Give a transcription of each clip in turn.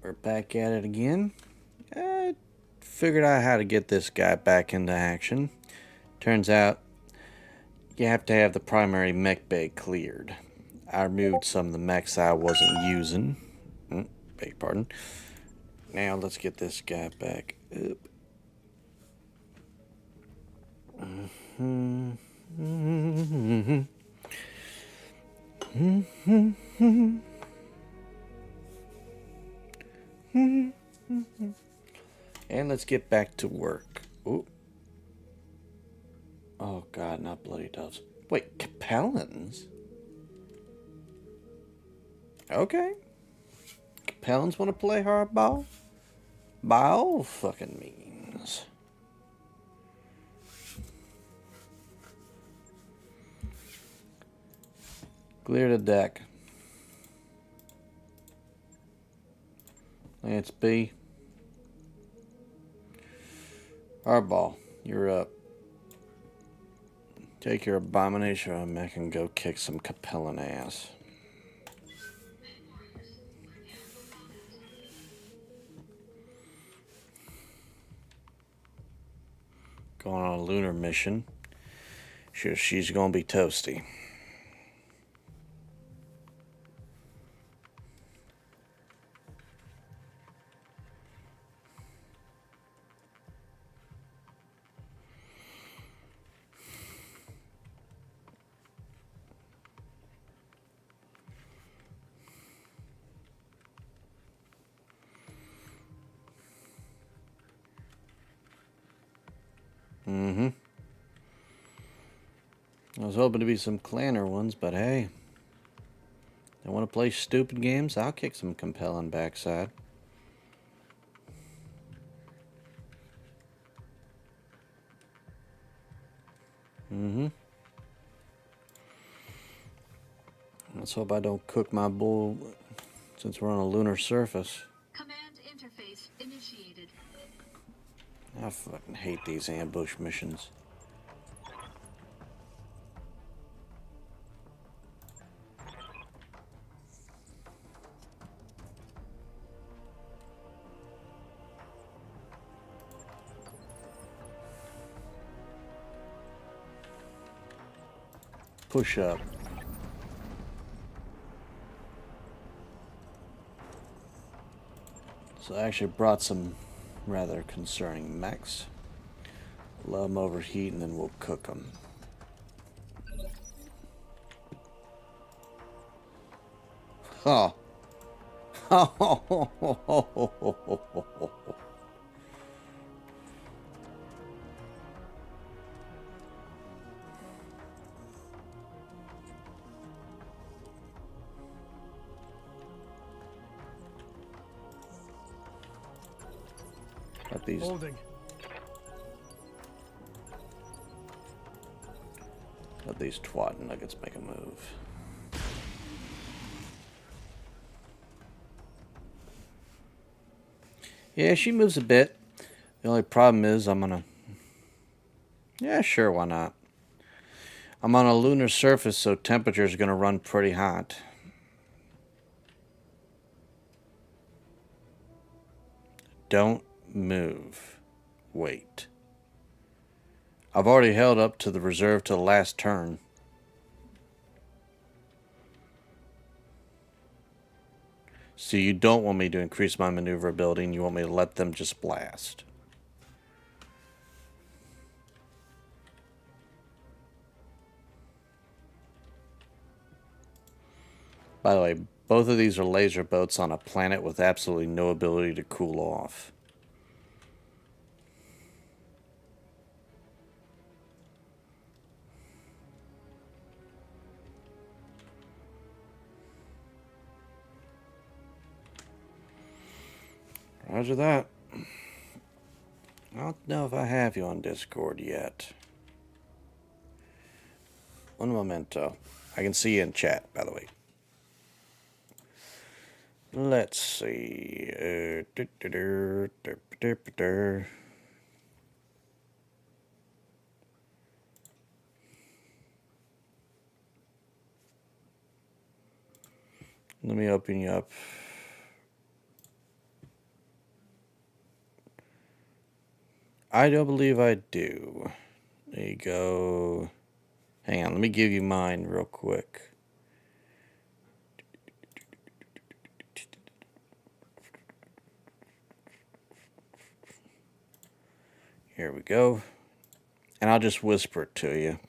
We're back at it again. I figured out how to get this guy back into action. Turns out you have to have the primary mech bay cleared. I removed some of the mechs I wasn't using. Beg pardon. Now let's get this guy back up. And let's get back to work. Ooh. Oh god, not bloody doves. Wait, Capellans? Okay. Capellans want to play hardball? By all fucking means. Clear the deck. Lance B. Hardball, you're up. Take your abomination on mech and go kick some Capellan ass. Going on a lunar mission. She's gonna be toasty. I was hoping to be some clanner ones, but hey. They want to play stupid games? I'll kick some compelling backside. Let's hope I don't cook my bull since we're on a lunar surface. Command interface initiated. I fucking hate these ambush missions. Push up. So I actually brought some rather concerning mechs. Let them overheat and then we'll cook them. Oh. Let these Holding. Let these twat nuggets make a move. Yeah, she moves a bit. The only problem is I'm gonna... Yeah, sure, why not? I'm on a lunar surface, so temperature's gonna run pretty hot. Don't move. Wait. I've already held up to the reserve to the last turn. So you don't want me to increase my maneuverability and you want me to let them just blast. By the way, both of these are laser boats on a planet with absolutely no ability to cool off. Roger that. I don't know if I have you on Discord yet. Un momento. I can see you in chat, by the way. Let's see. Let me open you up. I don't believe I do. There you go. Hang on, let me give you mine real quick. Here we go. And I'll just whisper it to you.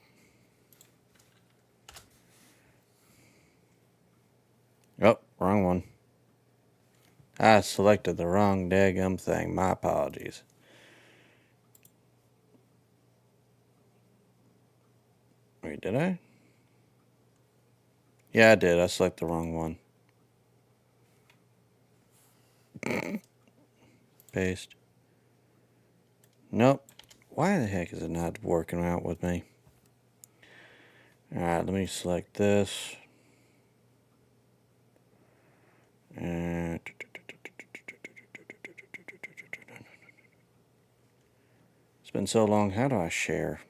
Oh, wrong one. I selected the wrong daggum thing. My apologies. Wait, did I? Yeah, I did. I selected the wrong one. Paste. Nope. Why the heck is it not working out with me? Alright, let me select this. And it's been so long. How do I share?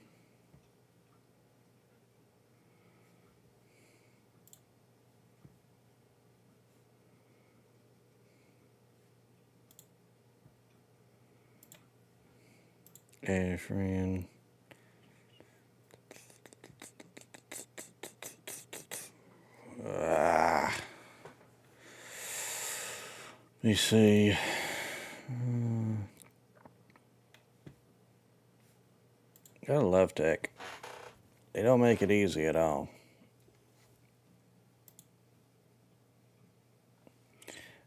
Friend. Let me see. Gotta love tech. They don't make it easy at all.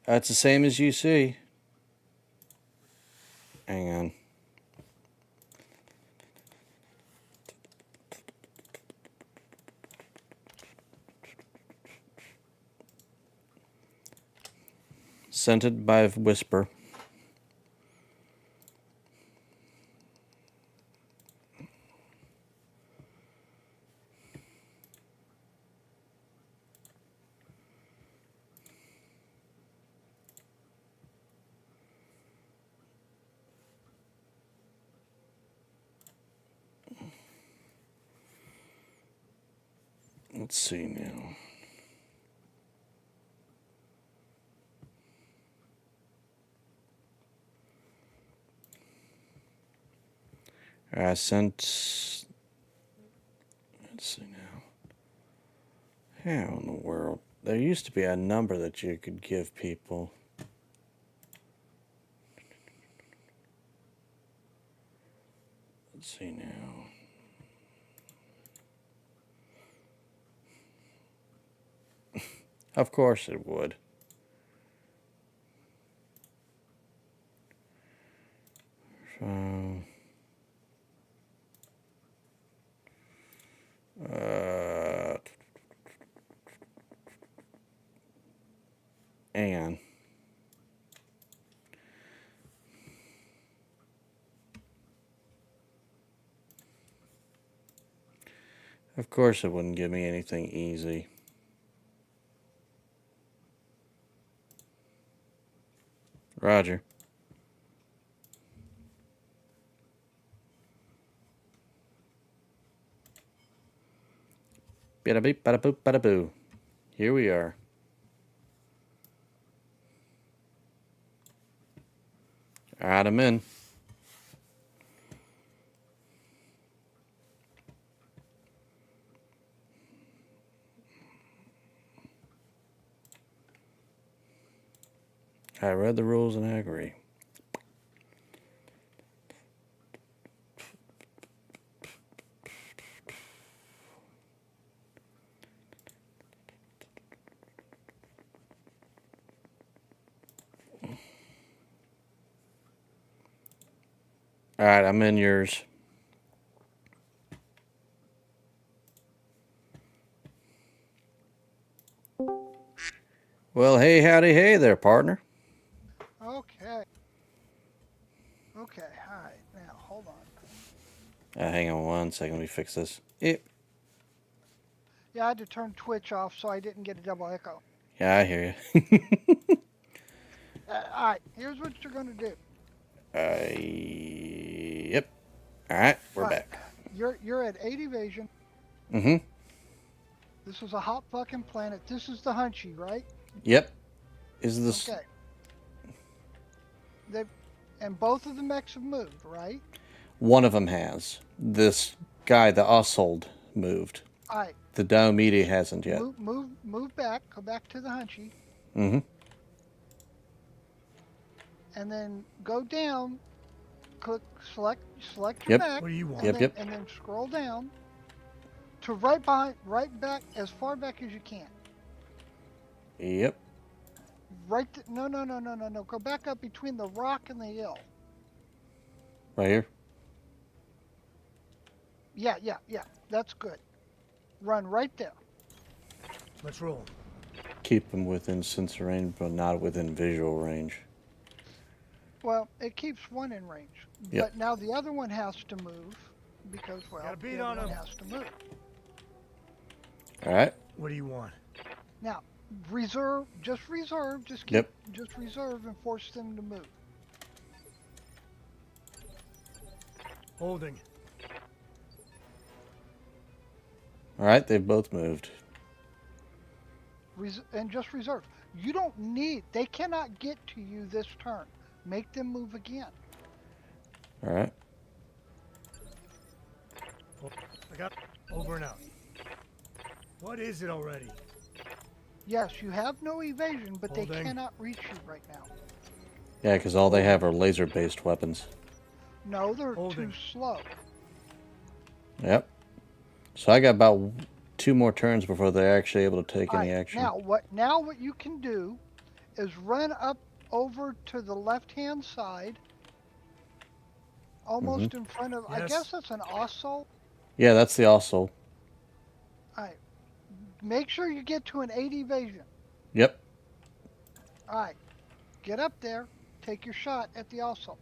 That's the same as you see. Hang on. Scented by Whisper. Let's see now. I sent. Let's see now. How in the world? There used to be a number that you could give people. Let's see now. Of course it would. So, hang on. Of course it wouldn't give me anything easy. Roger. Bada beep, bada boop, bada boo. Here we are. Alright, I'm in. I read the rules and I agree. Alright, I'm in yours. Well, hey, howdy, hey there, partner. Okay. Okay, all right. Now, hold on. Hang on one second, let me fix this. Yeah, I had to turn Twitch off so I didn't get a double echo. I hear you. All right, here's what you're going to do. Yep. Alright, we're All right, back. you're at 8 evasion. Mm-hmm. This is a hot fucking planet. This is the Hunchy, right? Yep. Is this... Okay. They and both of the mechs have moved, right? One of them has. This guy, the Ossold, moved. All right. The Diomede hasn't yet. Move back. Go back to the hunchy. Mm-hmm. And then go down. Click, select your Yep. mech. What do you want? Yep. And then scroll down to right behind, right back, as far back as you can. Yep. Right. No. Go back up between the rock and the hill. Right here. Yeah. That's good. Run right there. Let's roll. Keep them within sensor range, but not within visual range. Well, it keeps one in range. Yep. But now the other one has to move because, well, Got a beat the on other one him. has to move. All right. What do you want? Now, reserve. Just keep, Yep. just reserve and force them to move. Holding. All right. They've both moved. And just reserve. You don't need. They cannot get to you this turn. Make them move again. All right. I got over and out. What is it already? Yes, you have no evasion, but they Holding. cannot reach you right now. Yeah, because all they have are laser-based weapons. No, they're Holding. too slow. Yep. So I got about 2 more turns before they're actually able to take All any right, action. Now what you can do is run up over to the left-hand side, almost in front of. I Yes. guess that's an Osso. Yeah, that's the Ossold. All right. Make sure you get to an 8 evasion. Yep. All right. Get up there. Take your shot at the Osso.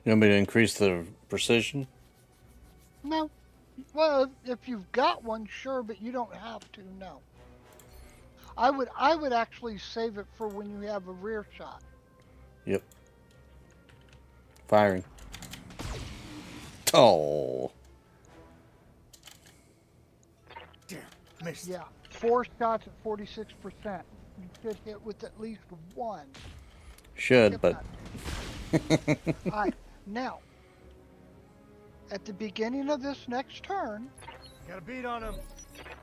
You want me to increase the precision? No. Well, if you've got one, sure, but you don't have to. No. I would actually save it for when you have a rear shot. Yep. Firing. Oh. Damn. Missed. Yeah. 4 shots at 46%. You should hit with at least one. Should, but... All right. Now, at the beginning of this next turn, Got a beat on him.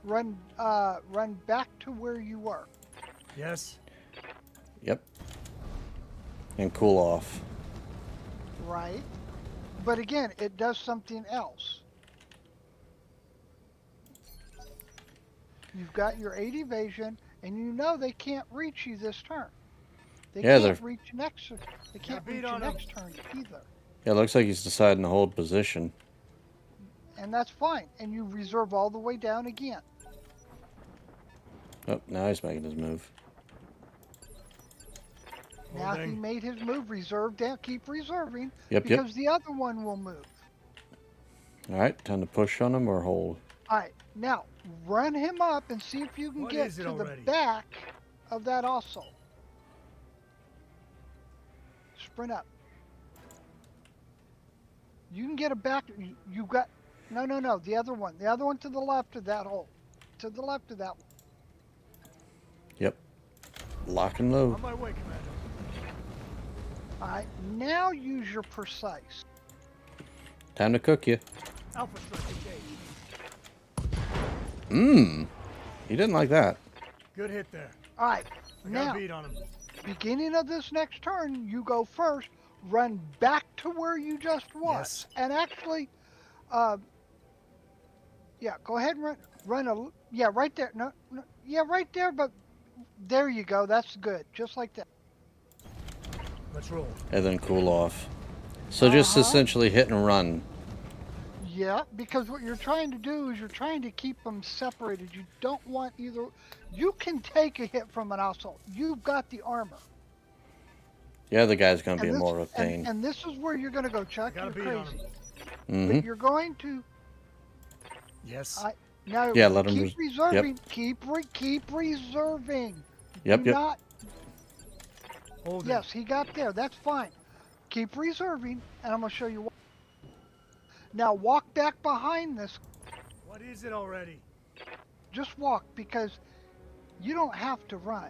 run back to where you were. Yes. Yep. And cool off. Right. But again, it does something else. You've got your 8 evasion, and you know they can't reach you this turn. They Yeah, can't reach next. They can't beat reach you on 'em. next turn either, Yeah, it looks like he's deciding to hold position. and that's fine. And you reserve all the way down again. Oh, now he's making his move. Now he Holding. made his move. Reserve down. Keep reserving Yep, because the other one will move. All right, time to push on him or hold. All right. Now run him up and see if you can What get is it to already? the back of that also. Sprint up. You can get a back. You got. No. The other one. The other one to the left of that hole. To the left of that one. Yep. Lock and load. On my way, Commander. All right. Now use your precise. Time to cook you. Alpha strike engaged. Mmm. He didn't like that. Good hit there. All right. I got Now, a beat on him. beginning of this next turn, you go first. Run back to where you just was. Yes. And actually, yeah, go ahead and yeah, right there. No, yeah, right there, but there you go. That's good. Just like that. Let's roll. And then cool off. So just essentially hit and run. Yeah, because what you're trying to do is you're trying to keep them separated. You don't want either. You can take a hit from an assault. You've got the armor. The other guy's going to be And more of a pain. And this is where you're going to go, Chuck. Got a You're beat on crazy. him. But you're going to. Yes. Now Yeah, let him keep yep. reserving. Keep Yep, reserving. Do yep. not. Holding. Yes, he got there. That's fine. Keep reserving, and I'm going to show you what. Now walk back behind this. What is it already? Just walk because you don't have to run.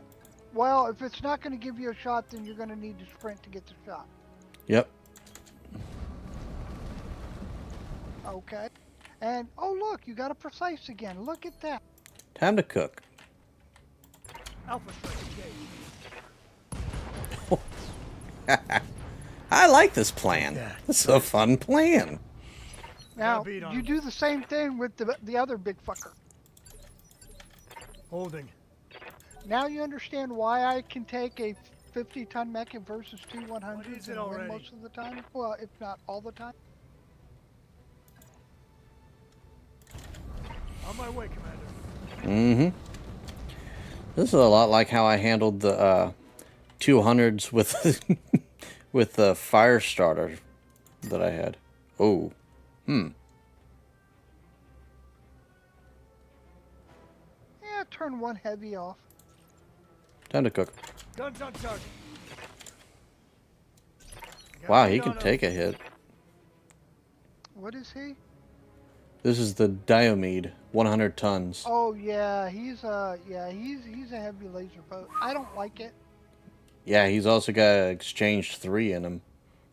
Well, if it's not going to give you a shot, then you're going to need to sprint to get the shot. Yep. Okay. And, oh, look, you got a precise again. Look at that. Time to cook. Alpha strike engaged. I like this plan. Yeah. It's a fun plan. Now, beat on you him. do the same thing with the other big fucker. Holding. Now you understand why I can take a 50-ton mech versus two What 100s is it and win already? most of the time? Well, if not all the time. On my way, Commander. Mm-hmm. This is a lot like how I handled the 200s with with the fire starter that I had. Oh. Yeah, turn one heavy off. Time to cook. Guns on target. Got Wow, beat he on can him. take a hit. What is he? This is the Diomede, 100 tons. Oh yeah, he's a heavy laser boat. I don't like it. Yeah, he's also got exchange 3 in him,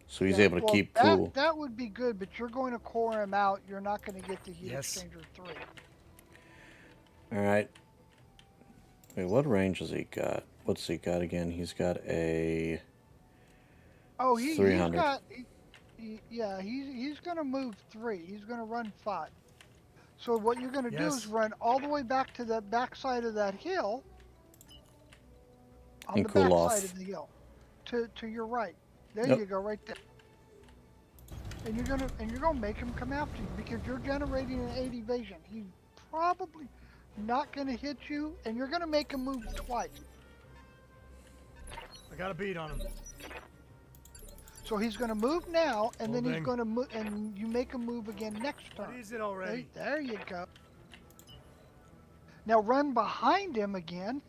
so he's Yeah, able to well, keep that, cool. That would be good, but you're going to core him out. You're not going to get the heat Yes. exchanger 3. All right. Wait, what range has he got? What's he got again? He's got a Oh, he's 300. got. Yeah, he's going to move 3. He's going to run 5. So what you're going to do Yes. is run all the way back to the backside of that hill. On And the cool backside off. of the hill, to your right. There Yep. you go, right there. And you're gonna make him come after you because you're generating an 8 evasion. He's probably not gonna hit you, and you're gonna make him move twice. I got a beat on him. So he's gonna move now, and then he's Holding. gonna move, and you make him move again next What turn. is it already? There you go. Now run behind him again.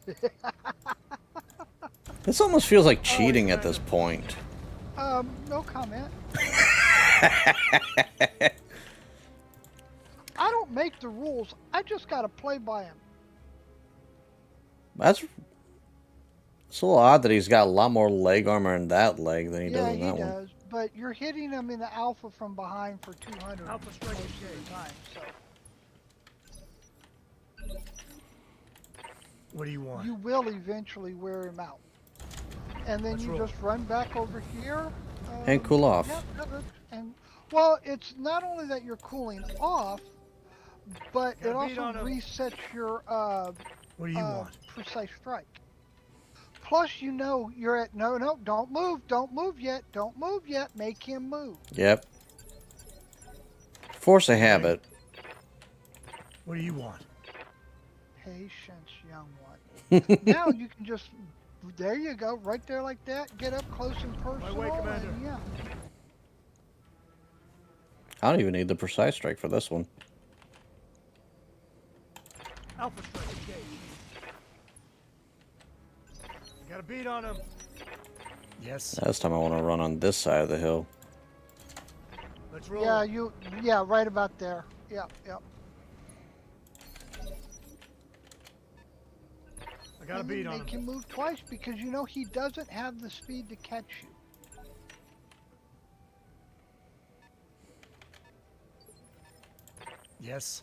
This almost feels like Oh, cheating at this point. No comment. I don't make the rules. I just gotta play by them. It's a little odd that he's got a lot more leg armor in that leg than he does Yeah, in he that one. does. But you're hitting him in the alpha from behind for 200 Alpha strike most of engaged. the time. So What do you want? you will eventually wear him out. And then Let's you roll. just run back over here. And cool off. And well, it's not only that you're cooling off, but it Got a beat also on him. resets your What do you want? precise strike. Plus, you know you're at no, don't move yet, don't move yet. Make him move. Yep. Force a habit. What do you want? Patience, young one. Now you can just, there you go, right there like that. Get up close and personal. way, Commander. And yeah. I don't even need the precise strike for this one. Alpha strike engaged. Got a beat on him. Yes. This time I want to run on this side of the hill. Let's roll. Yeah, right about there. Yep. I got a And then beat on make him. him move twice because you know he doesn't have the speed to catch you. Yes.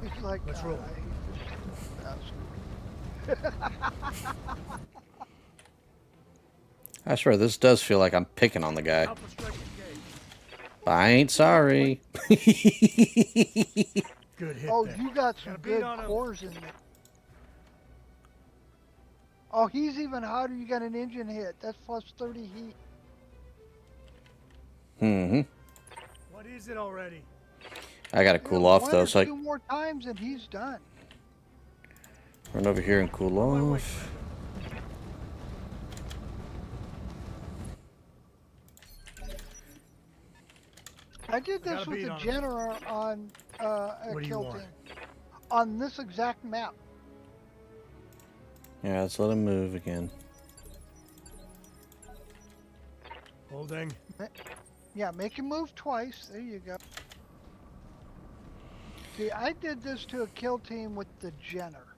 He's like, Let's roll. I swear, this does feel like I'm picking on the guy. Alpha strike engaged. I ain't sorry. Good hit Oh, there. you got some Got a beat good on him. cores in there. Oh, he's even hotter. You got an engine hit. That's plus 30 heat. Mm-hmm. What is it already? I gotta cool Yeah, off one though, or so I two more times and he's done. run over here and cool My way, off. I did I got this a with beat a on him. General on a What do you kill want? team. On this exact map. Yeah, let's let him move again. Holding. Yeah, make him move twice. There you go. See, I did this to a kill team with the Jenner.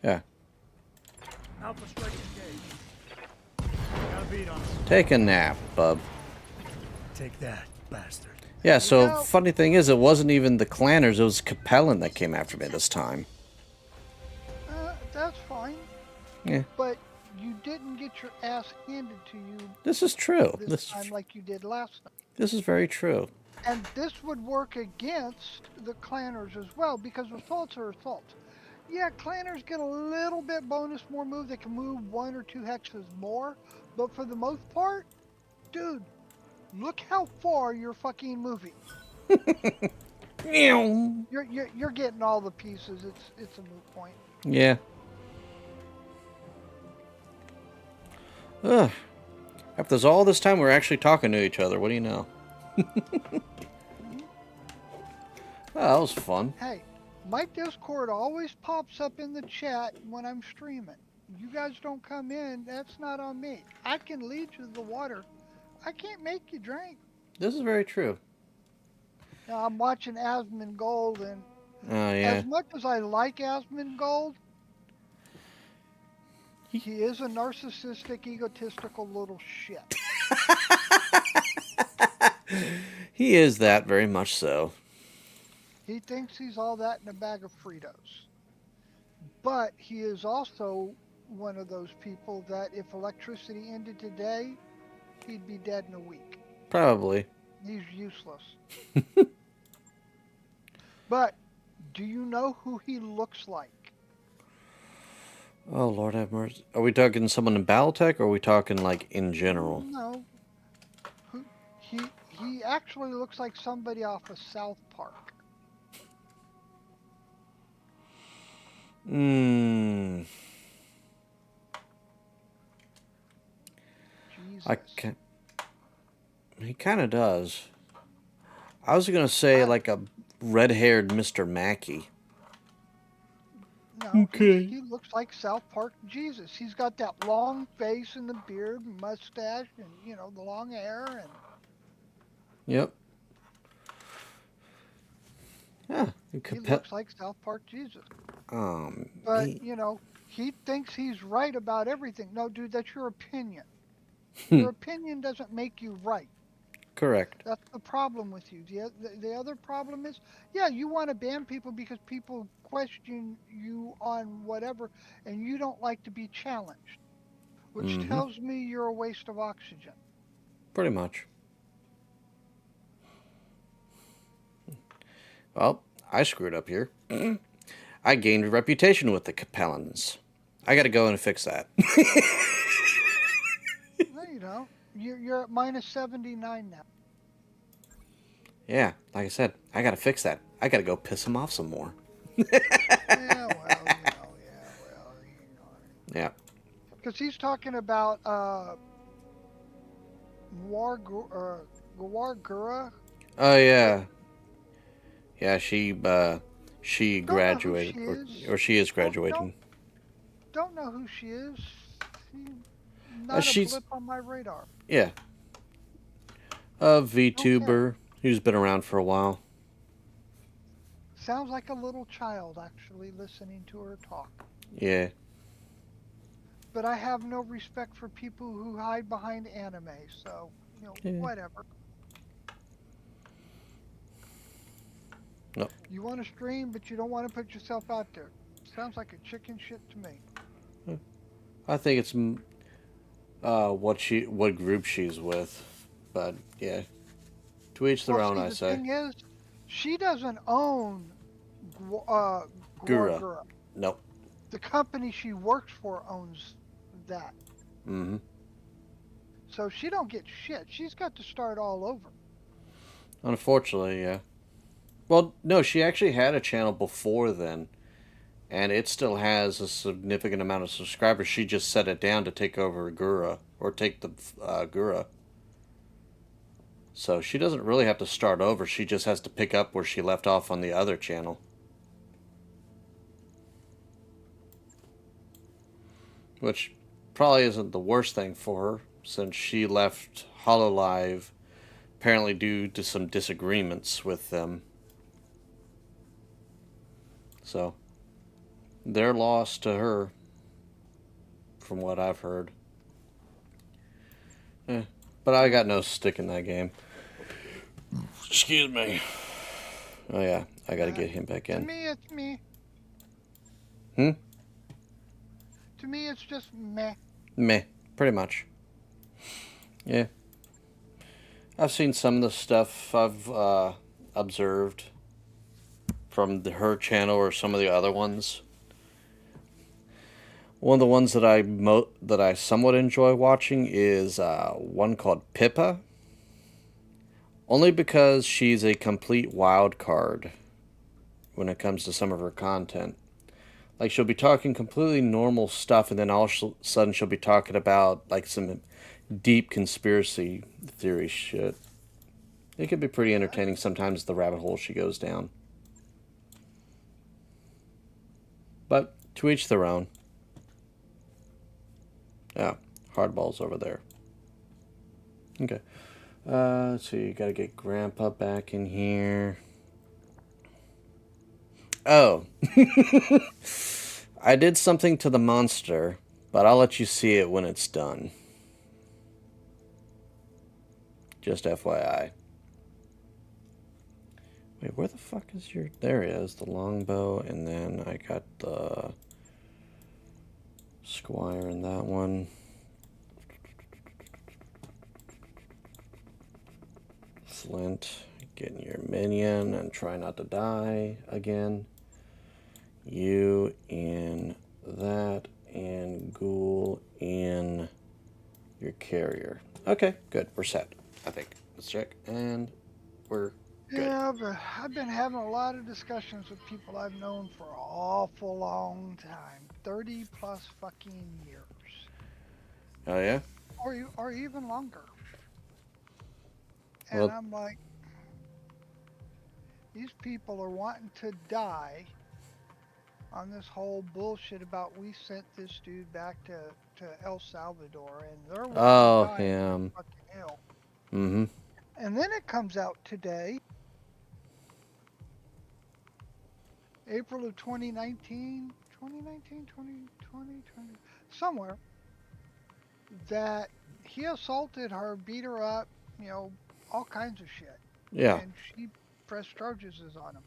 Yeah. Alpha strike engaged. Got a beat on him. Take a nap, bub. Take that, bastard. Yeah, so know- funny thing is, it wasn't even the Clanners, it was Capellan that came after me this time. That's fine. Yeah, But you didn't get your ass handed to you this is true. this time like you did last time. This is very true. And this would work against the clanners as well, because assaults are assaults. Yeah, clanners get a little bit bonus more move. They can move 1 or 2 hexes more. But for the most part, dude, look how far you're fucking moving. Meow. You're getting all the pieces. It's a moot point. Yeah. Ugh. After all this time, we're actually talking to each other. What do you know? Oh, that was fun. Hey, my Discord always pops up in the chat when I'm streaming. You guys don't come in, that's not on me. I can lead you to the water. I can't make you drink. This is very true. Now, I'm watching Asmongold, and Oh, yeah. as much as I like Asmongold, he is a narcissistic, egotistical little shit. He is that, very much so. He thinks he's all that in a bag of Fritos. But he is also one of those people that if electricity ended today, he'd be dead in a week. Probably. He's useless. But do you know who he looks like? Oh, Lord have mercy. Are we talking someone in Battletech, or are we talking, like, in general? No. He actually looks like somebody off of South Park. Hmm. Jesus. I can't. He kind of does. I was gonna say like a red-haired Mr. Mackey. No, Okay. he looks like South Park Jesus. He's got that long face and the beard and mustache and, you know, the long hair and... Yep. Yeah. He looks like South Park Jesus. But, you know, he thinks he's right about everything. No, dude, that's your opinion. Your opinion doesn't make you right. Correct. That's the problem with you. The other problem is, yeah, you want to ban people because people question you on whatever, and you don't like to be challenged, which tells me you're a waste of oxygen. Pretty much. Well, I screwed up here. I gained a reputation with the Capellans. I gotta go and fix that. No, you don't. You're at minus 79 now. Yeah, like I said, I gotta fix that. I gotta go piss him off some more. Yeah, well, Yeah. because he's talking about Gawar Gura. Oh, yeah. Yeah, she Don't know graduated, who she is. or she is graduating. Don't know who she is. Not a She's- blip on my radar. Yeah. A VTuber who's been around for a while. Sounds like a little child actually listening to her talk. Yeah. But I have no respect for people who hide behind anime, so, you know, Yeah. whatever. Nope. You want to stream, but you don't want to put yourself out there. Sounds like a chicken shit to me. I think it's what group she's with, but yeah, to each their own. See, I the say. thing is, she doesn't own Gura. Gura. Nope. The company she works for owns that. Mm-hmm. So she don't get shit. She's got to start all over. Unfortunately, yeah. Well, no, she actually had a channel before then, and it still has a significant amount of subscribers. She just set it down to take over Gura, or take the Gura. So she doesn't really have to start over. She just has to pick up where she left off on the other channel. Which probably isn't the worst thing for her, since she left HoloLive apparently due to some disagreements with them. So, they're lost to her. from what I've heard. But I got no stick in that game. Excuse me. Oh yeah, I gotta get him back To in. me, it's me. Hmm? To me, it's just meh. Meh, pretty much. Yeah. I've seen some of the stuff I've observed from her channel or some of the other ones. One of the ones that I somewhat enjoy watching is one called Pippa. Only because she's a complete wild card when it comes to some of her content. Like, she'll be talking completely normal stuff, and then all of a sudden she'll be talking about, like, some deep conspiracy theory shit. It can be pretty entertaining sometimes, the rabbit hole she goes down. But to each their own. Yeah, hardball's over there. Okay. Let's see, gotta get Grandpa back in here. Oh. I did something to the monster, but I'll let you see it when it's done. Just FYI. Wait, where the fuck is your... There he is, the longbow, and then I got the squire in that one. Flint, getting your minion and try not to die again. You in that, and Ghoul in your carrier. Okay, good. We're set, I think. Let's check, and we're good. Yeah, but I've been having a lot of discussions with people I've known for an awful long time. 30 plus fucking years. Oh, yeah? Or even longer. And Well, I'm like, these people are wanting to die on this whole bullshit about we sent this dude back to El Salvador, and they're wanting oh, to die in him. fucking hell. Mm-hmm. And then it comes out today, April of 2019, 2020, somewhere, that he assaulted her, beat her up, you know, all kinds of shit. Yeah. And she pressed charges on him.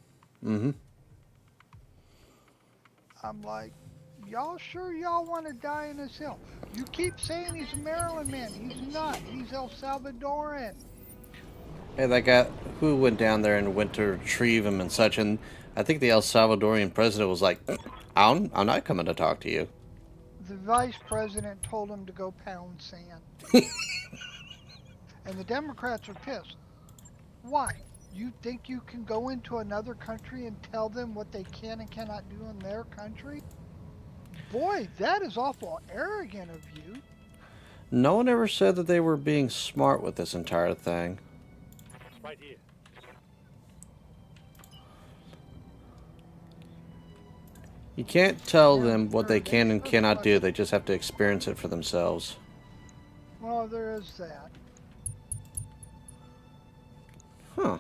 Mm-hmm. I'm like, y'all sure y'all want to die in this hill? You keep saying he's a Maryland man. He's not. He's El Salvadoran. Hey, that guy who went down there and went to retrieve him and such, and I think the El Salvadorian president was like, I'm not coming to talk to you. The vice president told him to go pound sand. And the Democrats are pissed. Why? You think you can go into another country and tell them what they can and cannot do in their country? Boy, that is awful arrogant of you. No one ever said that they were being smart with this entire thing. Right here. You can't tell Yeah, them what sure, they they can and just cannot do. like- They just have to experience it for themselves. Well, there is that. Huh.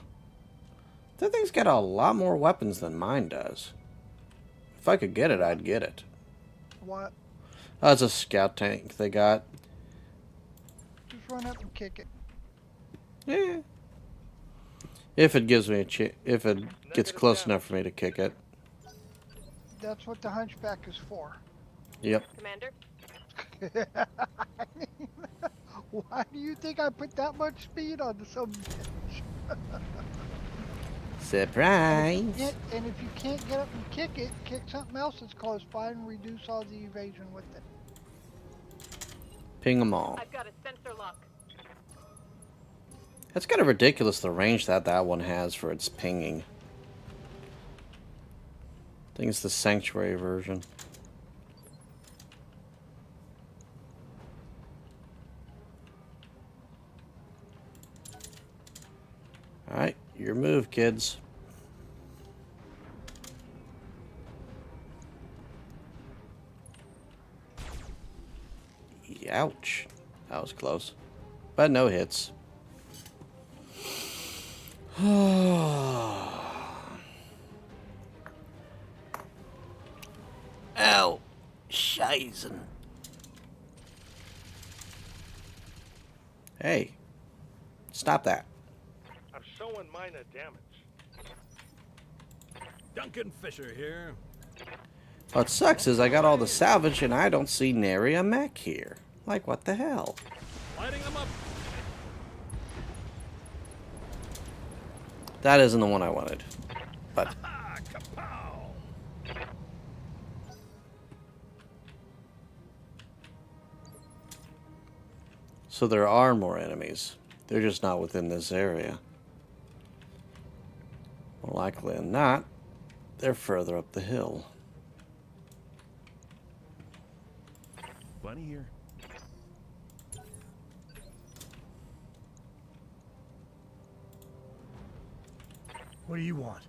That thing's got a lot more weapons than mine does. If I could get it, I'd get it. What? Oh, it's a scout tank they got. Just run up and kick it. Yeah. If it gives me a if it gets close enough for me to kick it. That's what the hunchback is for. Yep. Commander? I mean, why do you think I put that much speed on some bitch? Surprise. And if you can't get up and kick it, kick something else that's close by and reduce all the evasion with it. Ping them all. I've got a sensor lock. That's kind of ridiculous, the range that one has for its pinging. I think it's the Sanctuary version. Alright, your move, kids. Ouch. That was close. But no hits. Ow. Scheißen. Hey, stop that. I'm showing minor damage. Duncan Fisher here. What sucks is I got all the salvage and I don't see nary a mech here. Like, what the hell? Lighting them up. That isn't the one I wanted. But Ah, kapow! so there are more enemies. They're just not within this area. More likely than not, they're further up the hill. Bunny here. What do you want?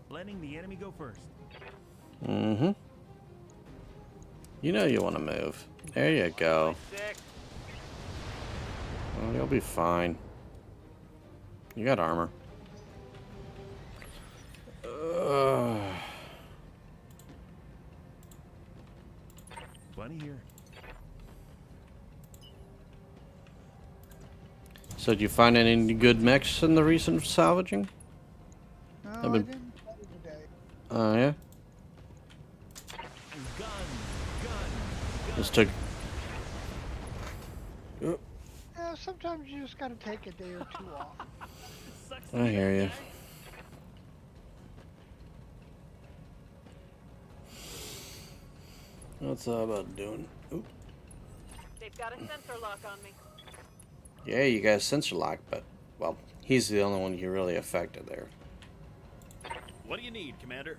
Letting the enemy go first. Mm-hmm. You know you want to move. There you go. Well, you'll be fine. You got armor. Bunny here. So did you find any good mechs in the recent salvaging? No, I've I been- didn't play today. Oh, yeah? Gun. Just took... Yeah, sometimes you just gotta take a day or two off. Sucks I hear you. What's that about doing? Oop. They've got a sensor lock on me. Yeah, you got a sensor lock, but, well, he's the only one you really affected there. What do you need, Commander?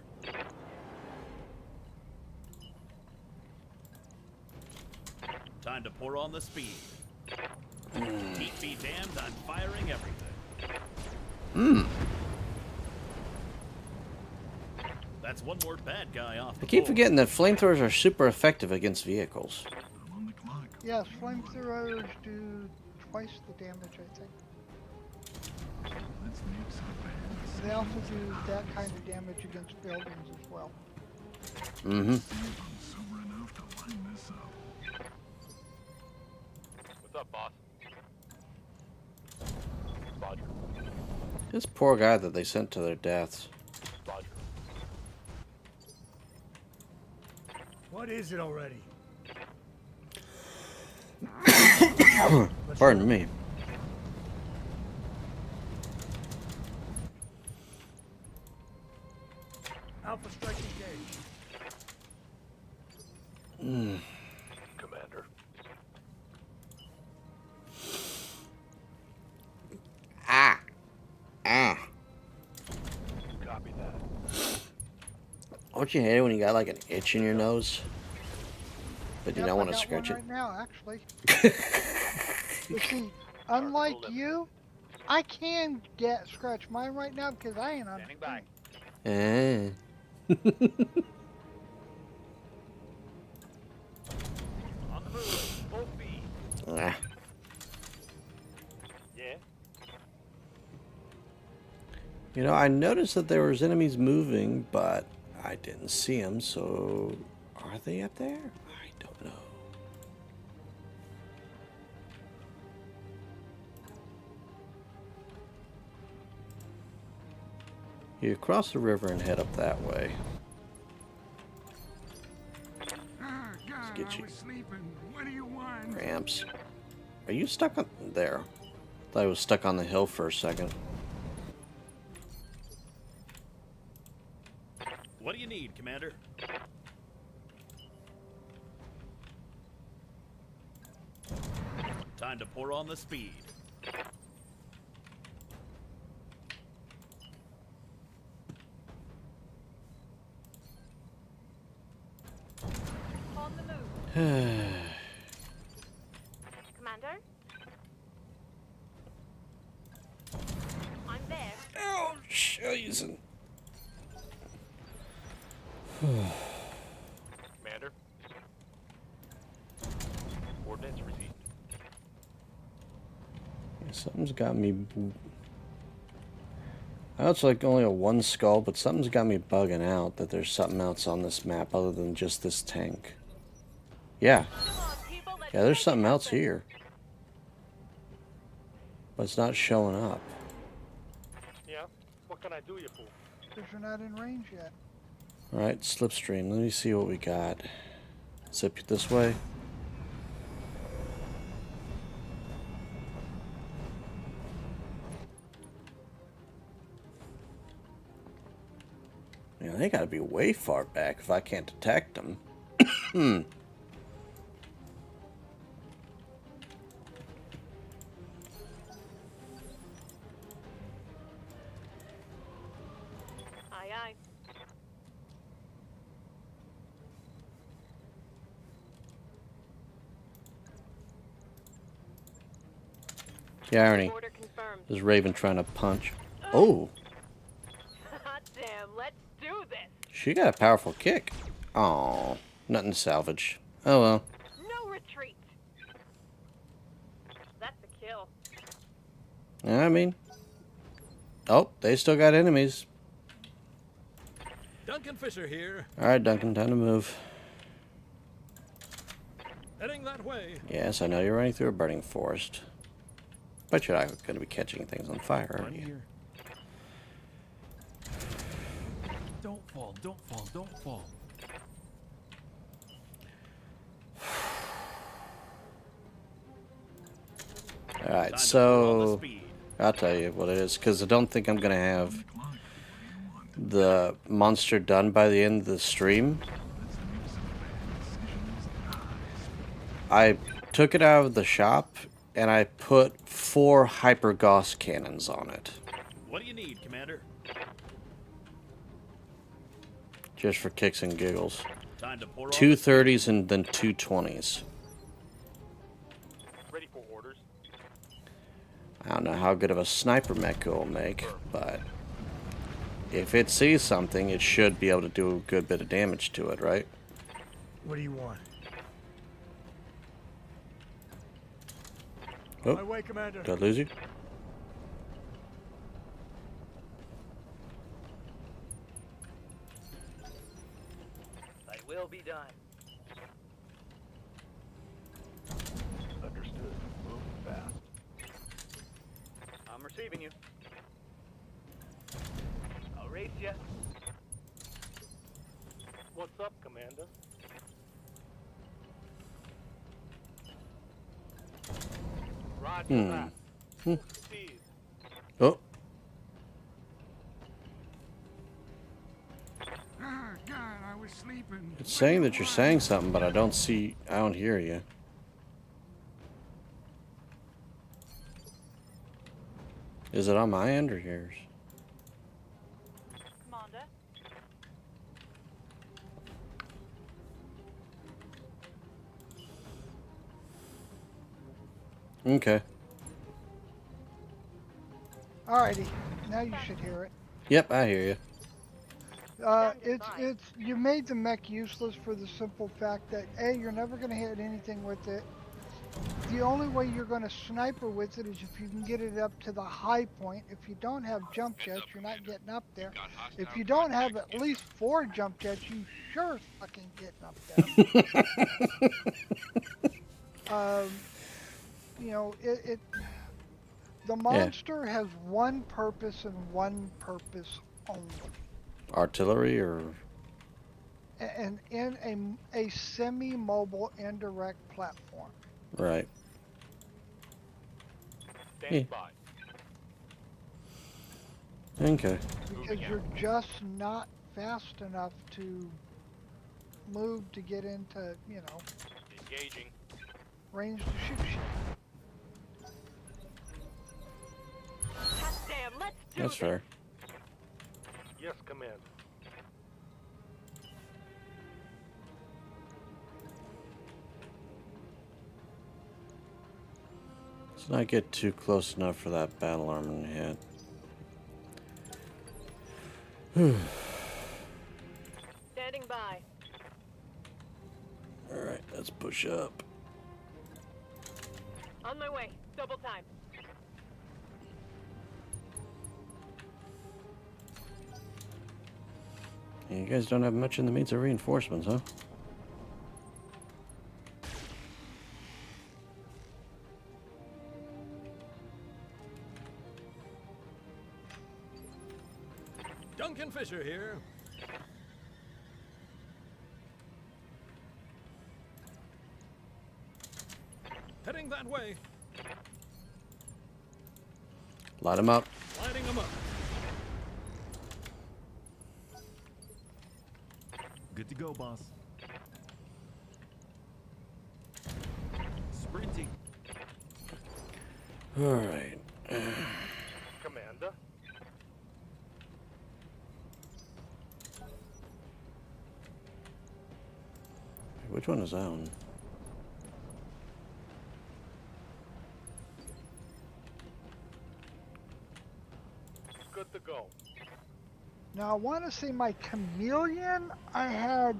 Time to pour on the speed. Heat be damned, I'm firing everything. That's one more bad guy off the I keep board. forgetting that flamethrowers are super effective against vehicles. Yes, flamethrowers do twice the damage, I think. They also do that kind of damage against buildings as well. Mm-hmm. What's up, boss? Roger. This poor guy that they sent to their deaths. Roger. What is it already? Pardon me. Alpha strike engaged. Commander. Ah. Copy that. Don't you hate it when you got like an itch in your nose? But you Yep, don't I want to got scratch one it? right now, actually. But see, unlike you, I can scratch mine right now because I ain't on. Standing by. Eh. On the move. Full speed. Ah. Yeah. You know, I noticed that there was enemies moving, but I didn't see them, so are they up there? I don't know. You cross the river and head up that way. Ah, God, get you. I was sleeping. What do you want? Ramps. Are you stuck on there? Thought I was stuck on the hill for a second. What do you need, Commander? Time to pour on the speed. On the move. Commander? I'm there. Oh, shizen. Commander. Coordinates received. Something's got me. I know it's like only a one skull, but something's got me bugging out that there's something else on this map other than just this tank. Yeah. Come on, people, let's Yeah, there's make it something else happen. here. But it's not showing up. Yeah? What can I do you for? Because you're not in range yet. Alright, slipstream. Let me see what we got. Zip it this way. Man, they gotta be way far back if I can't detect them. Aye, aye. Yeah, Irony. Order confirmed. There's Raven trying to punch. Oh! Hot damn, let's do this. She got a powerful kick. Oh, nothing to salvage. Oh well. No retreat. That's a kill. I mean. Oh, they still got enemies. Duncan Fisher here. Alright, Duncan, time to move. Heading that way. Yes, I know you're running through a burning forest. But you're not going to be catching things on fire, are you? Don't fall, don't fall, don't fall. Alright, Time to pour on the so speed. I'll tell you what it is, because I don't think I'm going to have the monster done by the end of the stream. I took it out of the shop and I put 4 hyper Gauss cannons on it. What do you need, Commander? Just for kicks and giggles. Time to pour on 2 the speed. 30s and then 2 20s. Ready for orders? I don't know how good of a sniper mech it will make, but if it sees something, it should be able to do a good bit of damage to it, right? What do you want? Oh. My way, Commander. Did I lose you? I will be done. Understood. Move fast. I'm receiving you. I'll race you. What's up, Commander? Roger that. Speed. Oh, Ah, God, I was sleeping. it's saying that you're saying something, but I don't hear you. Is it on my end or yours? Commander. Okay. Alrighty, now you should hear it. Yep, I hear you. It's you made the mech useless for the simple fact that A, you're never going to hit anything with it. The only way you're going to sniper with it is if you can get it up to the high point. If you don't have jump jets, you're not getting up there. If you don't have at least 4 jump jets, you sure as fucking getting up there. You know, the monster has one purpose and one purpose only. Artillery or... And in a semi-mobile indirect platform. Right. Stand by. Okay. Because you're just not fast enough to move to get into, you know, Engaging. range to shoot shit. Hot damn, let's do That's this. fair. Yes, Commander. Let's not get too close enough for that battle armor to hit. Standing by. Alright, let's push up. On my way. Double time. You guys don't have much in the means of reinforcements, huh? Duncan Fisher here. Heading that way. Light them up. Lighting them up. Good to go, boss. Sprinting. All right. Commander. Which one is that one? Good to go. Now I want to see my chameleon. I had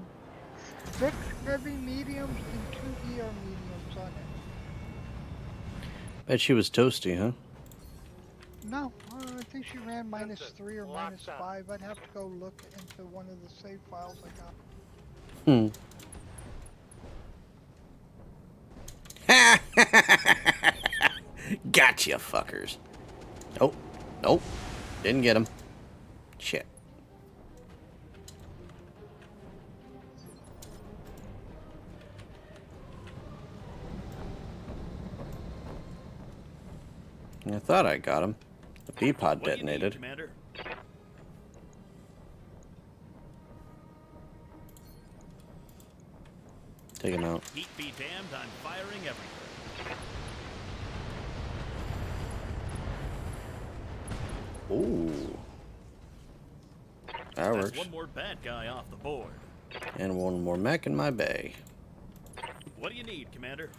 6 heavy mediums and 2 ER mediums on it. Bet she was toasty, huh? No, I think she ran -3 or Locked on. -5. I'd have to go look into one of the save files I got. Hmm. Gotcha, fuckers. Nope. Nope. Didn't get him. Shit. I thought I got him. The B-pod What do you need, detonated. Commander? Take him out. Heat be damned, I'm firing everything. Ooh. That That's works. one more bad guy off the board. And one more mech in my bay. What do you need, Commander?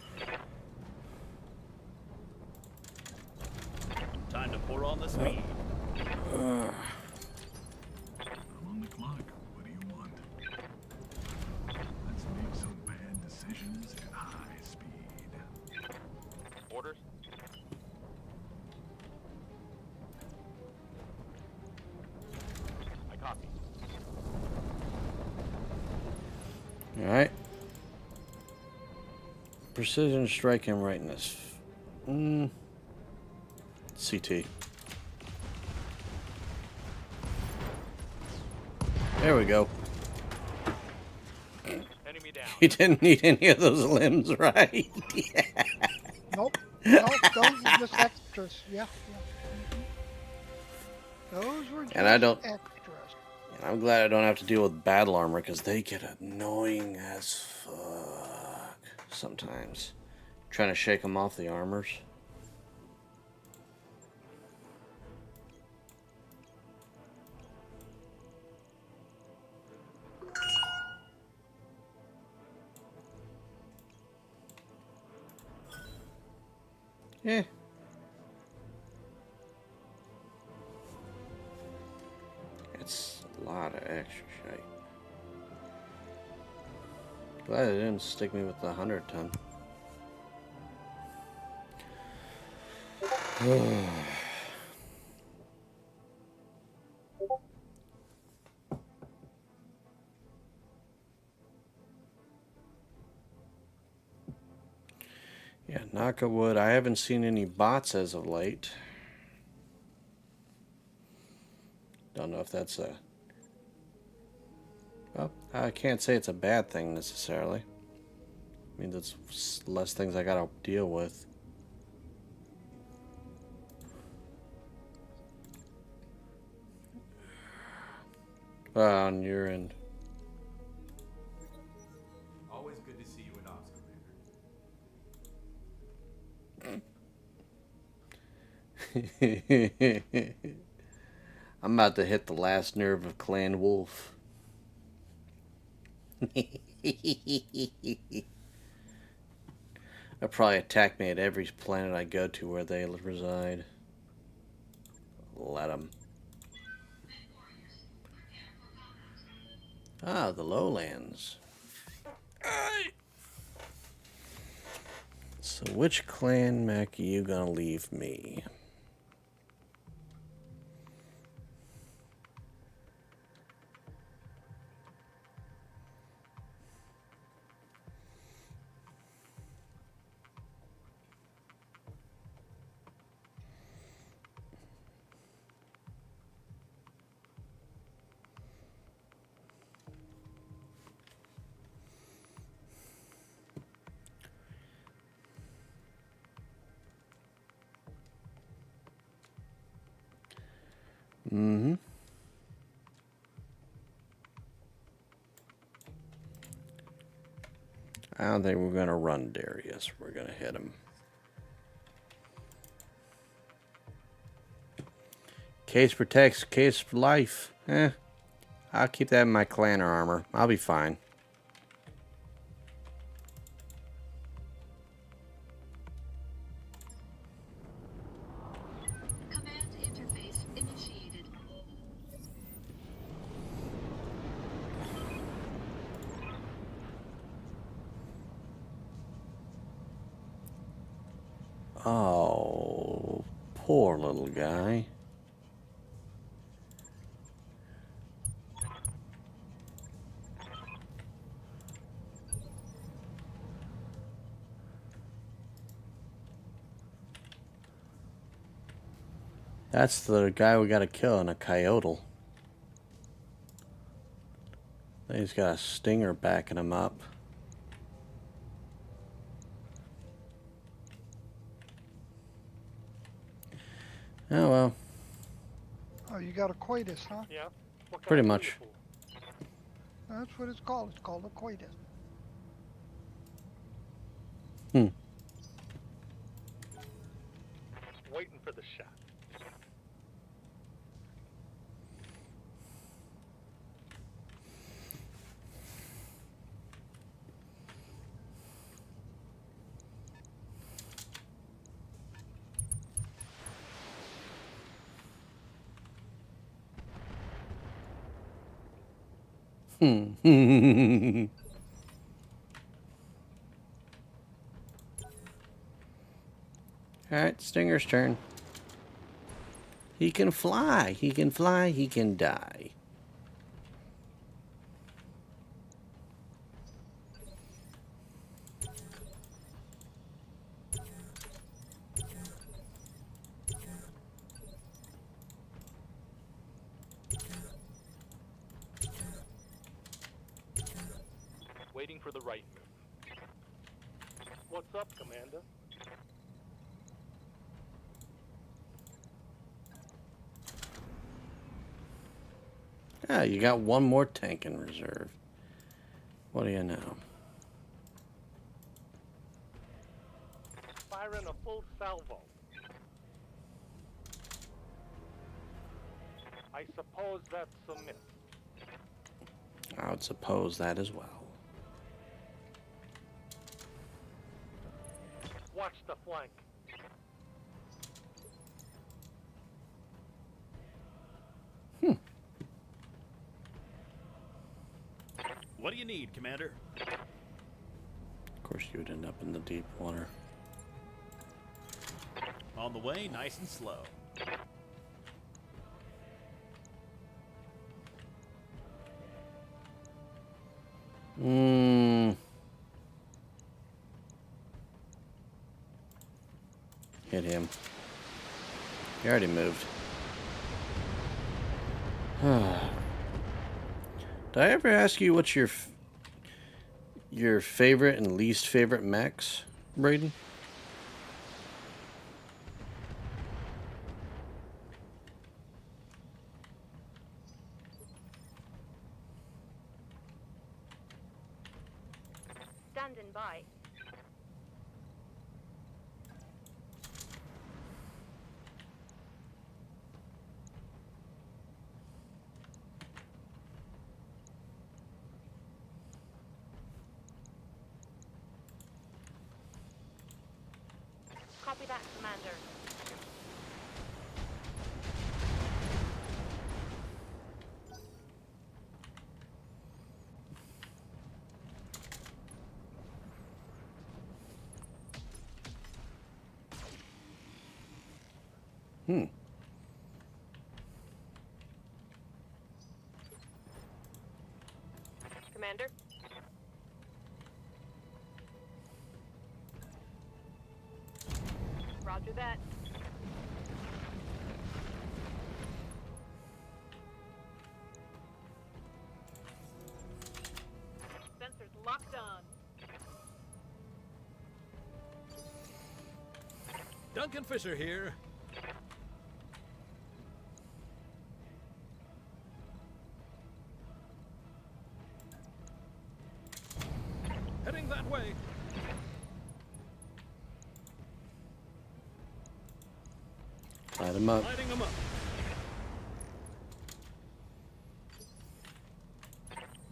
Time to pour on the speed. I'm on the clock. What do you want? Let's make some bad decisions at high speed. Orders. I copy. Alright. Precision strike him right in this. CT. There we go. Enemy down. He didn't need any of those limbs, right? Yeah. Nope. Nope. Those were just extras. Yeah. Those were just And I don't- extras. And I'm glad I don't have to deal with battle armor because they get annoying as fuck sometimes. Trying to shake them off the armors. Yeah. It's a lot of extra shite. Glad they didn't stick me with the 100-ton. Yeah, knock of wood. I haven't seen any bots as of late. Don't know if that's a... Well, I can't say it's a bad thing necessarily. I mean, that's less things I gotta deal with. On your end. Always good to see you in ops, Commander. I'm about to hit the last nerve of Clan Wolf. They'll probably attack me at every planet I go to where they reside. Let them. Ah, the lowlands. So which clan mech are you gonna leave me? Mm-hmm. I don't think we're going to run Darius. We're going to hit him. Case protects, case for life. I'll keep that in my clanner armor. I'll be fine. Command interface initiated. Oh, poor little guy. That's the guy we gotta kill in a coyote. He's got a stinger backing him up. Oh well. Oh, you got a coitus, huh? Yeah? What can Pretty I do much. you for? That's what it's called. It's called a coitus. Waiting for the shot. Alright, Stinger's turn. He can fly. He can fly. He can die. Waiting for the right move. What's up, Commander? Ah, you got one more tank in reserve. What do you know? Firing a full salvo. I suppose that's a miss. I would suppose that as well. Watch the flank. What do you need, Commander? Of course, you would end up in the deep water. On the way, nice and slow. Hit him. He already moved. Did I ever ask you what's your favorite and least favorite mechs, Braden? Standing by. Copy that, Commander. Commander? Roger that. Sensors locked on. Duncan Fisher here. Heading that way. Light them up. Lighting them up.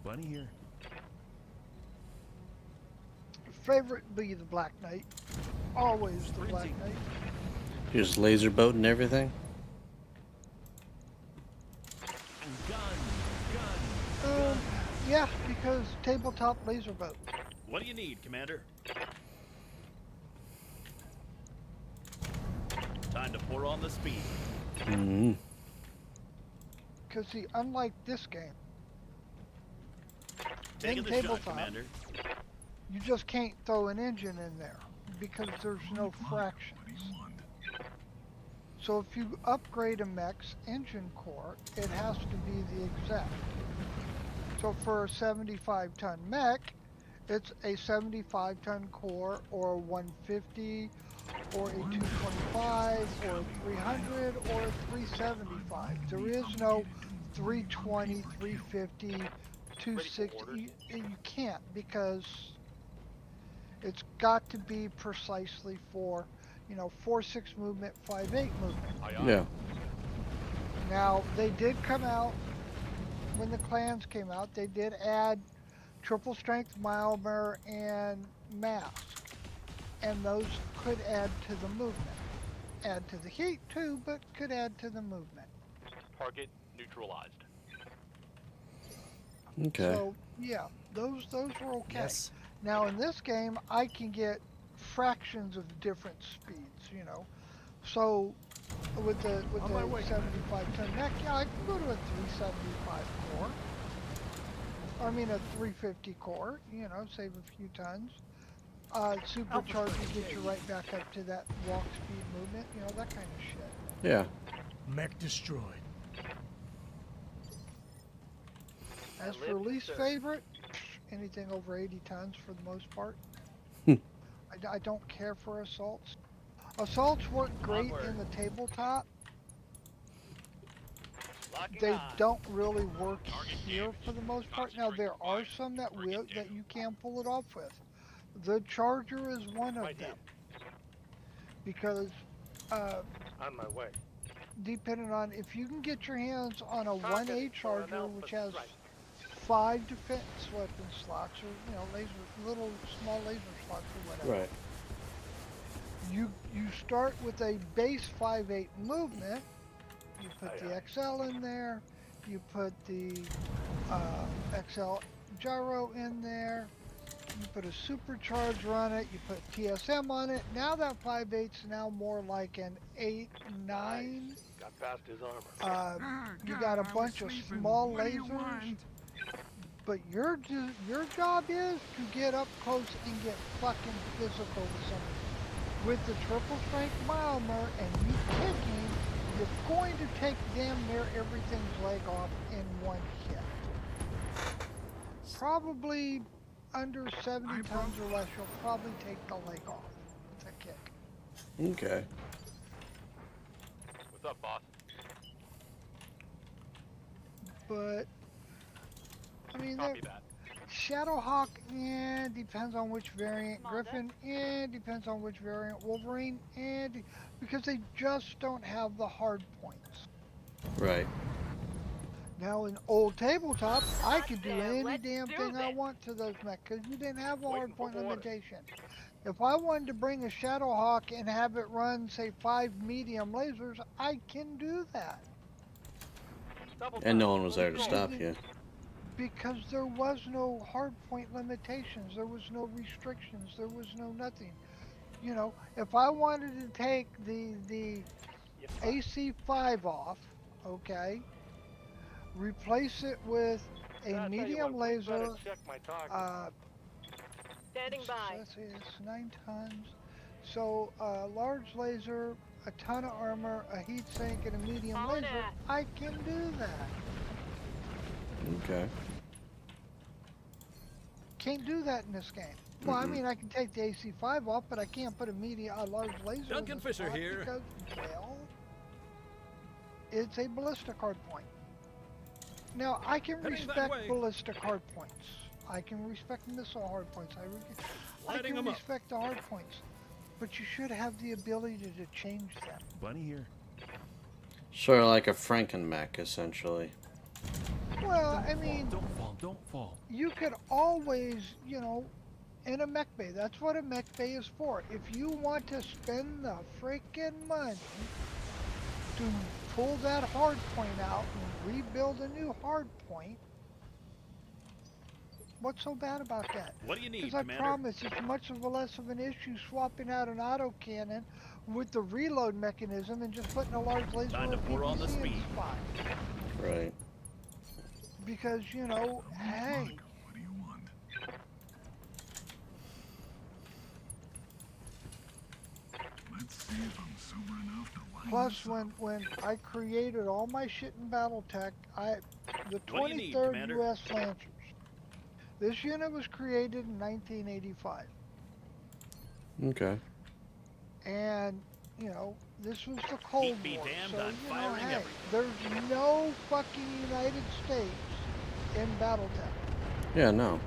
Bunny here. Favorite be the Black Knight. Always the Black Frenzy. Knight. Just laser boat and everything. Gun. Yeah, because tabletop laser boat. What do you need, Commander? Time to pour on the speed. Mm-hmm. Because see, unlike this game, Taking in the shot, tabletop, Commander. you just can't throw an engine in there because there's no fractions. So if you upgrade a mech's engine core, it has to be the exact. So for a 75-ton mech, it's a 75-ton core or a 150 or a 225 or a 300 or a 375. There is no 320, 350, 260. You can't because it's got to be precisely for, 4-6 movement, 5-8 movement. Yeah. Now, they did come out, when the clans came out, they did add triple strength Milmer and mask. And those could add to the movement. Add to the heat too, but could add to the movement. Target neutralized. Okay. So, yeah, those were okay. Yes. Now, in this game, I can get fractions of different speeds, So, with the On my way. 75-ton mech, yeah, I can go to a 375 core. I mean, a 350 core, save a few tons. Supercharger gets you right back up to that walk speed movement, that kind of shit. Yeah. Mech destroyed. As for least favorite, anything over 80 tons for the most part. I don't care for assaults. Assaults work great in the tabletop. They don't really work here for the most part. Now there are some that you can pull it off with. The Charger is one of them. Because On my way. depending on if you can get your hands on a 1A Charger which has 5 defense weapon slots or little small laser slots or whatever. Right. You start with a base 5-8 movement. You put the XL in there. You put the XL gyro in there. You put a supercharger on it. You put TSM on it. Now that 5.8's now more like an 8-9. Got past his armor. You got a bunch of small lasers. But your job is to get up close and get fucking physical with somebody. With the triple strength Milmer and you kicking, you're going to take damn near everything's leg off in one hit. Probably under 70 tons or less, you'll probably take the leg off with a kick. Okay. What's up, boss? But, I mean, Copy that. Shadowhawk, depends on which variant. Griffin, depends on which variant. Wolverine, because they just don't have the hard points. Right. Now in old tabletop, I could do Goddamn, any let's damn do thing I this. want to those mechs because you didn't have a hard Waiting for point orders. limitation. If I wanted to bring a Shadowhawk and have it run, say, 5 medium lasers, I can do that. And no one was there to stop you. Because there was no hard point limitations, there was no restrictions, there was no nothing. If I wanted to take the AC5 off, okay, replace it with a medium laser, Standing by. let's see, it's 9 tons. So large laser, a ton of armor, a heat sink, and a medium On laser, it. I can do that. Okay. Can't do that in this game. Well, I mean, I can take the AC5 off, but I can't put a large laser Duncan in the Fisher spot here. because, well, it's a ballistic hard point. Now, I can Heading that respect way. ballistic hard points. I can respect missile hard points. I Lighting can 'em up. respect the hard points. But you should have the ability to change them. Bunny here. Sort of like a Franken-mech, essentially. Well, I mean, Don't fall. Don't fall. you could always, in a mech bay. That's what a mech bay is for. If you want to spend the freaking money to pull that hard point out and rebuild a new hard point, what's so bad about that? What do you need, Because I Commander? promise it's much of a less of an issue swapping out an autocannon with the reload mechanism and just putting a large laser Time or to pour on the PPC in speed. the spot. Right. Because, hey, Monica, what do you want? Let's see if I'm sober enough to line plus this up. when I created all my shit in Battletech, the What do you need, 23rd Commander? U.S. Lancers. This unit was created in 1985. Okay. And, this was the Cold Heat be War. damned, So, I'm firing hey, everything. there's no fucking United States in Battletech. Yeah, no.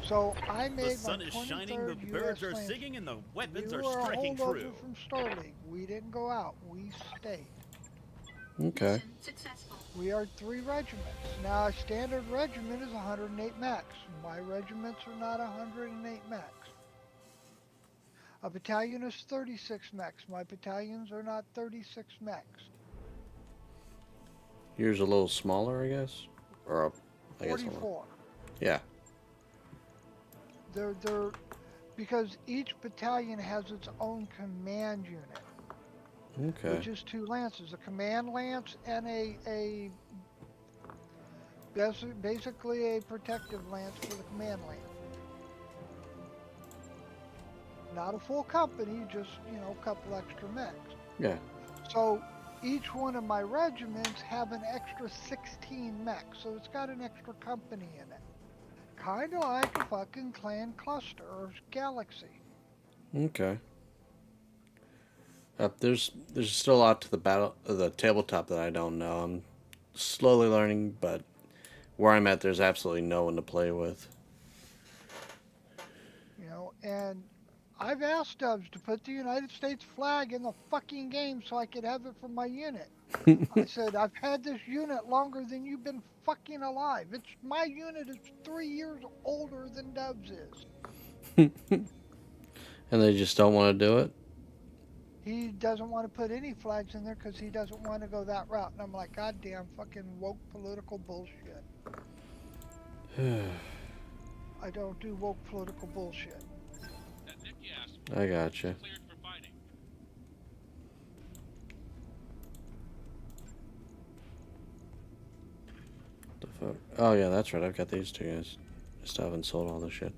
So I The made sun my is 23rd shining, the US birds are Lancers. singing, and the weapons We are were a striking holdover true. from Starleague. We didn't go out. We stayed. Okay. Mission successful. We are 3 regiments. Now, a standard regiment is 108 mechs. My regiments are not 108 mechs. A battalion is 36 mechs. My battalions are not 36 mechs. Yours a little smaller, I guess? Or, I guess a little. 44. Yeah. They're because each battalion has its own command unit, Okay. which is 2 lances, a command lance and basically a protective lance for the command lance. Not a full company, just, a couple extra mechs. Yeah. So each one of my regiments have an extra 16 mechs, so it's got an extra company in it. Kind of like a fucking clan cluster or galaxy. Okay. There's still a lot to the tabletop that I don't know. I'm slowly learning, but where I'm at, there's absolutely no one to play with. And I've asked Dubs to put the United States flag in the fucking game so I could have it for my unit. I said, I've had this unit longer than you've been fucking alive. My unit is 3 years older than Dubs is. And they just don't want to do it? He doesn't want to put any flags in there because he doesn't want to go that route. And I'm like, goddamn fucking woke political bullshit. I don't do woke political bullshit. I gotcha. The fuck? Oh yeah, that's right. I've got these 2 guys. I still haven't sold all this shit.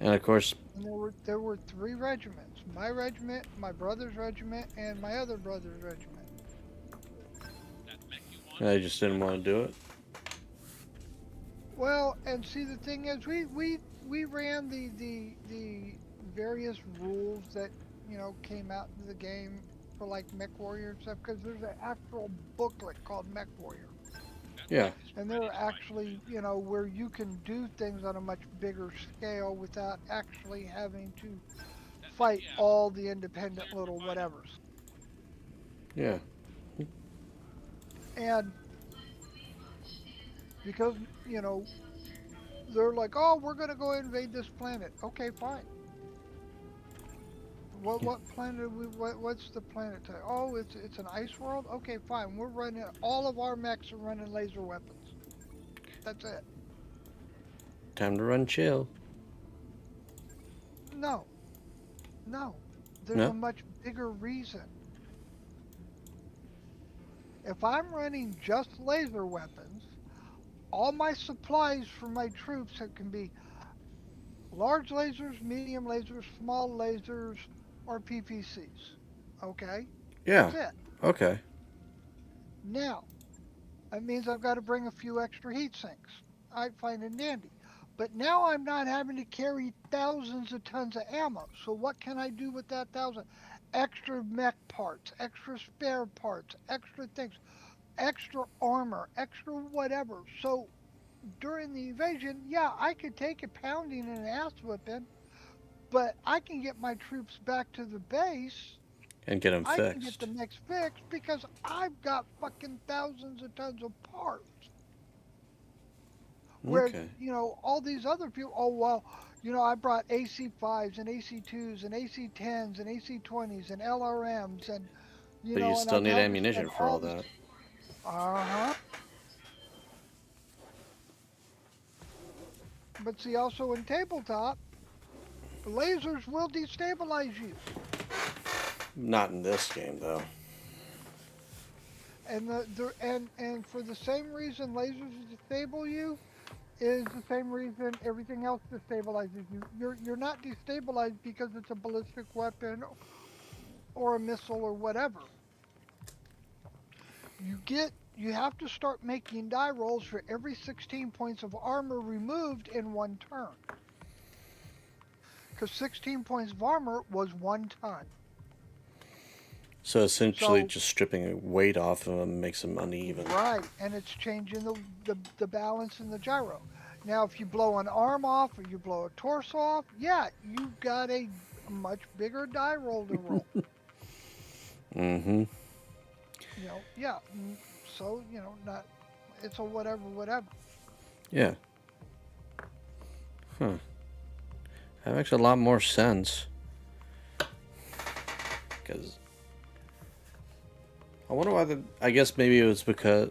And of course, And there were 3 regiments. My regiment, my brother's regiment, and my other brother's regiment. I just didn't want to do it. Well, and see, the thing is, we ran the various rules that came out in the game for like Mech Warrior and stuff, because there's an actual booklet called Mech Warrior, Yeah. and there are actually where you can do things on a much bigger scale without actually having to fight all the independent little whatevers. Yeah. And because they're like, oh, we're gonna go invade this planet. Okay, fine. What planet? What's the planet type? Oh, it's an ice world. Okay, fine. We're running. All of our mechs are running laser weapons. That's it. Time to run chill. No. There's No? a much bigger reason. If I'm running just laser weapons, all my supplies for my troops can be large lasers, medium lasers, small lasers, or PPCs. Okay? Yeah. That's it. Okay. Now, that means I've got to bring a few extra heat sinks. I find it dandy. But now I'm not having to carry thousands of tons of ammo. So what can I do with that 1,000? Extra mech parts, extra spare parts, extra things. extra armor, extra whatever. So during the evasion, yeah, I could take a pounding and an ass whipping, but I can get my troops back to the base. And get them I can get the fixed. mechs fixed because I've got fucking thousands of tons of parts. Whereas, Okay. all these other people, oh, well, I brought AC5s and AC2s and AC10s and AC20s and LRMs and, But you and still I need now just spend ammunition for all all this. that. Uh-huh. But see, also in tabletop, lasers will destabilize you. Not in this game, though. And and for the same reason lasers destabilize you is the same reason everything else destabilizes you. You're not destabilized because it's a ballistic weapon or a missile or whatever. You have to start making die rolls for every 16 points of armor removed in one turn. Because 16 points of armor was 1 ton. So essentially, So just stripping weight off of them makes them uneven. right, and it's changing the balance in the gyro. Now, if you blow an arm off or you blow a torso off, yeah, you've got a much bigger die roll to roll. Mm-hmm. Yeah. So not it's a whatever. Yeah. Huh. That makes a lot more sense. Because I wonder why I guess maybe it was because.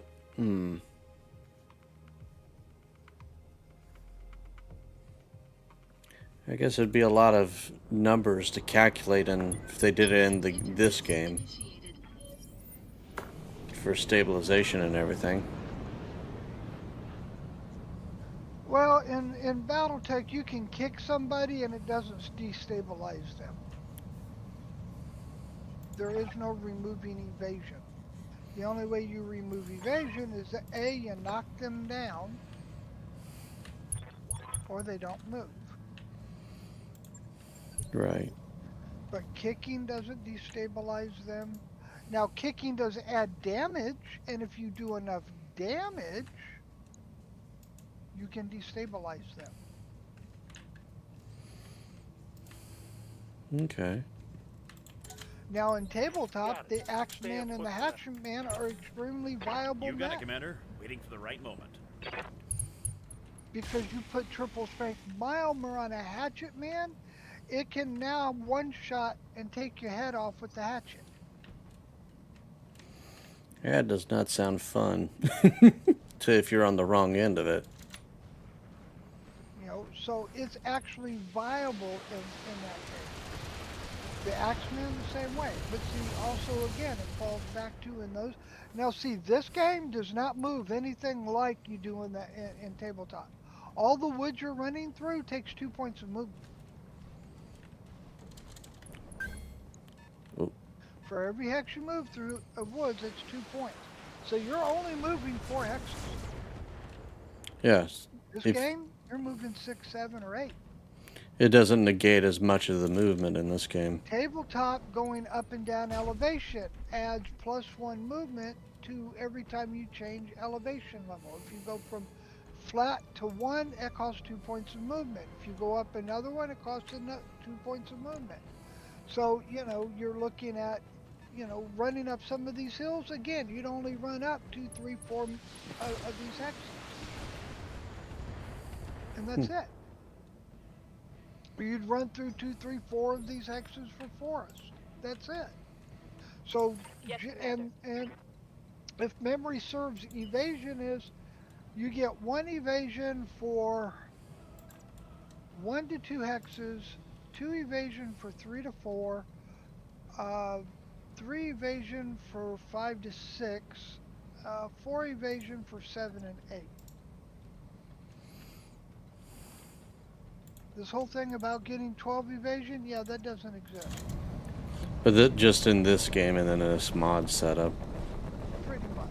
I guess it'd be a lot of numbers to calculate, and if they did it in this game Initiated. for stabilization and everything. Well, in BattleTech, you can kick somebody and it doesn't destabilize them. There is no removing evasion. The only way you remove evasion is that A, you knock them down, or they don't move. Right. But kicking doesn't destabilize them. Now, kicking does add damage, and if you do enough damage, you can destabilize them. Okay. Now, in tabletop, the Axeman and the Hatchetman are extremely viable You got it, mechs Commander. Waiting for the right moment. because you put triple strength Milmer on a Hatchetman, it can now one shot and take your head off with the hatchet. That does not sound fun. To if you're on the wrong end of it. So it's actually viable in that case. The Axeman the same way. But see, also again, it falls back to in those. Now see, this game does not move anything like you do in tabletop. All the wood you're running through takes 2 points of movement. Oh, For every hex you move through of woods, it's 2 points. So you're only moving 4 hexes. yes. This If game, you're moving 6, 7, or 8. it doesn't negate as much of the movement in this game. Tabletop going up and down elevation adds +1 movement to every time you change elevation level. If you go from flat to 1, it costs 2 points of movement. If you go up another one, it costs 2 points of movement. So, you're looking at, running up some of these hills. Again, you'd only run up 2, 3, 4 of these hexes. And that's it. But you'd run through 2, 3, 4 of these hexes for forest. That's it. So, Yes, and if memory serves, evasion is you get 1 evasion for 1 to 2 hexes, 2 evasion for 3 to 4, 3 evasion for 5 to 6, 4 evasion for 7 and 8. This whole thing about getting 12 evasion, yeah, that doesn't exist. But just in this game and then this mod setup. Pretty much.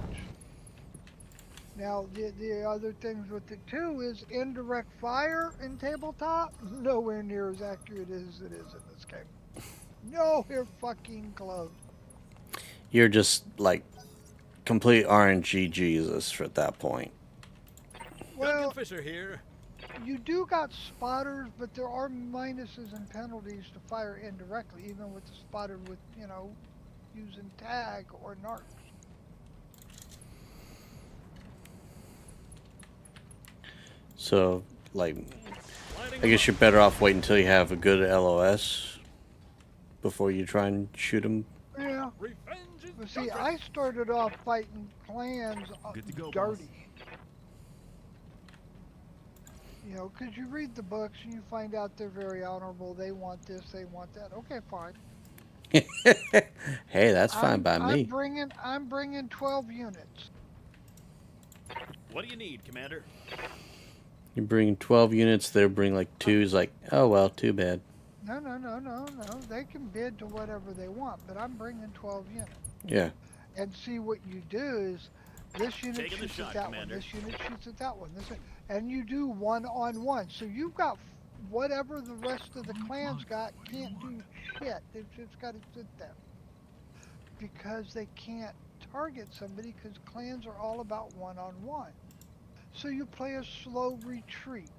Now, the other things with it too is indirect fire in tabletop, nowhere near as accurate as it is in this game. Nowhere fucking close. You're just like complete RNG Jesus at that point. Well, Fisher here. you do got spotters, but there are minuses and penalties to fire indirectly, even with the spotter with, using tag or narcs. So, like, I guess you're better off waiting until you have a good LOS before you try and shoot them. Yeah. But see, I started off fighting clans Good to go, boss. dirty. Because you read the books and you find out they're very honorable. They want this, they want that. Okay, fine. Hey, that's fine by me. I'm bringing 12 units. What do you need, Commander? You bring 12 units, they'll bring like 2. It's like, oh well, too bad. No. They can bid to whatever they want, but I'm bringing 12 units. Yeah. And see, what you do is this unit Taking the shoots shot, at that Commander. one, this unit shoots at that one, and you do one-on-one. So you've got whatever the rest of the clans got can't do shit. They've just got to sit there because they can't target somebody because clans are all about one-on-one. So you play a slow retreat.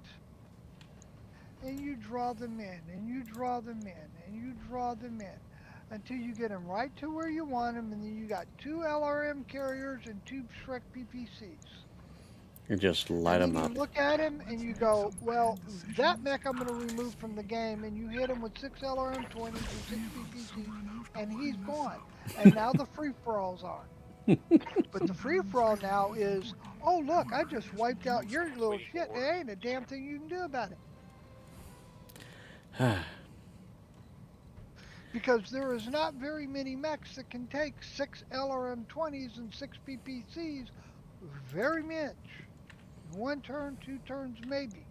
And you draw them in, and you draw them in, and you draw them in until you get them right to where you want them, and then you got 2 LRM carriers and 2 Shrek PPCs. You just light them up. You look at him and you go, well, that mech I'm going to remove from the game, and you hit him with 6 LRM 20s and 6 PPCs, and he's gone. And now the free-for-all's on. But the free-for-all now is, oh, look, I just wiped out your little shit. There ain't a damn thing you can do about it. Because there is not very many mechs that can take 6 LRM 20s and 6 PPCs very much. 1 turn, 2 turns maybe.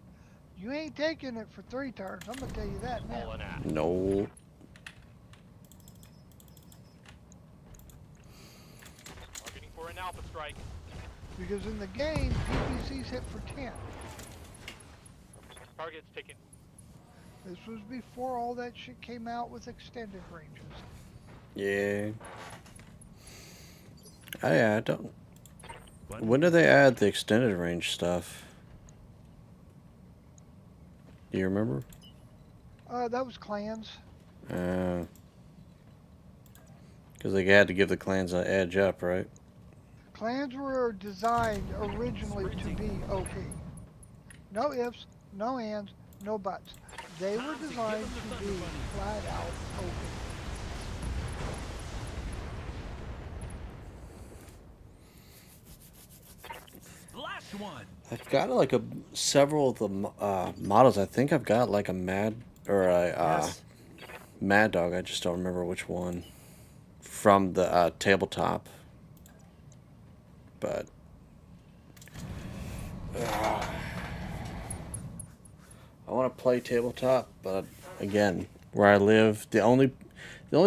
You ain't taking it for 3 turns, I'm gonna tell you that now. No. Targeting for an alpha strike. Because in the game, PPCs hit for 10. Target's taken. This was before all that shit came out with extended ranges. Yeah. I don't. When do they add the extended range stuff? Do you remember? That was clans. Because they had to give the clans an edge up, right? Clans were designed originally to be OP. No ifs, no ands, no buts. They were designed to be flat out OP. Last one. I've got like several of the models. I think I've got like a Mad Dog. I just don't remember which one from the tabletop. But I want to play tabletop, but again, where I live, the only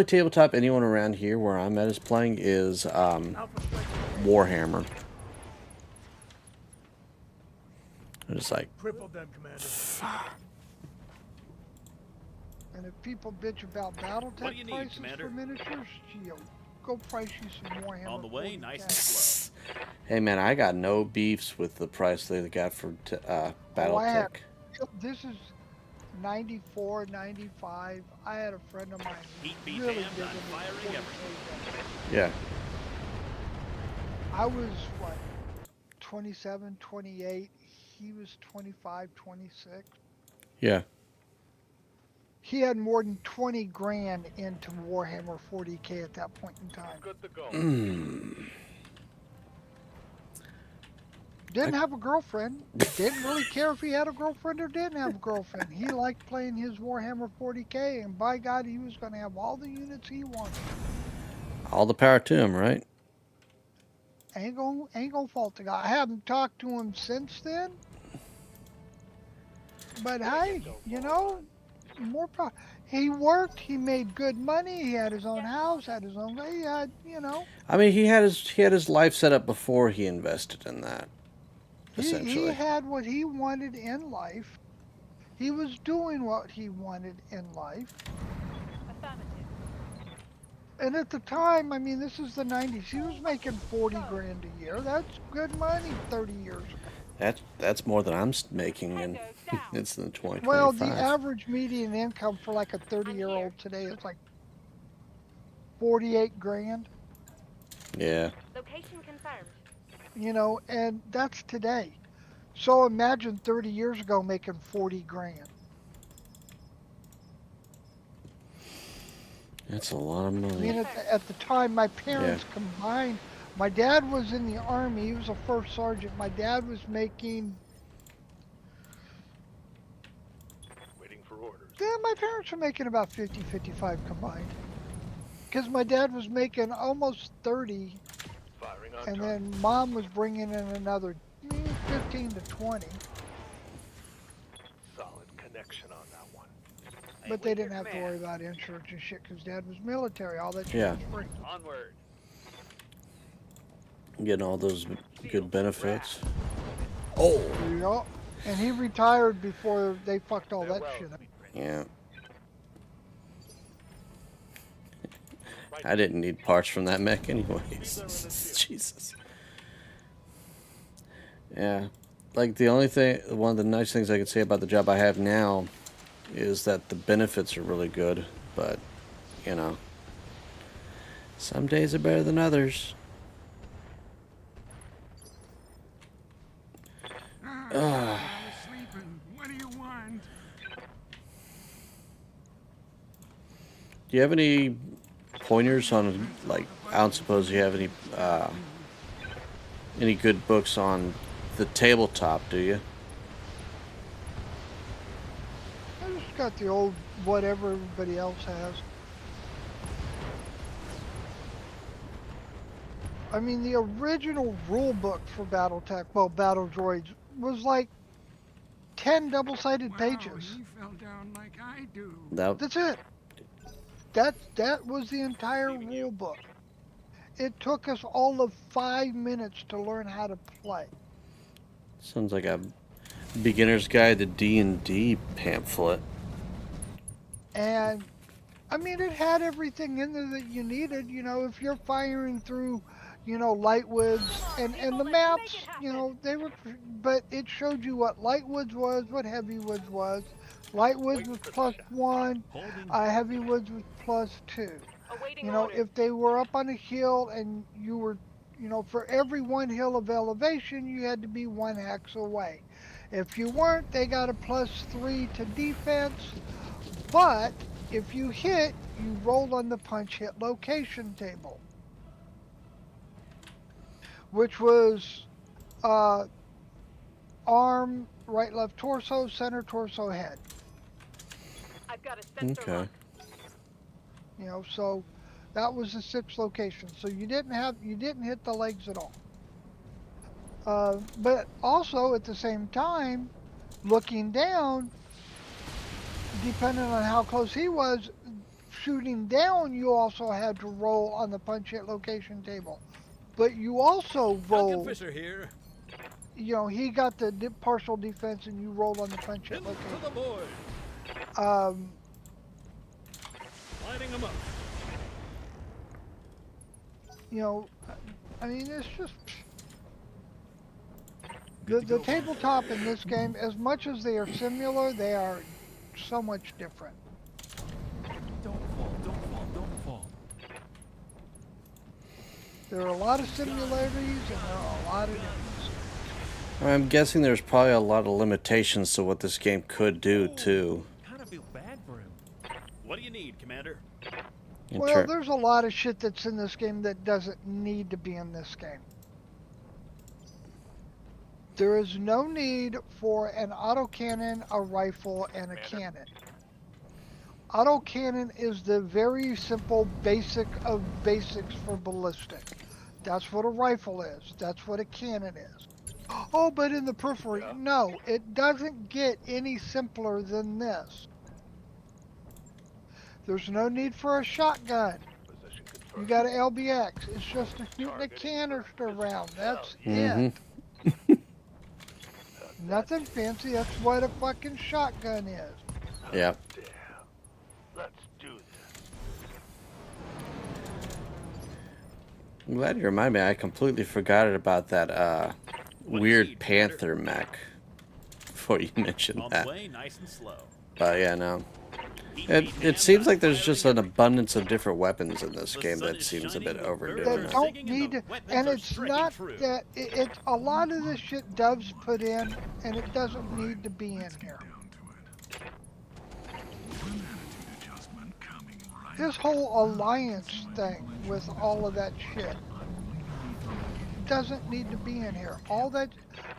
tabletop anyone around here where I'm at is playing is Warhammer. I'm just like, Crippled them, Commander. And if people bitch about BattleTech What do you need, prices Commander? for miniatures, go price you some Warhammer. On the way, 40K. nice and slow. hey man, I got no beefs with the price they got for BattleTech. This is 94, 95. I had a friend of mine who Heat be really damned, digging I'm this firing 40K. Yeah. I was, 27, 28. He was 25, 26. Yeah. He had more than 20 grand into Warhammer 40K at that point in time. Good to go. Didn't have a girlfriend. Didn't really care if he had a girlfriend or didn't have a girlfriend. He liked playing his Warhammer 40K, and by God, he was going to have all the units he wanted. All the power to him, right? Ain't gonna fault the guy. I haven't talked to him since then. But hey, more power. He worked. He made good money. He had his own house. Had his own. He had, I mean, he had his life set up before he invested in that. He Essentially. had what he wanted in life. He was doing what he wanted in life. Affirmative. And at the time, I mean, this is the 90s. He was making 40 grand a year. That's good money 30 years ago. That's more than I'm making, and it's in Well, the 2025. average median income for like a 30-year-old today is like 48 grand, Yeah. Location confirmed. and that's today. So imagine 30 years ago making 40 grand. That's a lot of I money. mean, at the time, my parents combined, my dad was in the Army. He was a first sergeant. My dad was making, Waiting for orders. yeah, my parents were making about 50, 55 combined. Because my dad was making almost 30, Firing on and target. then mom was bringing in another 15 to 20. Solid connection on that one. But they didn't have to worry about insurance and shit because dad was military. All that shit Yeah. was free. Onward. Getting all those good benefits. Oh. Yup. And he retired before they fucked all that Farewell, shit up. sweet prince. Yeah. I didn't need parts from that mech anyways. Jesus. Yeah. Like the only thing, one of the nice things I could say about the job I have now is that the benefits are really good, but, some days are better than others. I was sleeping. What do you want? Do you have any pointers on, like, I don't suppose you have any good books on the tabletop, do you? I just got the old whatever everybody else has. I mean, the original rule book for BattleTech, well, Battle Droids, was like 10 double-sided Wow, pages. he fell down like I do. That's it. That was the entire rule book. It took us all of 5 minutes to learn how to play. Sounds like a beginner's guide to D&D pamphlet. And I mean, it had everything in there that you needed. If you're firing through, light woods and the maps, they were, but it showed you what light woods was, what heavy woods was. Light woods was +1, heavy woods was +2. Awaiting orders. If they were up on a hill and you were, for every 1 hill of elevation, you had to be 1 hex away. If you weren't, they got a +3 to defense, but if you hit, you rolled on the punch hit location table, which was arm, right, left torso, center torso, head. I've got a sensor Okay. lock. So that was the 6 locations. So you didn't hit the legs at all. But also at the same time, looking down, depending on how close he was, shooting down, you also had to roll on the punch hit location table. But you also rolled, Fisher here. he got the partial defense and you rolled on the punch hit To location. the board. Lighting them up. I mean, it's just the tabletop in this game, as much as they are similar, they are so much different. Don't fall. There are a lot of similarities and there are a lot of differences. I'm guessing there's probably a lot of limitations to what this game could do, too. Kind of feel bad for him. What do you need, Commander? Well, there's a lot of shit that's in this game that doesn't need to be in this game. There is no need for an autocannon, a rifle, and a cannon. Autocannon is the very simple basic of basics for ballistic. That's what a rifle is. That's what a cannon is. Oh, but in the periphery, no, it doesn't get any simpler than this. There's no need for a shotgun. You got an LBX. It's just a shooting a canister round. That's it. Nothing fancy. That's what a fucking shotgun is. Yeah. Let's do this. I'm glad you remind me. I completely forgot about that What do you weird need, Commander? panther mech before you mentioned On the that. way, nice and slow. But yeah, no. Keep It me it damned, seems I'm like there's just firing an everything. abundance of different weapons in this The game sun that is seems a bit shining, the overdoing birds That are it. don't singing, and need the to, weapons and are it's striking not true. that it's a lot of this shit Dove's put in, and it doesn't need to be in Let's get here. down to it. One attitude adjustment coming right This up. whole alliance thing with all of that shit doesn't need to be in here. All that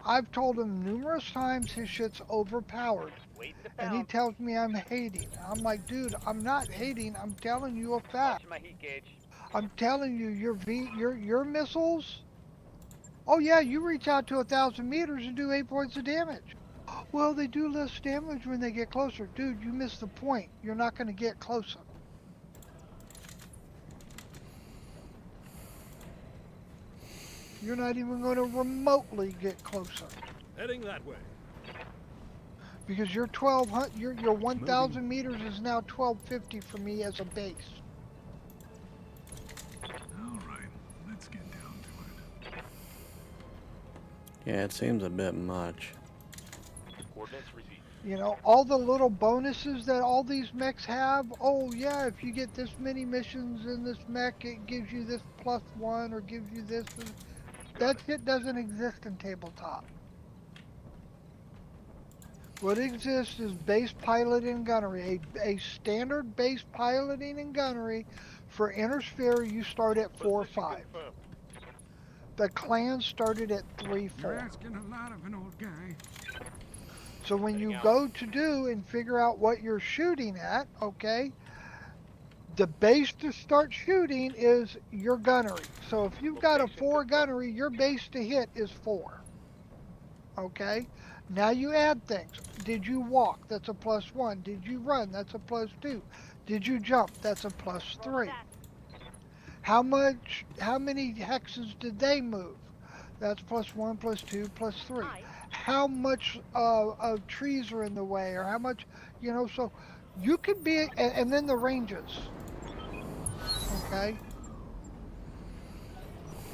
I've told him numerous times, his shit's overpowered, Waiting to and he pound. tells me I'm hating. I'm like, dude, I'm not hating. I'm telling you a fact. Watching my heat gauge. I'm telling you, your missiles. Oh yeah, you reach out to 1,000 meters and do 8 points of damage. Well, they do less damage when they get closer, dude. You missed the point. You're not going to get closer. You're not even going to remotely get closer Heading that way. because your 1,200, your 1,000 meters is now 1,250 for me as a base. All right, let's get down to it. Yeah, it seems a bit much. Coordinates received. You know, all the little bonuses that all these mechs have. Oh yeah, if you get this many missions in this mech, it gives you this +1 or gives you this. That shit doesn't exist in tabletop. What exists is base piloting and gunnery. A standard base piloting and gunnery for inner sphere, you start at 4 or Position 5. confirmed. The clans started at 3, You're 4. asking a lot of an old guy. So when you Heading out. go to do and figure out what you're shooting at, okay, the base to start shooting is your gunnery. So if you've got a Location 4 confirmed. gunnery, your base to hit is 4. Okay? Now you add things. Did you walk? That's a +1. Did you run? That's a +2. Did you jump? That's a +3. How many hexes did they move? That's +1, +2, +3. How much of trees are in the way, or how much, so you could be, and then the ranges, okay?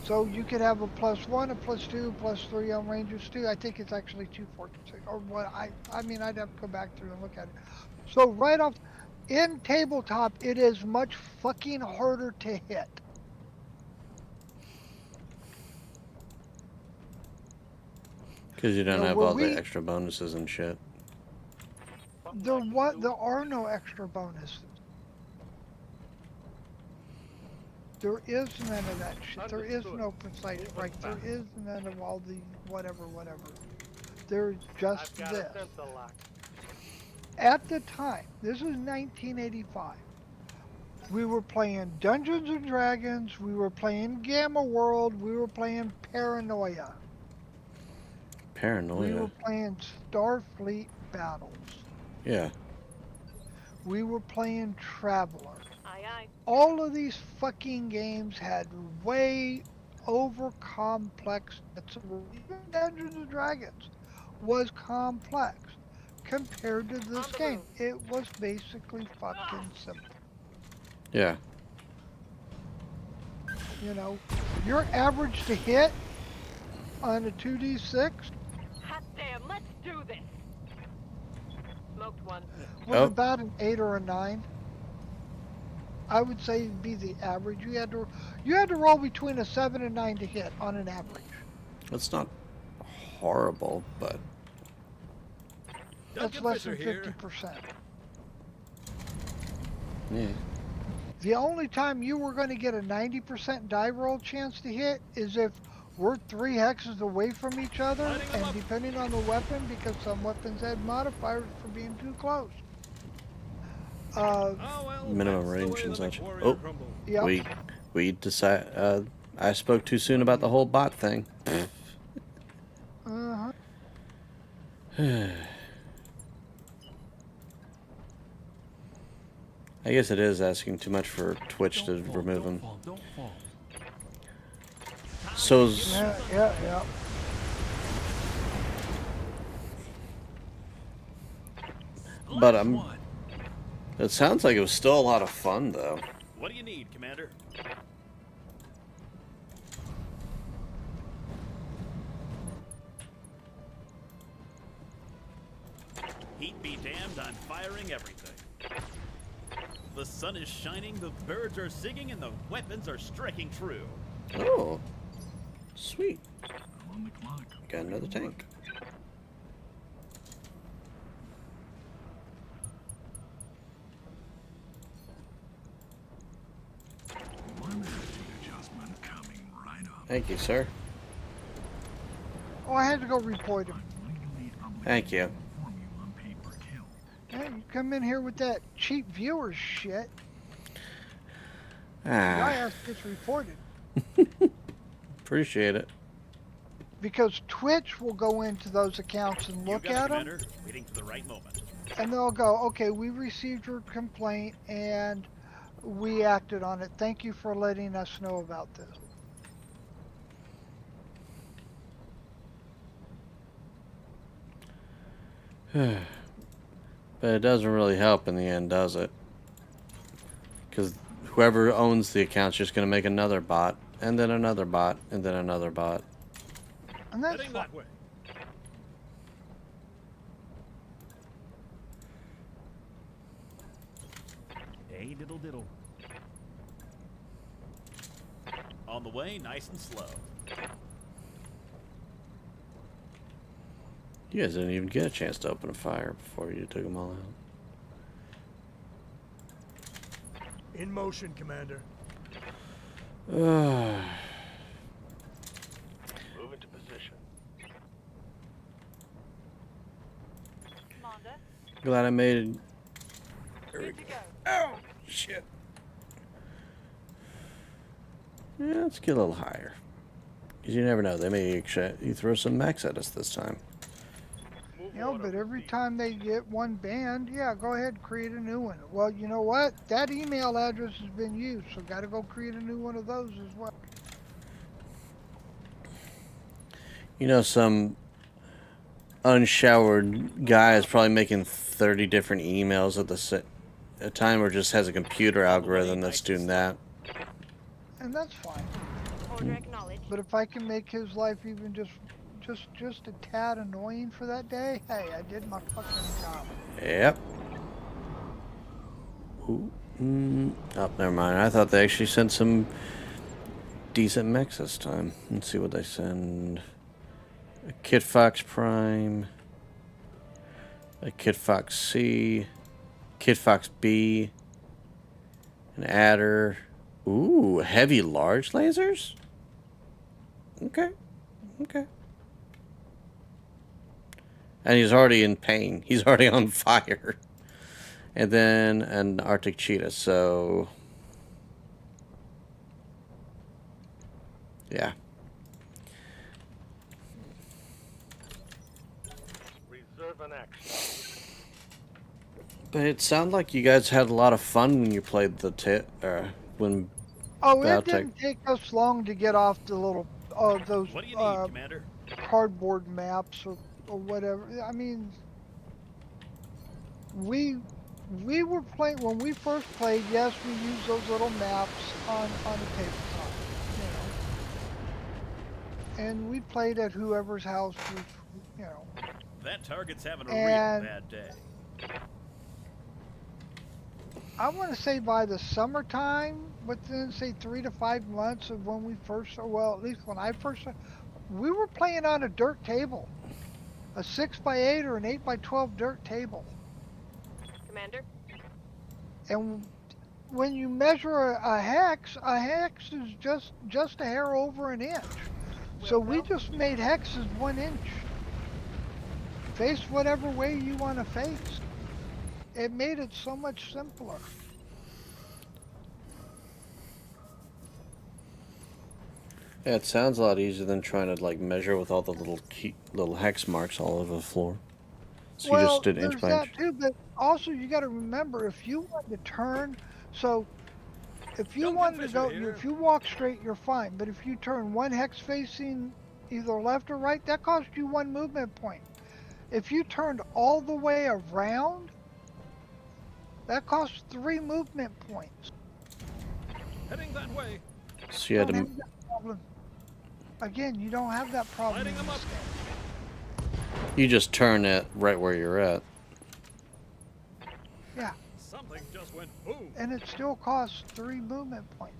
So you could have a +1, a +2, +3 on ranges too. I think it's actually 2, 4, 6, or what I mean, I'd have to go back through and look at it. So right off, in tabletop, it is much fucking harder to hit. Because you don't You know, have where all the extra bonuses and shit. there are no extra bonuses. There is none of that shit. There is Understood. no precise Moving strike. There fast. is none of all the whatever. There's just I've got this. a sensor lock. At the time, this is 1985. We were playing Dungeons and Dragons. We were playing Gamma World. We were playing Paranoia. We Paranoia. were playing Starfleet Battles. Yeah. We were playing Traveler. Aye, aye. All of these fucking games had way over complex. Even Dungeons and Dragons was complex compared to this On the game. move. It was basically fucking simple. Yeah. You know, your average to hit on a 2d6 Hot damn, let's do this. Smoked one. was Oh. about an 8 or a 9. I would say it'd be the average. You had to roll between a 7 and 9 to hit on an average. It's not horrible, but That's Duncan less than Fisher here. 50%. yeah. The only time you were going to get a 90% die roll chance to hit is if we're 3 hexes away from each other, Lighting 'em and up. depending on the weapon, because some weapons had modifiers for being too close. Oh, well, Minimum that's the range way and the such. McWarrior Oh. crumbles. Yep. We decide. I spoke too soon about the whole bot thing. Uh-huh. I guess it is asking too much for Twitch to Don't fall, remove don't him. fall, don't fall. So's Yeah. But Last one. it sounds like it was still a lot of fun though. What do you need, Commander? Heat be damned, I'm firing everything. The sun is shining, the birds are singing, and the weapons are striking true. Oh, sweet. I'm on the clock. Got another tank. One attitude adjustment coming right up. Thank you, sir. Oh, I had to go report him. I'm legally obligated Thank you. to inform you on paid per kill. Yeah, you come in here with that cheap viewers shit. Your Ah, ass gets reported. appreciate it. Because Twitch will go into those accounts and You look got it, at them, Commander. Waiting for the right moment. and they'll go, okay, we received your complaint and we acted on it. Thank you for letting us know about this. But it doesn't really help in the end, does it? Because whoever owns the account's just going to make another bot, and then another bot, and then another bot. And that's Heading fine. that way. Hey, diddle diddle. On the way, nice and slow. You guys didn't even get a chance to open a fire before you took them all In motion, Commander. out. Move into position. Commander, Glad I made it. good to go. Oh, shit. Yeah, let's get a little higher. Because you never know. They may you throw some mechs at us this time. Move You know, auto but every receipt. time they get one banned, yeah, go ahead, create a new one. Well, you know what? That email address has been used, so got to go create a new one of those as well. You know, some unshowered guy is probably making 30 different emails at a time, or just has a computer algorithm that's doing that. And that's fine. Order acknowledged. But if I can make his life even just a tad annoying for that day, hey, I did my fucking job. Yep. Ooh. Oh, never mind. I thought they actually sent some decent mechs this time. Let's see what they send. A Kit Fox Prime. A Kit Fox C. Kit Fox B. An Adder. Ooh, heavy large lasers? Okay. Okay. And he's already in pain. He's already on fire. And then an Arctic cheetah, so... yeah. Reserve an action. But it sounded like you guys had a lot of fun when you played the when... Oh, it Biotech. didn't take us long to get off the little those What do you need, Commander? cardboard maps or whatever. I mean, we were playing when we first played. Yes, we used those little maps on the tabletop, you know, and we played at whoever's house was, you know. That target's having a And- real bad day. I want to say by the summertime, within say 3 to 5 months of when we first, well, at least when I first, we were playing on a dirt table, a 6x8 or an 8x12 dirt table, Commander, and when you measure a hex is just a hair over an inch. So we just made hexes 1 inch. Face whatever way you want to face. It made it so much simpler. Yeah, it sounds a lot easier than trying to like measure with all the little hex marks all over the floor. So you Well, just did inch there's by that inch. too, but also you got to remember if you want to turn, so if you Don't wanted to confess go, it here. if you walk straight, you're fine. But if you turn one hex facing either left or right, that costs you 1 movement point. If you turned all the way around, that costs 3 movement points. Heading that way. So you had Don't to have that problem. Again, you don't have that problem. Lighting in 'em this up. game. you just turn it right where you're at. Yeah, Something just went boom. and it still costs 3 movement points.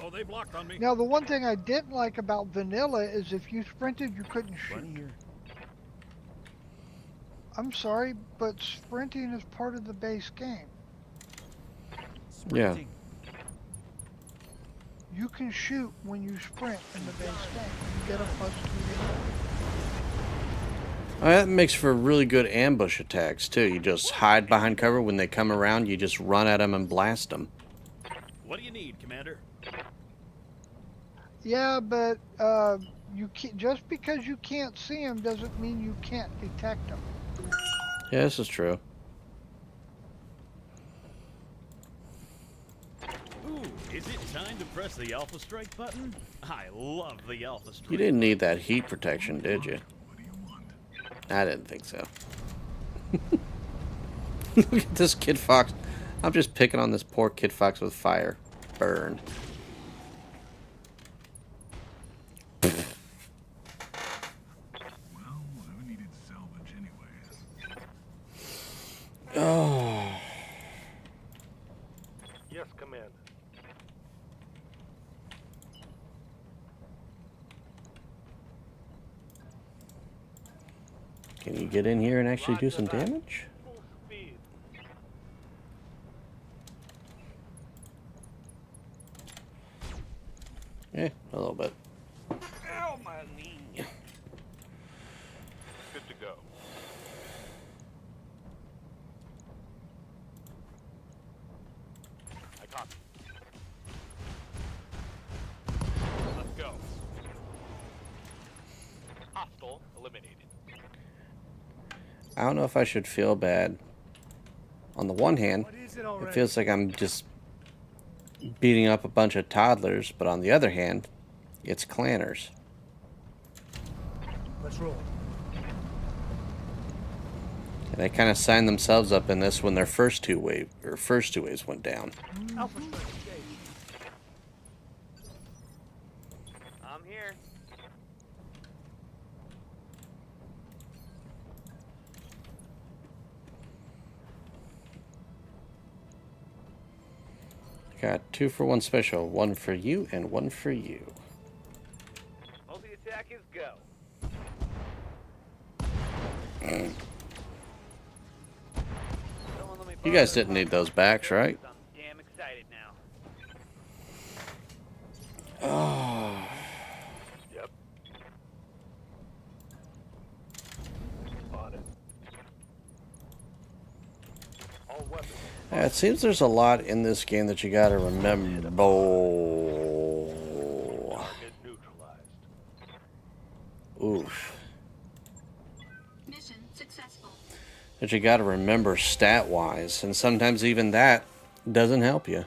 Oh, they blocked on me. Now, the one thing I didn't like about vanilla is if you sprinted, you couldn't shoot. Bunny here. I'm sorry, but sprinting is part of the base game. Yeah. Sprinting. You can shoot when you sprint in the base game. You get a +2 to hit. That makes for really good ambush attacks, too. You just hide behind cover. When they come around, you just run at them and blast them. What do you need, Commander? Yeah, but you can't, just because you can't see them doesn't mean you can't detect them. Yeah, this is true. Ooh, is it time to press the Alpha Strike button? I love the Alpha Strike. You didn't need that heat protection, did you? What do you want? I didn't think so. Look at this Kid Fox. I'm just picking on this poor Kid Fox with fire. Burn. Well, who needed salvage anyways? Oh. Yes, Commander. Can you get in here and actually do Roger some that. damage? Full speed. Yeah, a little bit. Ow, my knee. Good to go. I copy. Let's go. Hostile eliminated. I don't know if I should feel bad. On the one hand, What is it it already? feels like I'm just beating up a bunch of toddlers, but on the other hand, it's clanners. Let's roll. And they kind of signed themselves up in this when their first two waves went down. Alpha Strike engaged. I'm here. Got 2 for 1 special, 1 for you and 1 for you. Multi-attack is go. You guys didn't need those backs, right? I'm damn excited now. Oh. Yep. On it. All weapons. It seems there's a lot in this game that you gotta remember. Target neutralized. Oof. Mission successful. That you gotta remember stat-wise, and sometimes even that doesn't help you.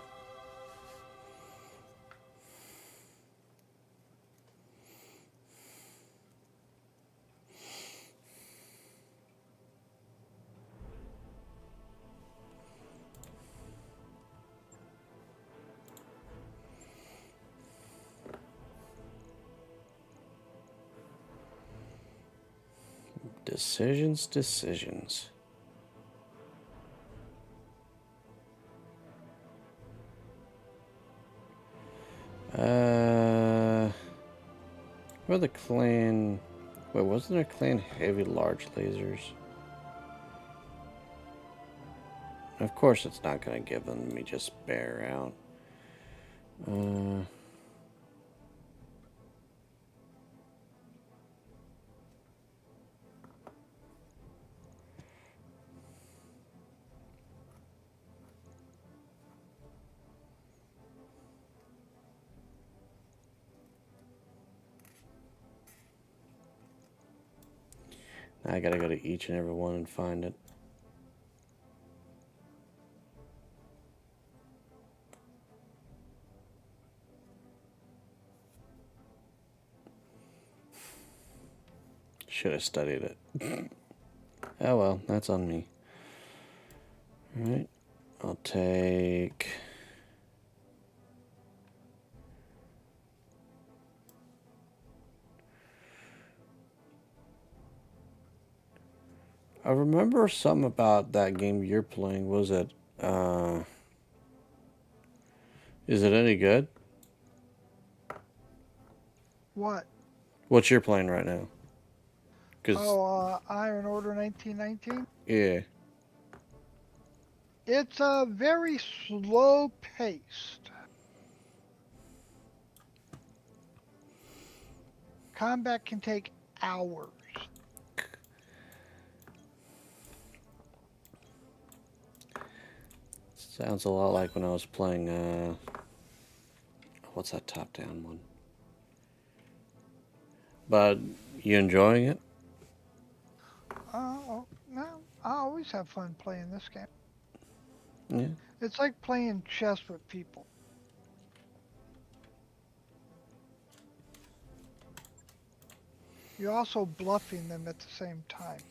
Decisions. Where the clan... Wait, wasn't there clan heavy large lasers? Of course it's not going to give them me just spare out. Now I gotta go to each and every one and find it. Should have studied it. Oh well, that's on me. Alright, I'll take... I remember something about that game you're playing. Was it, is it any good? What? What you're playing right now? Cause, Iron Order 1919. yeah. It's very slow paced. Combat can take hours. Sounds a lot like when I was playing, what's that top-down one? But, you enjoying it? Oh, no, I always have fun playing this game. Yeah. It's like playing chess with people. You're also bluffing them at the same time.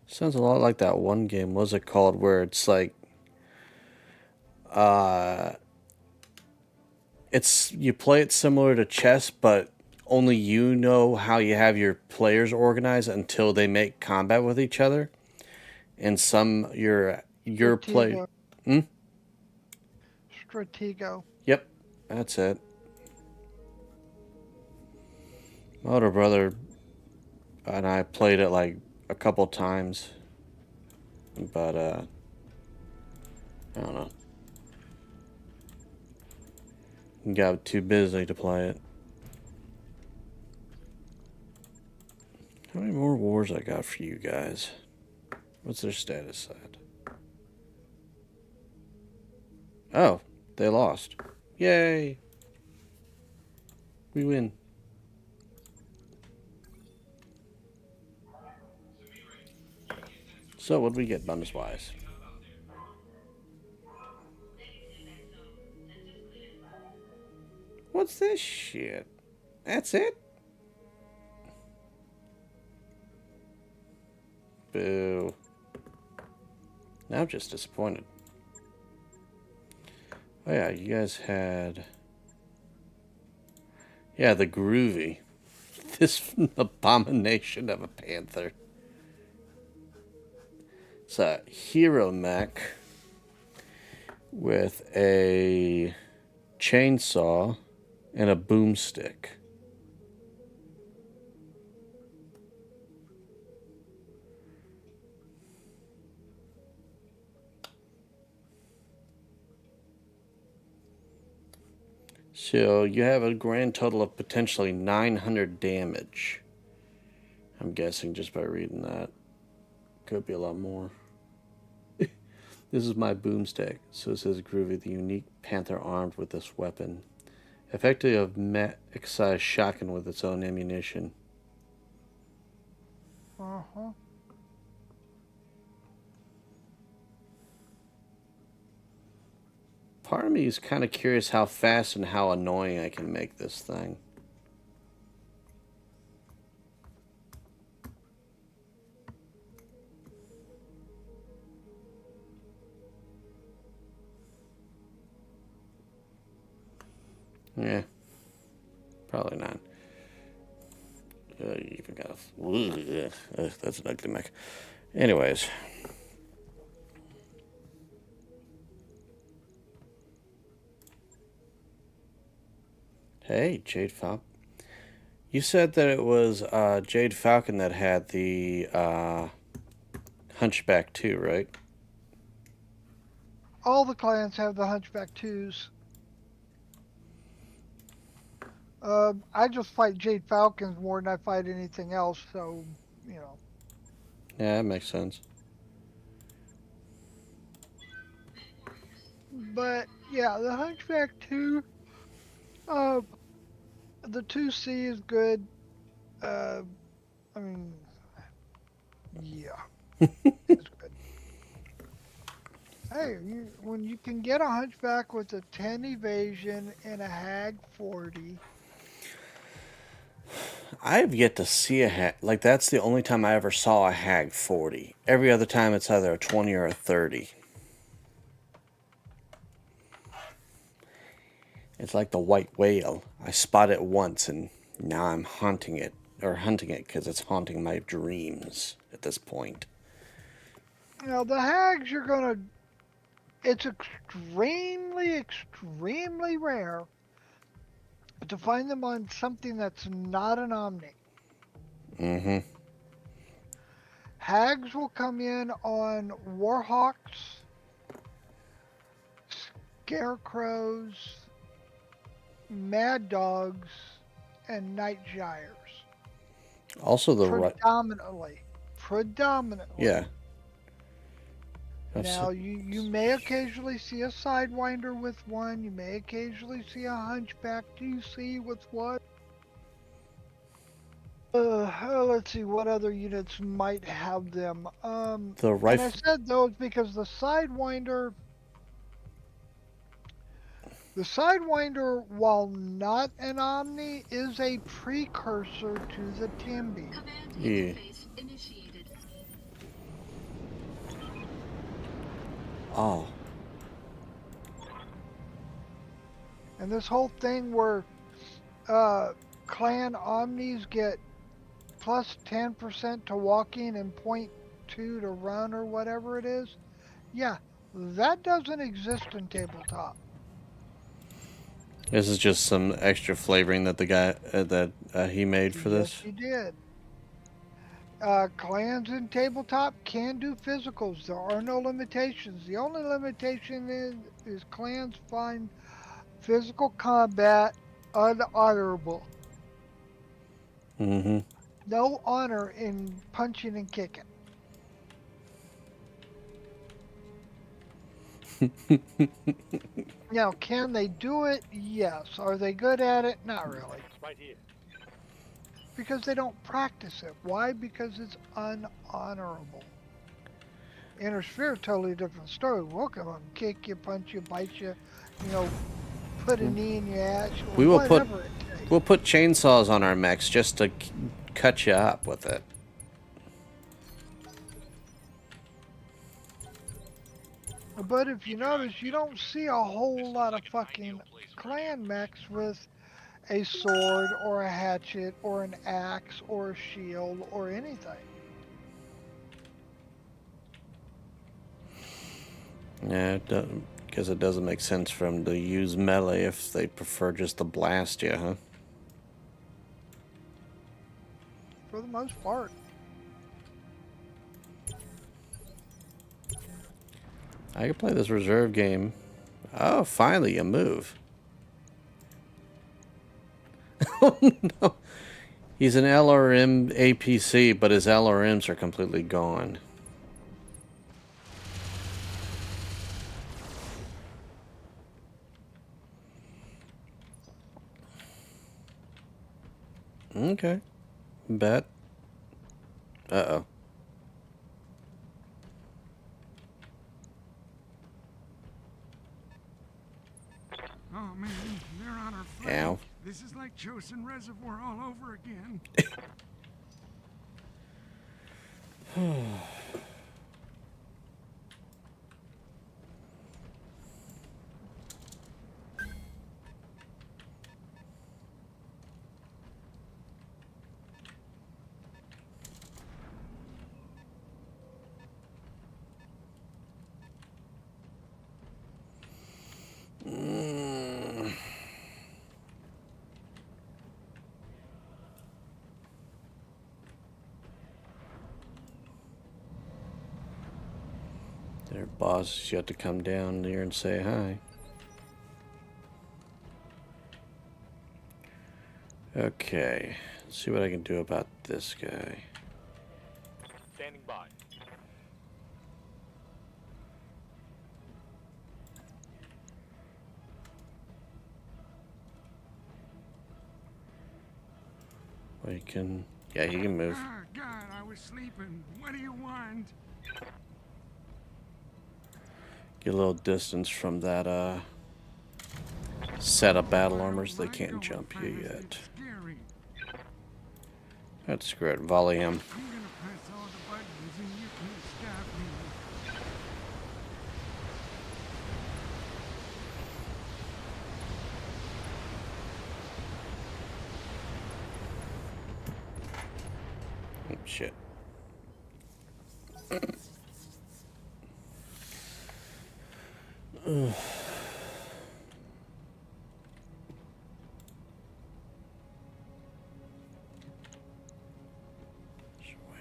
Sounds a lot like that one game. What was it called? Where it's like, uh, you play it similar to chess, but only you know how you have your players organized until they make combat with each other. And your play. Stratego. Hmm? Stratego. Yep, that's it. My older brother and I played it like a couple times, but I don't know. Got too busy to play it. How many more wars I got for you guys? What's their status at? Oh, they lost. Yay! We win. So, what do we get bonus-wise? What's this shit? That's it? Boo. Now I'm just disappointed. Oh yeah, you guys had... Yeah, the Groovy. This abomination of a panther. It's a hero mech with a chainsaw and a boomstick. So you have a grand total of potentially 900 damage. I'm guessing just by reading that. Could be a lot more. This is my boomstick. So it says Groovy, the unique panther armed with this weapon. Effectively a mech-sized shotgun with its own ammunition. Uh-huh. Part of me is kind of curious how fast and how annoying I can make this thing. Yeah, probably not. You even got a... that's an ugly mech. Anyways. Hey, Jade Falcon. You said that it was Jade Falcon that had the Hunchback too, right? All the clans have the Hunchback 2s. I just fight Jade Falcons more than I fight anything else, so, you know. Yeah, that makes sense. But, yeah, the Hunchback 2, the 2C is good. I mean, yeah, it's good. Hey, when you can get a Hunchback with a 10 evasion and a Hag 40... I've yet to see a hag. Like, that's the only time I ever saw a hag 40. Every other time it's either a 20 or a 30. It's like the white whale. I spot it once and now I'm hunting it because it's haunting my dreams at this point. Now the hags you're gonna. It's extremely, extremely rare to find them on something that's not an Omni. Mm-hmm. Hags will come in on Warhawks, Scarecrows, Mad Dogs, and Night Gyres. Also the right. Predominantly. Yeah. Now, you may occasionally see a Sidewinder with one. You may occasionally see a Hunchback DC with one. Let's see what other units might have them. The And I rifle. said those because the Sidewinder, while not an Omni, is a precursor to the Timby. Command Yeah. interface initiated. Oh. And this whole thing where clan Omnis get plus 10% to walking and 0.2 to run or whatever it is, yeah, that doesn't exist in tabletop. This is just some extra flavoring that the guy he made for Yes, this. he did. Clans in tabletop can do physicals. There are no limitations. The only limitation is clans find physical combat unhonorable. Mm-hmm. No honor in punching and kicking. Now, can they do it? Yes. Are they good at it? Not really. Right here. Because they don't practice it. Why? Because it's unhonorable. Inner Sphere, totally different story. We'll come up and kick you, punch you, bite you, put a knee in your ass, or We will whatever it takes. We'll put chainsaws on our mechs just to cut you up with it. But if you notice, you don't see a whole lot of fucking clan mechs with a sword or a hatchet or an axe or a shield or anything. Yeah, because it doesn't make sense for them to use melee if they prefer just to blast you, huh? For the most part. I can play this reserve game. Oh, finally, a move. Oh, no. He's an LRM APC, but his LRMs are completely gone. Okay. Bet. Uh-oh. Oh man, they're on our flank. Ow. This is like Chosen Reservoir all over again. Their boss, you have to come down here and say hi. Okay, let's see what I can do about this guy. Standing by. Well, he can, yeah, he can move. Ah, God, I was sleeping. What do you want? Get a little distance from that set of battle armors. They can't jump you yet. Scary. That's screw it. Volley him. I'm gonna press all the buttons and you can stop me. Shit. Ugh.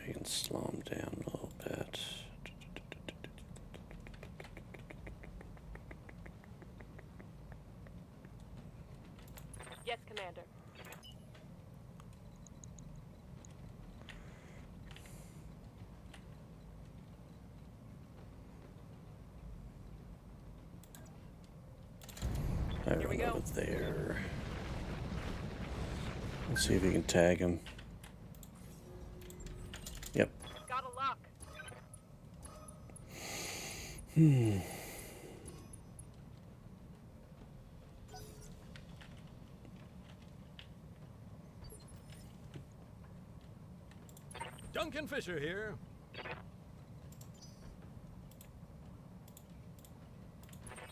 We can slow him down a little bit. Yes, Commander. I run over there. Let's see if we can tag him. Yep. Got a lock. Duncan Fisher here.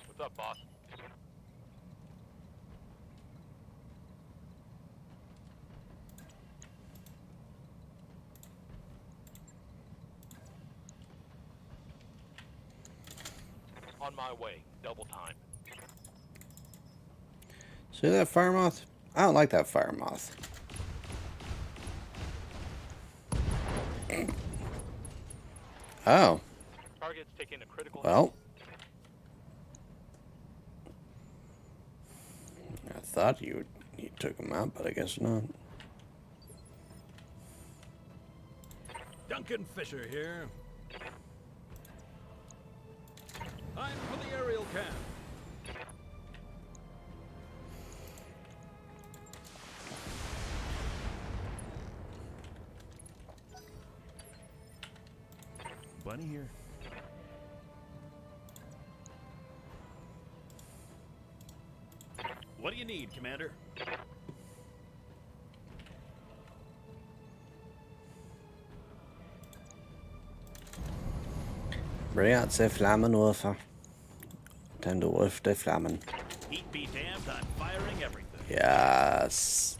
What's up, boss? On my way. Double time. See that fire moth? I don't like that fire moth. Oh. Target's taking a critical Well. I thought you took him out, but I guess not. Duncan Fisher here. I'm for the aerial cam. Bunny here. What do you need, Commander? Bring ze vlammen over. Time to wolf the vlammen. Heat be damned, I'm firing everything. Yes.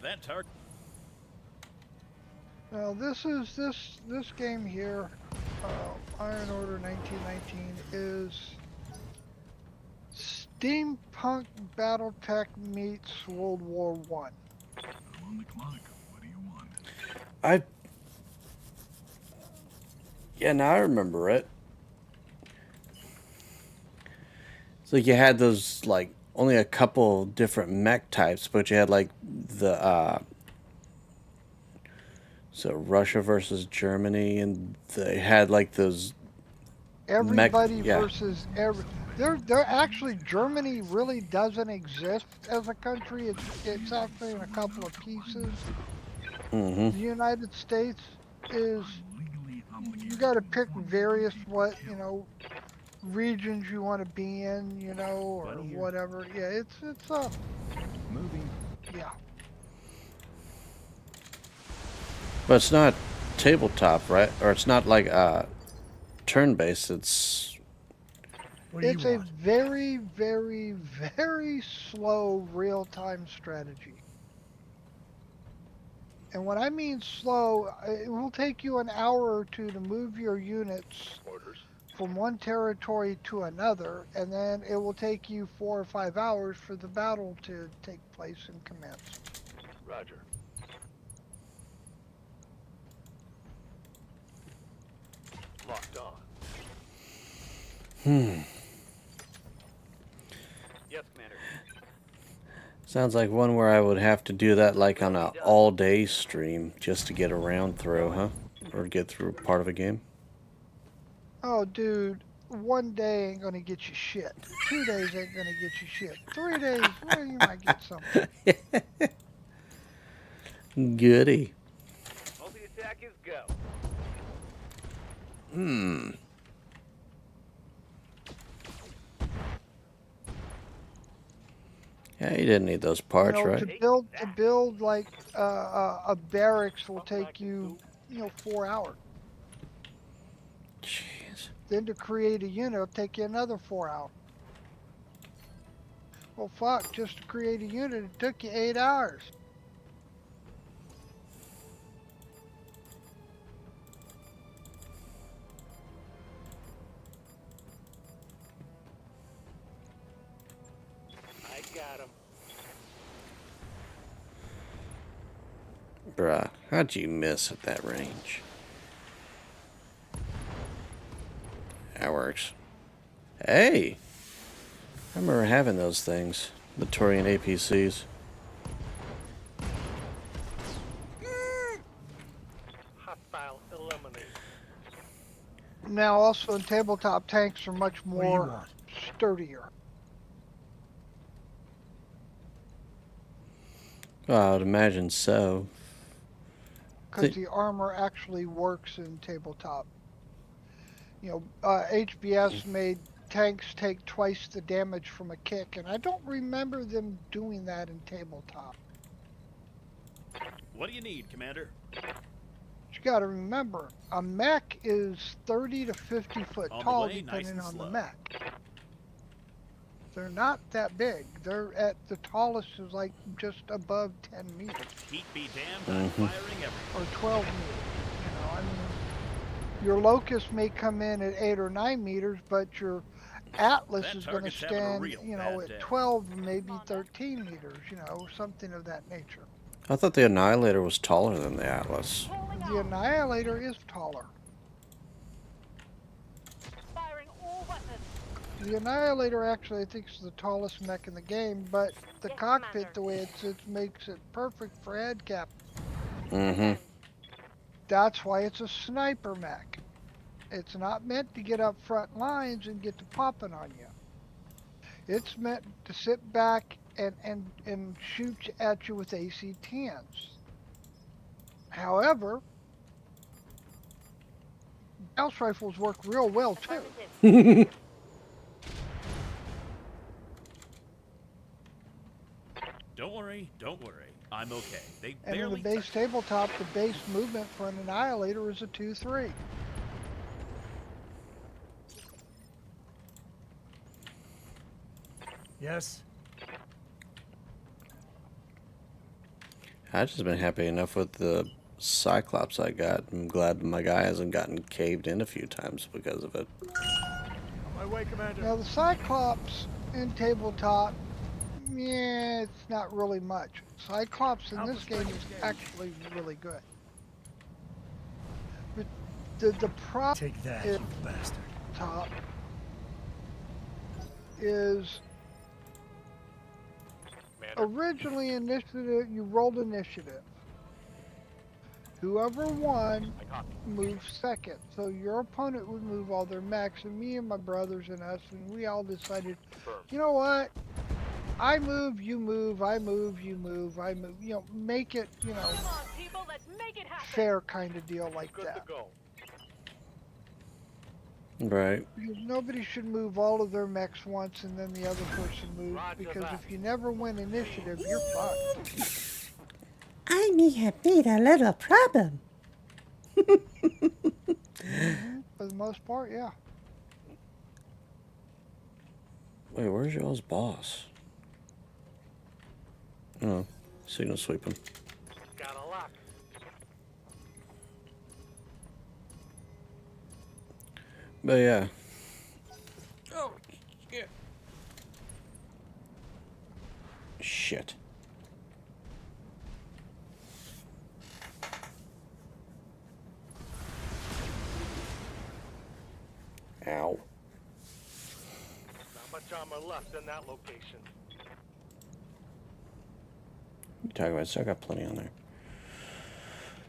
That target. Now this game here, Iron Order 1919, is steampunk BattleTech meets World War One. I'm on the clock. What do you want? Yeah, now I remember it. So you had those, like, only a couple different mech types, but you had, like, the, so Russia versus Germany, and they had, like, those Everybody yeah. versus every. They're actually, Germany really doesn't exist as a country. It's actually in a couple of pieces. Mm-hmm. The United States is, Legally obligated. you got to pick various regions you want to be in, or Bunny here. whatever. Yeah, it's Moving. yeah. But it's not tabletop, right? Or it's not, like, turn-based. It's... What do It's you a want? very, very, very slow real-time strategy. And when I mean slow, it will take you an hour or two to move your units Orders. from one territory to another, and then it will take you 4 or 5 hours for the battle to take place and commence. Roger. Locked on. Yes, Commander. Sounds like one where I would have to do that, like, on an all-day stream just to get around through, huh? Or get through part of a game. Oh, dude, 1 day ain't gonna get you shit. 2 days ain't gonna get you shit. 3 days, well, you might get something. Goody. Multi-attack is go. Yeah, you didn't need those parts, right? To build like a barracks will take you, 4 hours. Jeez. Then to create a unit will take you another 4 hours. Well, fuck, just to create a unit, it took you 8 hours. Got him. Bruh, how'd you miss at that range? That works. Hey! I remember having those things. The Torian APCs. Hostile eliminated. Now, also in tabletop, tanks are much What do you more want? sturdier. Well, I would imagine so. Because the armor actually works in tabletop. You know, HBS made tanks take twice the damage from a kick, and I don't remember them doing that in tabletop. What do you need, Commander? You got to remember, a mech is 30 to 50 foot On the tall, way, nice depending and on the slow. mech. They're not that big. They're at the tallest is like just above 10 meters Heat be damned, I'm firing everything. or 12 meters. You know, I mean, your Locust may come in at 8 or 9 meters, but your Atlas That is going to target's having a stand, real you know, bad at day. 12, maybe 13 meters, you know, something of that nature. I thought the Annihilator was taller than the Atlas. Rolling The out. Annihilator is taller. Firing all weapons. The Annihilator actually, I think, is the tallest mech in the game, but the Yes, cockpit, Commander. the way it sits, makes it perfect for head cap. Mm-hmm. That's why it's a sniper mech. It's not meant to get up front lines and get to popping on you. It's meant to sit back and shoot at you with AC-10s. However, Gauss rifles work real well too. Affirmative. Don't worry, don't worry. I'm okay. They And in the barely base touched tabletop, the base movement for an Annihilator is a 2-3. Yes? I've just been happy enough with the Cyclops I got. I'm glad my guy hasn't gotten caved in a few times because of it. On my way, Commander. Now the Cyclops in tabletop, yeah, it's not really much. Cyclops in this game is actually really good. But the problem Take that, is you bastard. top is Commander. originally initiative, you rolled initiative. Whoever won I copy. moved second. So your opponent would move all their mechs, and me and my brothers and us, and we all decided, Confirmed. you know what? I move, you move, I move, you move, I move. You know, make it, you know, Come on, people, let's make it happen. fair kind of deal like Good that. to go. Right. Because nobody should move all of their mechs once and then the other person moves. Roger Because that. if you never win initiative, you're fucked. I may have made a little problem. For the most part, yeah. Wait, where's y'all's boss? Oh, signal sweeping. Got a lock. But yeah. Oh, yeah. Shit. Ow. Not much armor left in that location. You talking about? So I got plenty on there.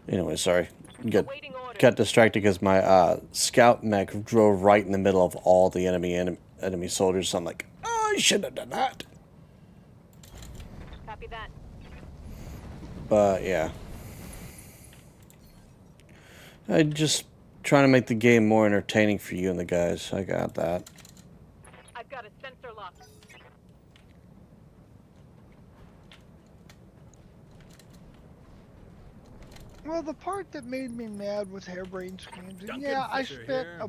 Anyway, sorry. Awaiting orders. Got distracted because my scout mech drove right in the middle of all the enemy soldiers. So I'm like, oh, I shouldn't have done that. Copy that. But yeah, I just trying to make the game more entertaining for you and the guys. I got that. I've got a sensor lock. Well, the part that made me mad with harebrained schemes, and Duncan yeah, I Fisher spent here.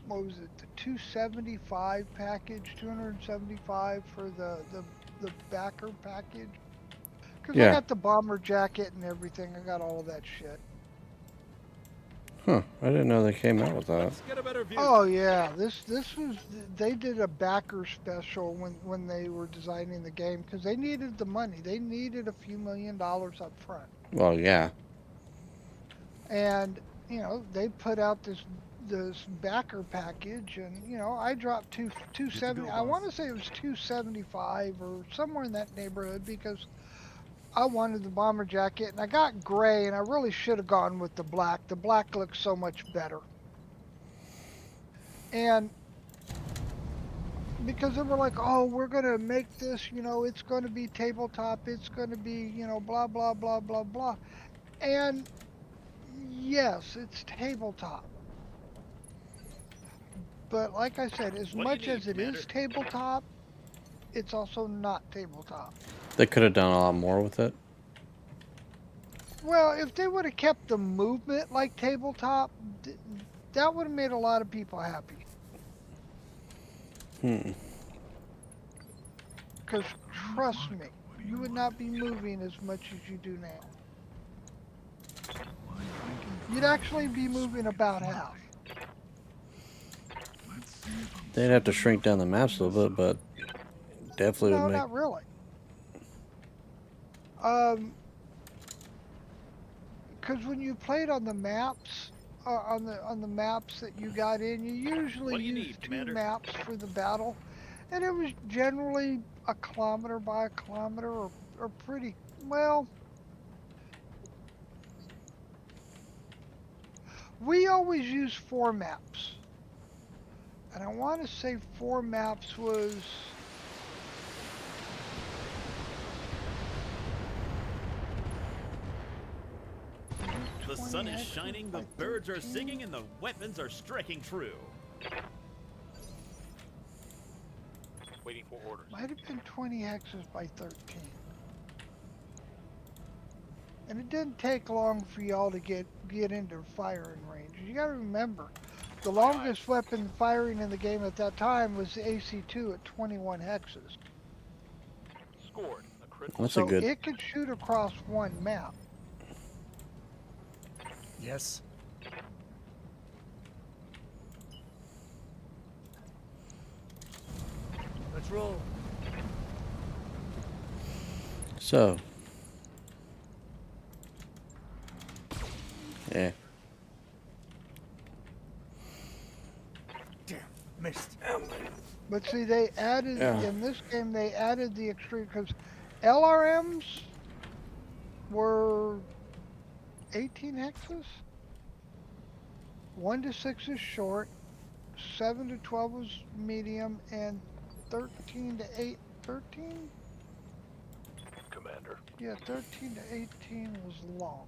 what was it, the 275 package, 275 for the backer package. Because Yeah. I got the bomber jacket and everything. I got all of that shit. Huh. I didn't know they came out with that. Let's get a better view. Oh yeah, this was they did a backer special when they were designing the game because they needed the money. They needed a few $1,000,000 up front, Well, yeah. and they put out this backer package, and I dropped 270. I want to say it was 275 or somewhere in that neighborhood because I wanted the bomber jacket, and I got gray, and I really should have gone with the black. The black looks so much better, and because they were like, oh, we're going to make this, it's going to be tabletop, it's going to be, blah, blah, blah, blah, blah. And yes, it's tabletop. But like I said, as What do you much need, as it Commander? is tabletop, it's also not tabletop. They could have done a lot more with it. Well, if they would have kept the movement like tabletop, that would have made a lot of people happy. Because trust me, you would not be moving as much as you do now. You'd actually be moving about half. They'd have to shrink down the maps a little bit, but definitely No, would make. not really. Because when you played on the maps, on the maps that you got in, you usually use two Commander? maps for the battle, and it was generally a kilometer by a kilometer, or pretty well. We always use 4 maps, and I want to say 4 maps was. The sun is shining, the birds are singing, and the weapons are striking true. Waiting for orders. Might have been 20 hexes by 13. And it didn't take long for y'all to get into firing range. You gotta remember, the longest weapon firing in the game at that time was the AC-2 at 21 hexes. Scored. A critical. That's So a good. it could shoot across one map. Yes. Let's roll. So. Yeah. Damn, missed. But see, they added, Yeah. in this game, they added the extreme, because LRMs were 18 hexes. 1 to 6 is short, 7 to 12 was medium, and 13 to 8, 13? Commander. Yeah, 13 to 18 was long.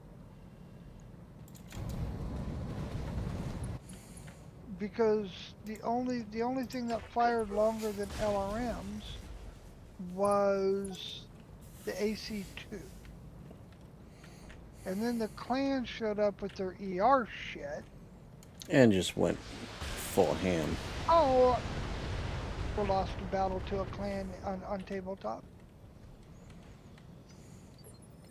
Because the only thing that fired longer than LRMs was the AC-2. And then the clans showed up with their ER shit. And just went full ham. Oh, we lost a battle to a clan on tabletop.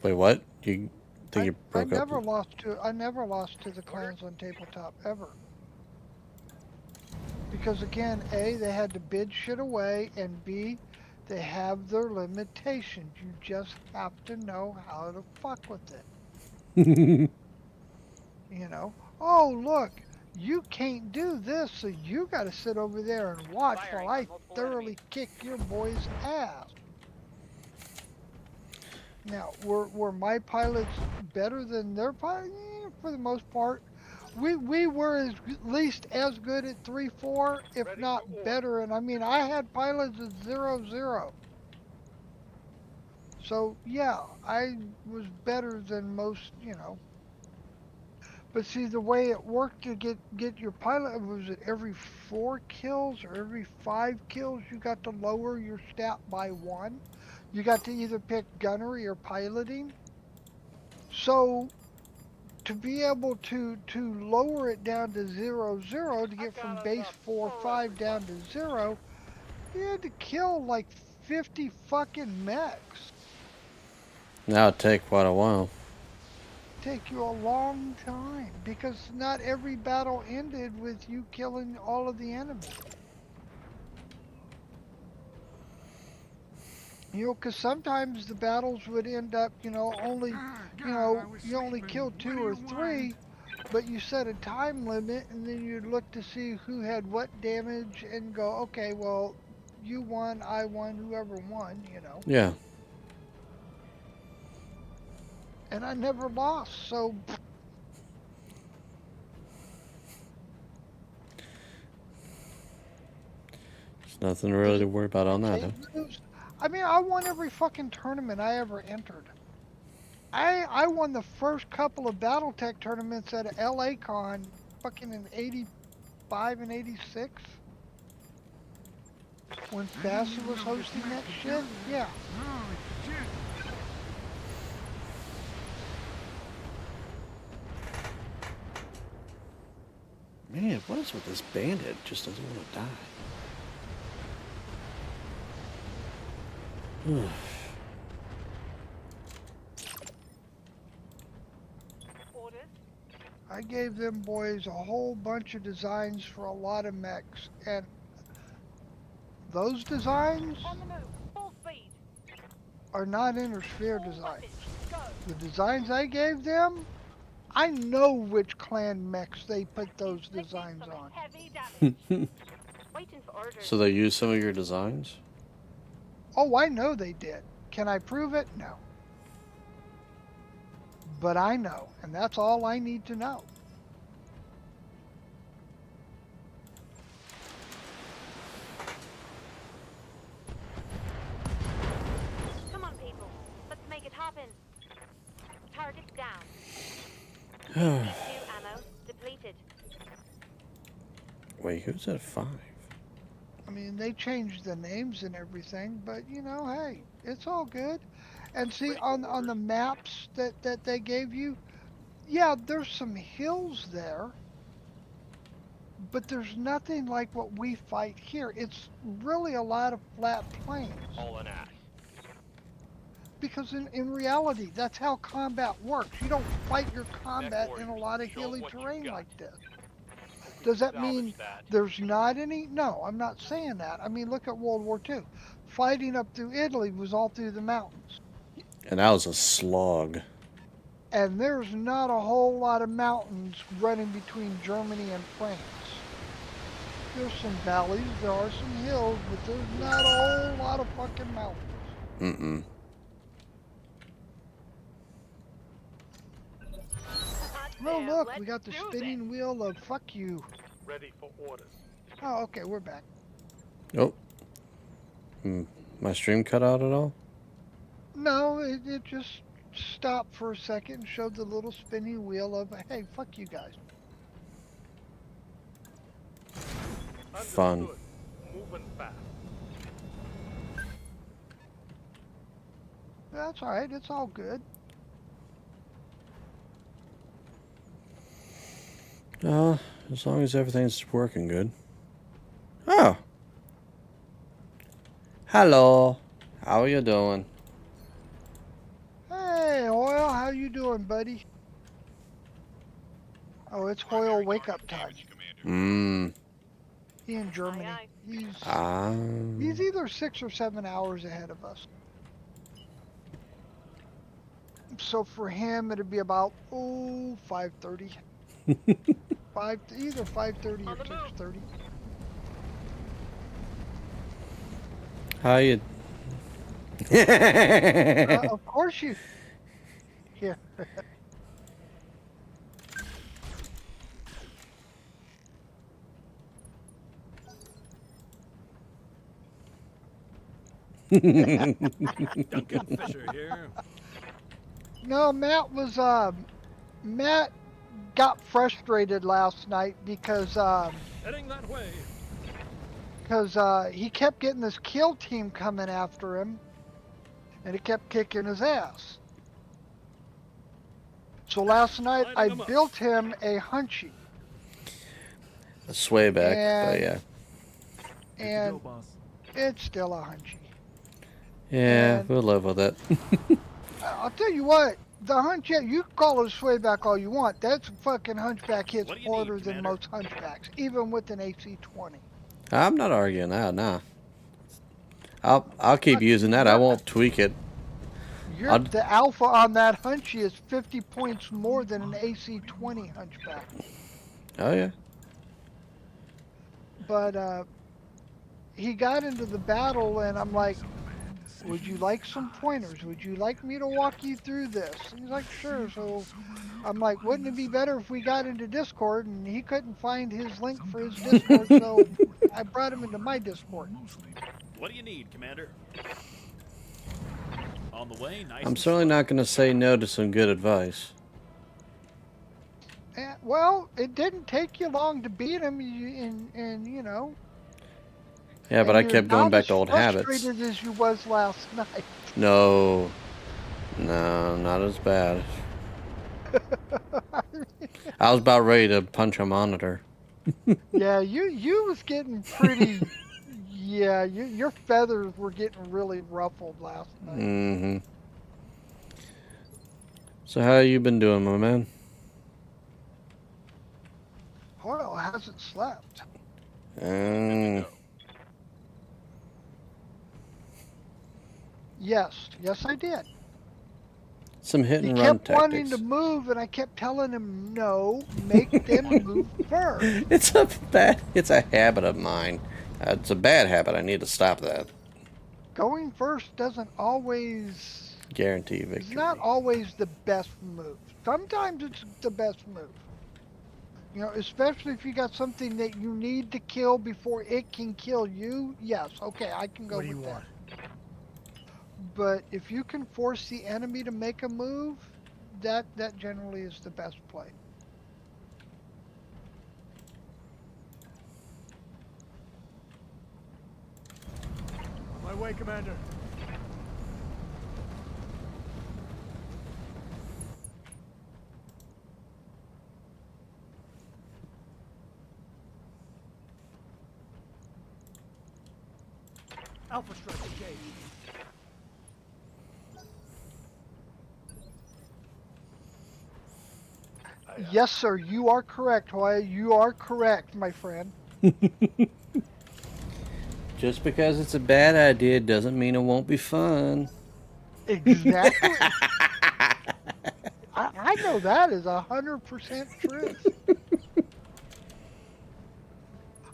Wait, what? You think you broke I up? never lost to the clans on tabletop ever. Because again, A, they had to bid shit away, and B, they have their limitations. You just have to know how to fuck with it. Oh look, you can't do this, so you gotta sit over there and watch while I thoroughly kick your boy's ass. Now, were my pilots better than their pilots? For the most part. We were at least as good at 3-4, if not better. And I mean, I had pilots at 0-0. So yeah, I was better than most, But see, the way it worked to get your pilot, was it every 4 kills or every 5 kills you got to lower your stat by 1? You got to either pick gunnery or piloting. So to be able to lower it down to 0-0, to get from base 4-5 down to 0, you had to kill like 50 fucking mechs. That would take quite a while. take you a long time because not every battle ended with you killing all of the enemies. You know, because sometimes the battles would end up, only, you only killed 2 or 3, but you set a time limit, and then you'd look to see who had what damage and go, okay, well, you won, I won, whoever won. Yeah. And I never lost, so There's nothing really to worry about on that, huh? can't lose. I mean, I won every fucking tournament I ever entered. I won the first couple of BattleTech tournaments at LA Con fucking in 85 and 86 when Faster was hosting that shit. Yeah. Holy shit. Man, what is with this bandit? Just doesn't want to die. Orders. I gave them boys a whole bunch of designs for a lot of mechs, and those designs On the move. Full speed. are not Intersphere All designs. weapons. Go. The designs I gave them, I know which clan mechs they put those Inflicting designs some on. heavy damage. Waiting for orders. So they use some of your designs? Oh, I know they did. Can I prove it? No. But I know, and that's all I need to know. Come on, people. Let's make it happen. Target down. New ammo depleted. Wait, who's at 5? I mean, they changed the names and everything, but hey, it's all good. And see, on the maps that they gave you, yeah, there's some hills there, but there's nothing like what we fight here. It's really a lot of flat plains. All an ass. Because in reality, that's how combat works. You don't fight your combat in a warriors, lot of show hilly what you terrain got. like this. We Does can that mean salvage that. there's not any? No, I'm not saying that. I mean, look at World War II. Fighting up through Italy was all through the mountains. And that was a slog. And there's not a whole lot of mountains running between Germany and France. There's some valleys, there are some hills, but there's not a whole lot of fucking mountains. Mm-mm. Oh, Damn, look, let's we got the do spinning wheel of fuck you. Ready for orders. Oh, okay, we're back. Oh. My stream cut out at all? No, it just stopped for a second and showed the little spinning wheel of, hey, fuck you guys. Fun. Understood. Moving fast. That's alright, it's all good. As long as everything's working good. Oh. Hello. How are you doing? Hey, Hoyle, how you doing, buddy? Oh, it's Hoyle wake-up time. He in Germany. Aye, He's either 6 or 7 hours ahead of us. So for him, it'd be about 5:30. Either 5:30 or 6:30. How you? Of course you. Here. Duncan Fisher here. No, Matt got frustrated last night because Heading that way. he kept getting this kill team coming after him, and it kept kicking his ass. So last night I built him a hunchy. A swayback, but And- yeah. And it's still a hunchy. Yeah, and- we'll live with it. I'll tell you what, The hunch, yeah, you can call it a swayback all you want. That's fucking hunchback hits What do you harder need, than Commander? most hunchbacks, even with an AC-20. I'm not arguing that, nah. I'll keep Fuck, using that. I won't tweak it. the alpha on that hunchy is 50 points more than an AC-20 hunchback. Oh yeah. But he got into the battle, and I'm like, would you like some pointers? Would you like me to walk you through this? He's like, sure. So I'm like, wouldn't it be better if we got into Discord? And he couldn't find his link for his Discord, so I brought him into my Discord. What do you need, Commander? On the way, nice I'm and certainly slow. not going to say no to some good advice. And, well, it didn't take you long to beat him, and you know. Yeah, but And I you're kept going not back as to old habits. frustrated as you was last night. No. No, not as bad. I was about ready to punch a monitor. Yeah, you was getting pretty. Yeah, your feathers were getting really ruffled last night. Mm-hmm. So how you been doing, my man? Hoyle hasn't slept. Yes, I did. Some hit He and run kept wanting to tactics. move, and I kept telling him, no, make them move first. It's a habit of mine. It's a bad habit. I need to stop that. Going first doesn't always, Guarantee it's victory. not always the best move. Sometimes it's the best move. You know, especially if you got something that you need to kill before it can kill you. Yes, okay, I can go What do you with want? that. But if you can force the enemy to make a move, that generally is the best play. On my way, Commander. Alpha strike engaged. Yes, sir, you are correct, Hoya. You are correct, my friend. Just because it's a bad idea doesn't mean it won't be fun. Exactly. I know that is 100% truth.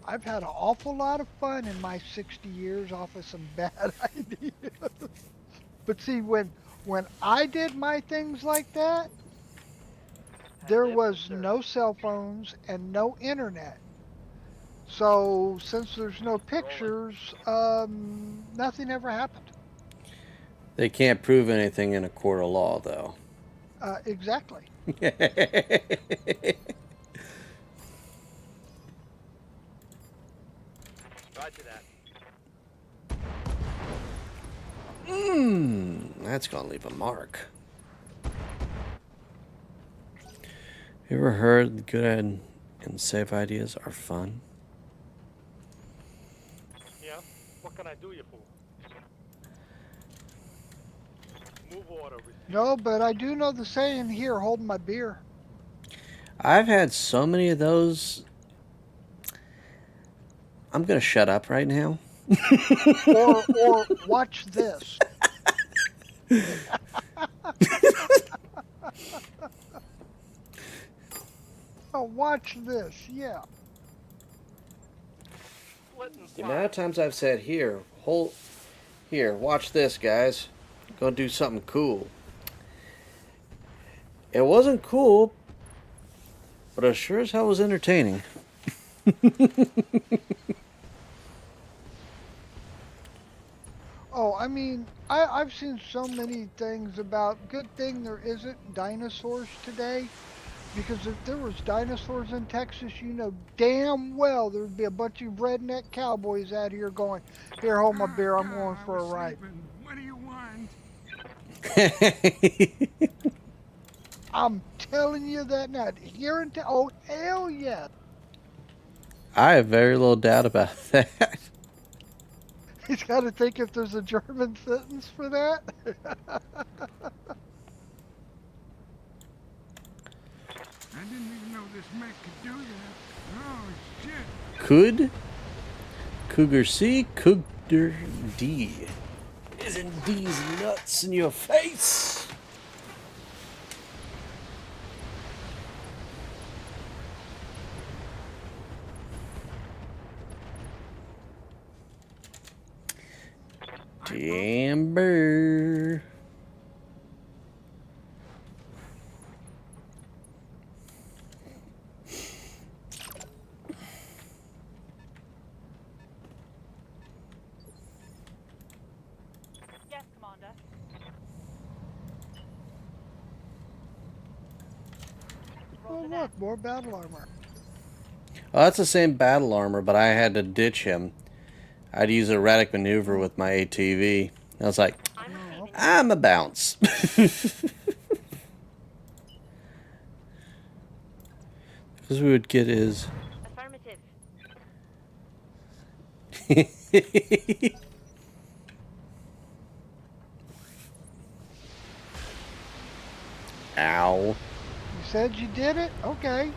I've had an awful lot of fun in my 60 years off of some bad ideas. But see, when I did my things like that, there was no cell phones and no internet. So since there's no pictures, nothing ever happened. They can't prove anything in a court of law, though. Exactly. Roger that. That's gonna leave a mark. You ever heard good and safe ideas are fun? Yeah? What can I do you for? Move order received. No, but I do know the saying here, holding my beer. I've had so many of those. I'm gonna shut up right now. Or watch this. Oh, watch this, yeah. The amount of times I've said, here, watch this, guys. Gonna do something cool. It wasn't cool, but it sure as hell was entertaining. Oh, I mean, I've seen so many things about, good thing there isn't dinosaurs today, because if there was dinosaurs in Texas, you know damn well there'd be a bunch of redneck cowboys out here going, here, hold my beer, I'm going for a ride. What do you want? I'm telling you that now. Here in oh, hell yeah. I have very little doubt about that. He's got to think if there's a German sentence for that. I didn't even know this mech could do that. Oh, shit. Could? Cougar C, Cougar D. Isn't these nuts in your face? Amber. Yes, Commander. Oh, look, more battle armor. Oh, that's the same battle armor, but I had to ditch him. I'd use erratic maneuver with my ATV. I was like, I'm receiving. I'm a bounce. Because we would get his... Affirmative. Ow. You said you did it? Okay.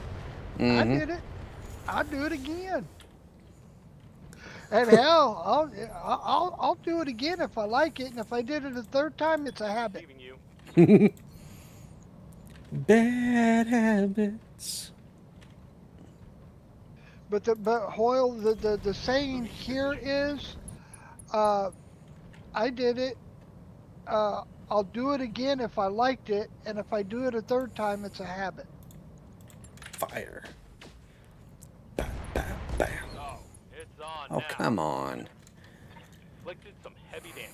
I Mm-hmm. did it. I'll do it again. And hell, I'll do it again if I like it. And if I did it a third time, it's a habit. Leaving you. Bad habits. But Hoyle, the saying here is, I did it. I'll do it again if I liked it, and if I do it a third time, it's a habit. Fire. Bam, bam, bam. Oh, it's on Oh, now. come on. Inflicted some heavy damage.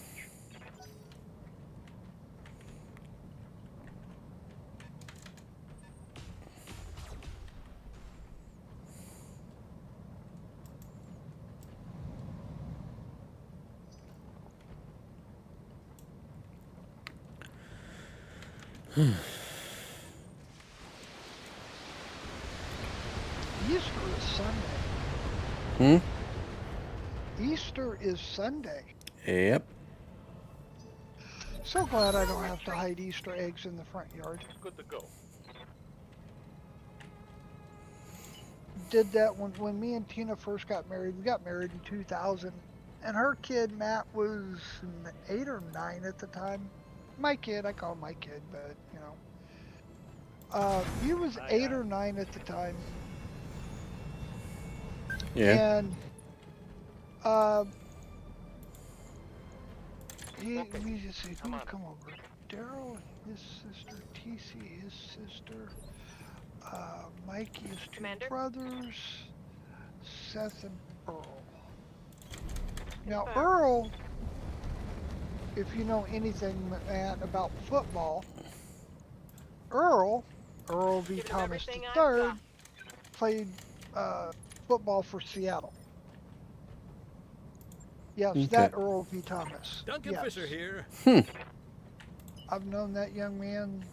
Easter is Sunday. Easter is Sunday. Yep. So glad I don't have to hide Easter eggs in the front yard. Good to go. Did that when me and Tina first got married. We got married in 2000, and her kid Matt was 8 or 9 at the time. My kid, I call him my kid, but you know, he was 8 or 9 at the time. Yeah. And we just said, who would come over? Daryl, his sister, TC, his sister, Mikey, his 2 Commander? brothers, Seth and Earl. Now Confirmed. Earl, if you know anything, Matt, about football, Earl V. Give him Thomas everything I've III, got. played football for Seattle. Yes, Okay. that Earl V. Thomas. Duncan Yes. Fisher here. I've known that young man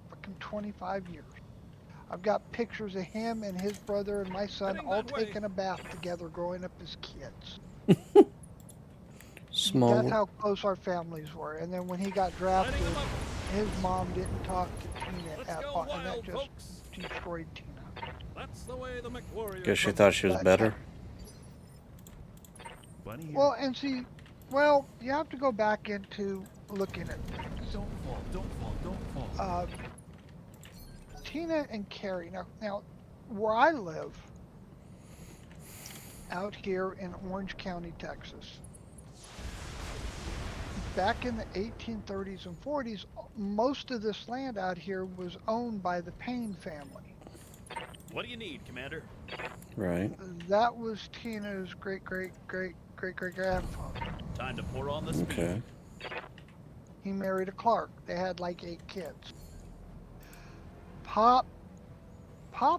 fucking 25 years. I've got pictures of him and his brother and my son Heading all that way. taking a bath together growing up as kids. Small. That's how close our families were. And then when he got drafted, Lighting 'em up. his mom didn't talk to Tina Let's at go all, and that wild, just folks. destroyed Tina. That's the way the McWarrior. Guess she thought she was better. Bunny here. Well, and see, well, you have to go back into looking at things. Don't fall, don't fall, don't fall. Tina and Carrie. Now, where I live, out here in Orange County, Texas, back in the 1830s and 40s, most of this land out here was owned by the Payne family. What do you need, Commander? Right. That was Tina's great-great-great-great-great-grandfather. Time to pour on the speed. Okay. He married a Clark. They had like 8 kids. Pop,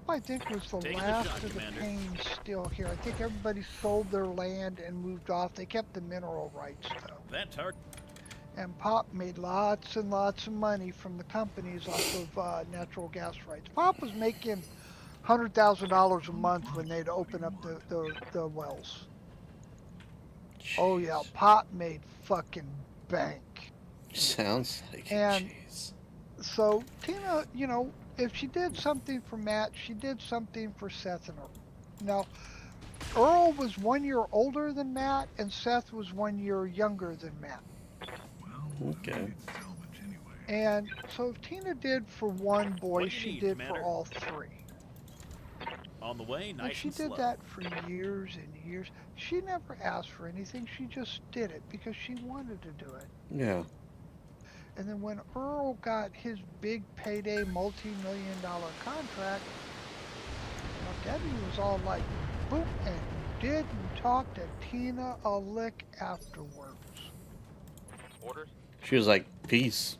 I think, was the Taking a last shot, of the Commander. Paynes still here. I think everybody sold their land and moved off. They kept the mineral rights, though. That target. And Pop made lots and lots of money from the companies off of natural gas rights. Pop was making $100,000 a month when they'd open up the wells. Oh yeah, Pop made fucking bank. Sounds like it. And- Jeez. So Tina, if she did something for Matt, she did something for Seth and Earl. Now, Earl was 1 year older than Matt, and Seth was 1 year younger than Matt. Well, Okay. we need salvage anyway. And so if Tina did for one boy, What do you she need, did Commander? for all three. On the way, And nice she and did slow. that for years and years. She never asked for anything. She just did it because she wanted to do it. Yeah. And then when Earl got his big payday multi-million-dollar contract, Debbie was all like, boop, and didn't talk to Tina a lick afterwards. Orders? She was like, peace.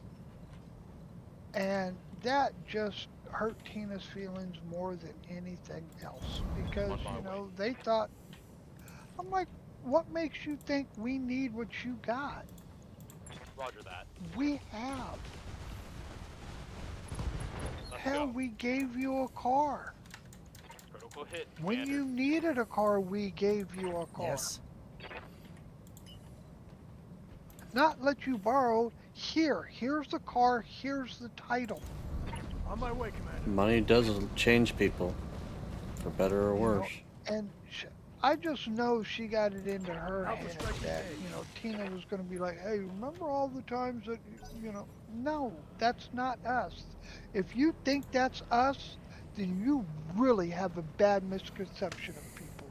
And that just hurt Tina's feelings more than anything else. Because, On my way. they thought, I'm like, what makes you think we need what you got? Roger that. We have. Let's Hell, go. we gave you a car. Critical hit, When Commander. you needed a car, we gave you a car. Yes. Not let you borrow. Here's the car, here's the title. On my way, Commander. Money doesn't change people, for better or You know, worse. and I just know she got it into her Alpha head strike that, engaged. Tina was going to be like, hey, remember all the times that, no, that's not us. If you think that's us, then you really have a bad misconception of people.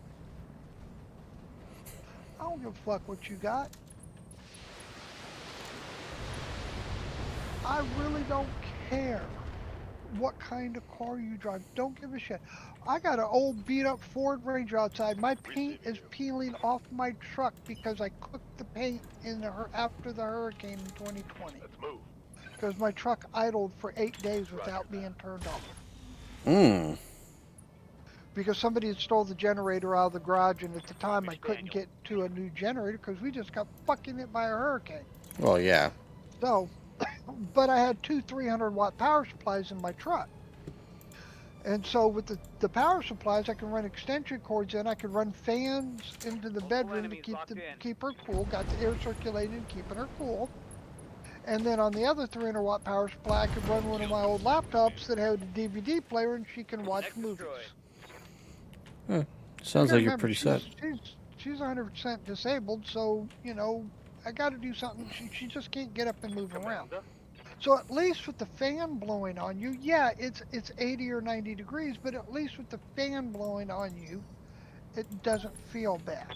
I don't give a fuck what you got. I really don't care what kind of car you drive. Don't give a shit. I got an old beat up Ford Ranger outside. My paint is peeling off my truck because I cooked the paint after the hurricane in 2020. Let's move. Because my truck idled for 8 days without being turned off. Mmm. Because somebody had stole the generator out of the garage, and at the time I couldn't Daniel. get to a new generator because we just got fucking hit by a hurricane. Well, yeah. So, but I had two 300-watt power supplies in my truck. And so with the power supplies, I can run extension cords in. I can run fans into the bedroom to keep her cool. Got the air circulating, keeping her cool. And then on the other 300-watt power supply, I could run one of my old laptops that had a DVD player, and she can watch movies. Huh. Sounds like you're pretty set. She's 100% disabled, so I got to do something. She just can't get up and move around. So at least with the fan blowing on you, yeah, it's 80 or 90 degrees, but at least with the fan blowing on you, it doesn't feel bad.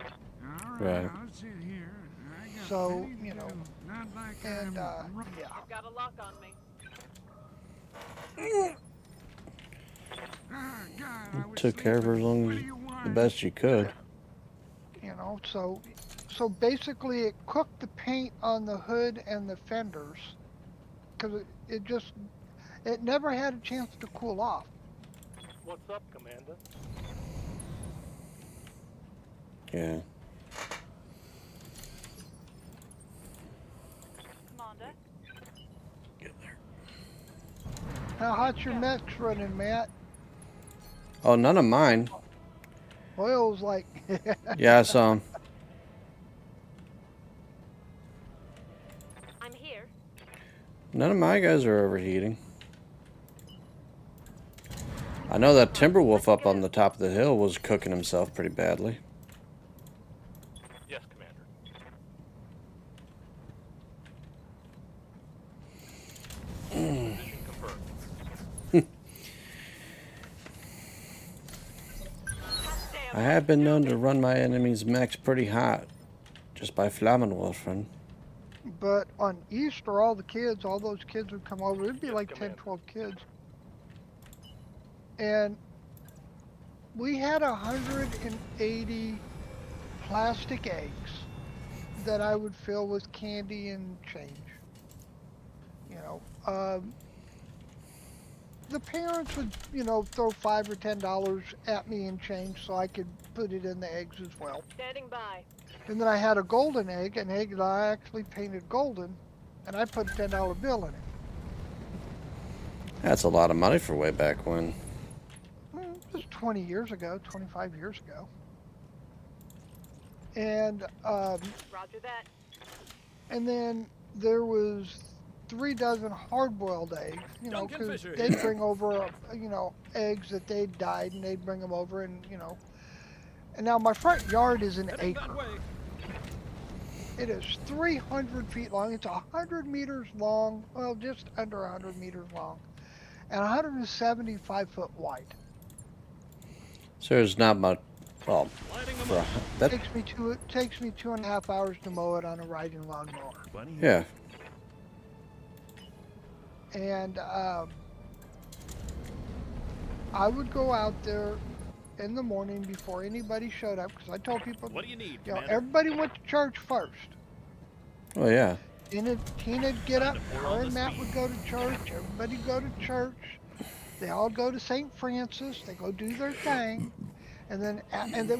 All Right. I'll sit here. I got So, plenty to do. Not like and yeah. I've got a lock on me. God, I was Took care of her as long What as do you want? the best you could. So basically it cooked the paint on the hood and the fenders because it never had a chance to cool off. What's up, Commander? Yeah. Commander. Get there. How hot's your mechs running, Matt? Oh, none of mine. Oil's like Yeah, I saw 'em. I'm here. None of my guys are overheating. I know that Timberwolf up on the top of the hill was cooking himself pretty badly. Yes, Commander. Position confirmed. I have been known to run my enemy's mechs pretty hot, just by Flammenwerfen. But on Easter, all those kids would come over. It'd be Yes, like 10, Commander. 12 kids. And we had 180 plastic eggs that I would fill with candy and change. The parents would, throw $5 or $10 at me in change so I could put it in the eggs as well. Standing by. And then I had a golden egg, an egg that I actually painted golden, and I put a $10 bill in it. That's a lot of money for way back when. It was 20 years ago, 25 years ago. And Roger that. and then there was 3 dozen hard-boiled eggs, you know, Duncan because Fisher they'd here. bring over, you know, eggs that they'd died, and they'd bring them over, and you know. And now my front yard is an Heading that acre. way. It is 300 feet long. It's 100 meters long, well, just under 100 meters long, and 175 foot wide. So there's not much. Well, Lighting them for up. that. It takes me 2.5 hours to mow it on a riding lawnmower. Plenty Yeah. And I would go out there in the morning before anybody showed up, because I told people, What do you need, you know, Commander? everybody went to church first. Oh yeah. Tina'd get up, Time to pour her on and the Matt speed. would go to church, everybody go to church. They all go to St. Francis, they go do their thing, and then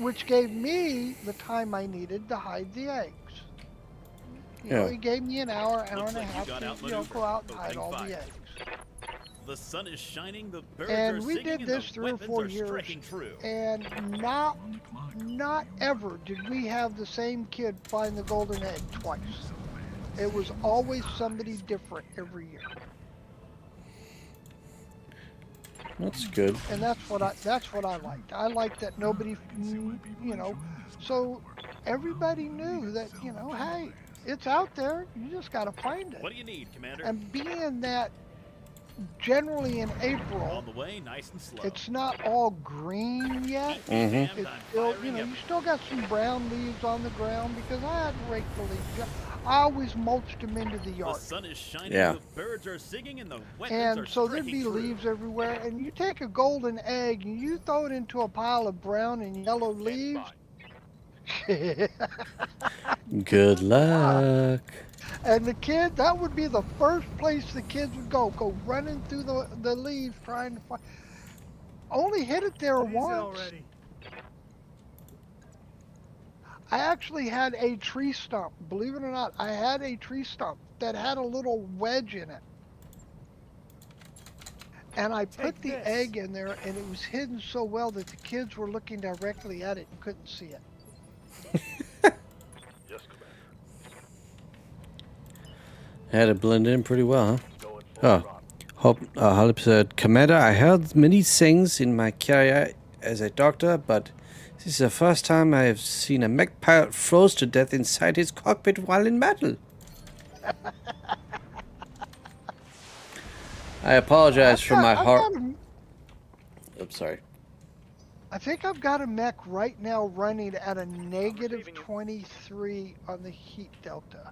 which gave me the time I needed to hide the eggs. You know, Yeah. it gave me an hour and Looks a like you half got to, outmaneuvered. go out and hide Opening all fire. the eggs. The sun is shining, the birds And are we singing, did and this the 3 or weapons 4 are years, striking true. and not ever did we have the same kid find the golden egg twice. It was always somebody different every year. That's good. And that's what I liked. I liked that nobody, you know, so everybody knew that, you know, hey, it's out there. You just got to find it. What do you need, Commander? And being that generally in On April, the way, nice and slow. it's not all green yet. Keep me damned, It's I'm still, firing you everything. still got some brown leaves on the ground because I hadn't raked the leaves. I always mulched them into the The yard. sun is shining, Yeah. the birds are singing, and the weapons And are so there'd striking be true. leaves everywhere, and you take a golden egg and you throw it into a pile of brown and yellow leaves. Good luck. And the kid, that would be the first place the kids would go running through the leaves trying to find. Only hit it there What is it once. already? I actually had a tree stump. Believe it or not, I had a tree stump that had a little wedge in it. And I put Take the this. egg in there, and it was hidden so well that the kids were looking directly at it and couldn't see it. Yes, Commander. Had it blend in pretty well, huh? Going full Oh. throttle. Halip said, Commander, I heard many things in my career as a doctor, but this is the first time I have seen a mech pilot froze to death inside his cockpit while in battle. I apologize for my heart. Oops, sorry. I think I've got a mech right now running at a negative receiving you. 23 on the heat delta.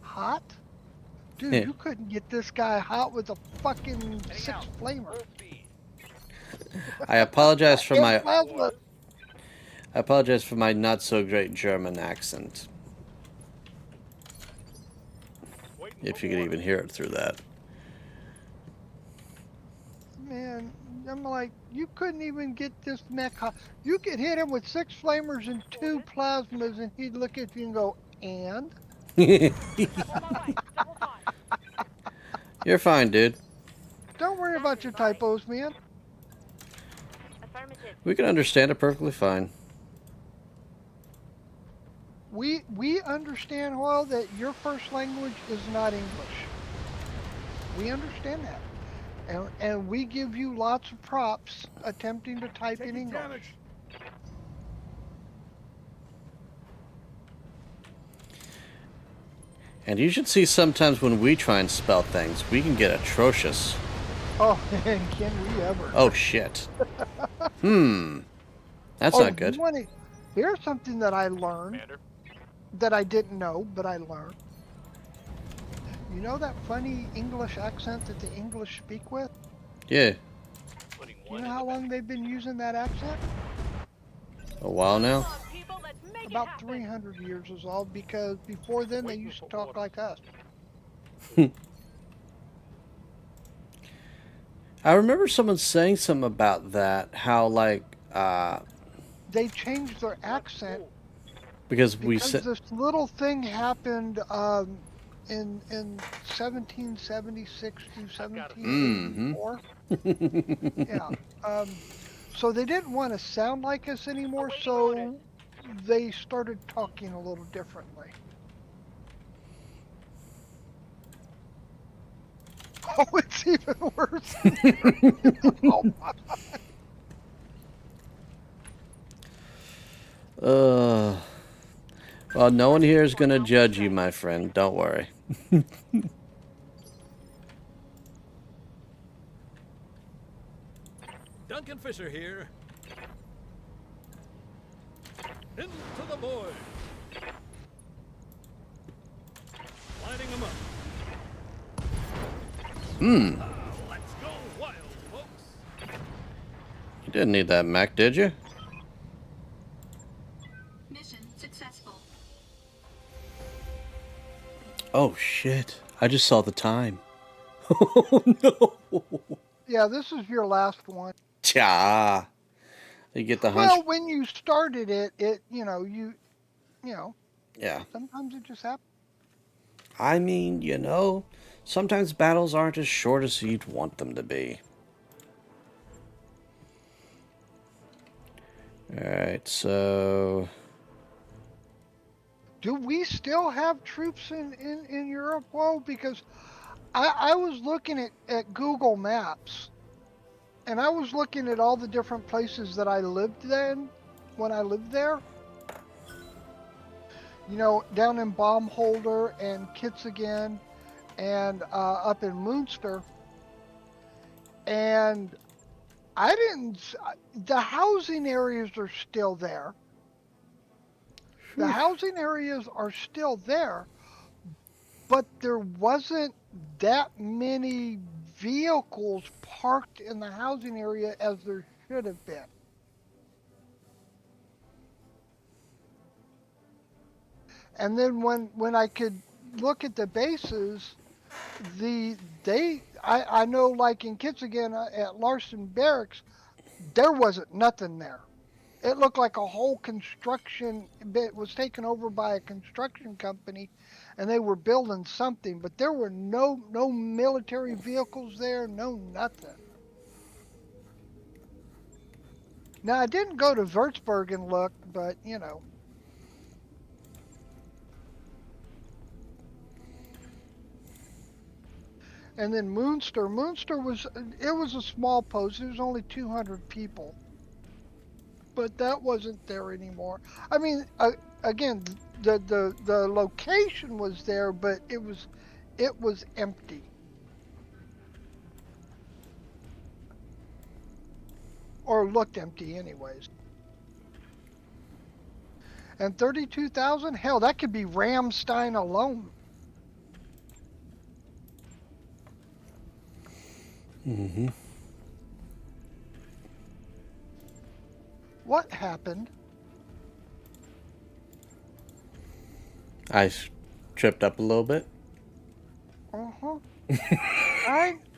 Hot? Dude, Yeah. you couldn't get this guy hot with a fucking Heading 6 out. flamer. Full speed. I apologize for my Plasma. not so great German accent. Waiting If for you could orders. even hear it through that. Man, I'm like, you couldn't even get this mech hot. You could hit him with 6 flamers and 2 plasmas, and he'd look at you and go, and? On my way. Double time. You're fine, dude. Don't worry about your typos, man. Affirmative. We can understand it perfectly fine. We understand, Hoyle, that your first language is not English. We understand that. And we give you lots of props attempting to type in Taking English. damage. And you should see sometimes when we try and spell things, we can get atrocious. Oh, and can we ever? Oh, shit. That's Oh, not good. Here's something that I learned Commander. that I didn't know, but I learned. You know that funny English accent that the English speak with? Yeah. Putting You one know in how the long they've been using that accent? A while now? Come on, people, let's make it About happen. 300 years is all, because before then they Waiting used to for talk orders. like us. I remember someone saying something about that, how, like, They changed their accent because we because said... this little thing happened in 1776 to Mm-hmm. 1784. Yeah. So they didn't want to sound like us anymore, Awaiting so orders. they started talking a little differently. Oh, it's even worse. Oh, my. Well, no one here is going to judge you, my friend. Don't worry. Duncan Fisher here. Into the void. Lighting them up. Let's go wild, folks. You didn't need that mech, did you? Mission successful. Oh, shit. I just saw the time. Oh, no. Yeah, this is your last one. Cha. You get the hunch. Well, when you started it, you know, Yeah. sometimes it just happens. I mean, you know, sometimes battles aren't as short as you'd want them to be. Alright, so... Do we still have troops in Europe? Well, because I was looking at Google Maps, and I was looking at all the different places that I lived then, when I lived there. You know, down in Baumholder and Kitzingen and up in Münster. And the housing areas are still there. The housing areas are still there, but there wasn't that many vehicles parked in the housing area as there should have been. And then when I could look at the bases, I know, like in Kitzingen at Larson Barracks, there wasn't nothing there. It looked like a whole construction bit was taken over by a construction company, and they were building something, but there were no military vehicles there, no nothing. Now, I didn't go to Würzburg and look, but you know. And then Münster was a small post. There was only 200 people. But that wasn't there anymore. I mean, again, the location was there, but it was empty. Or looked empty anyways. And 32,000? Hell, that could be Ramstein alone. Mm-hmm. What happened? I tripped up a little bit. Uh-huh.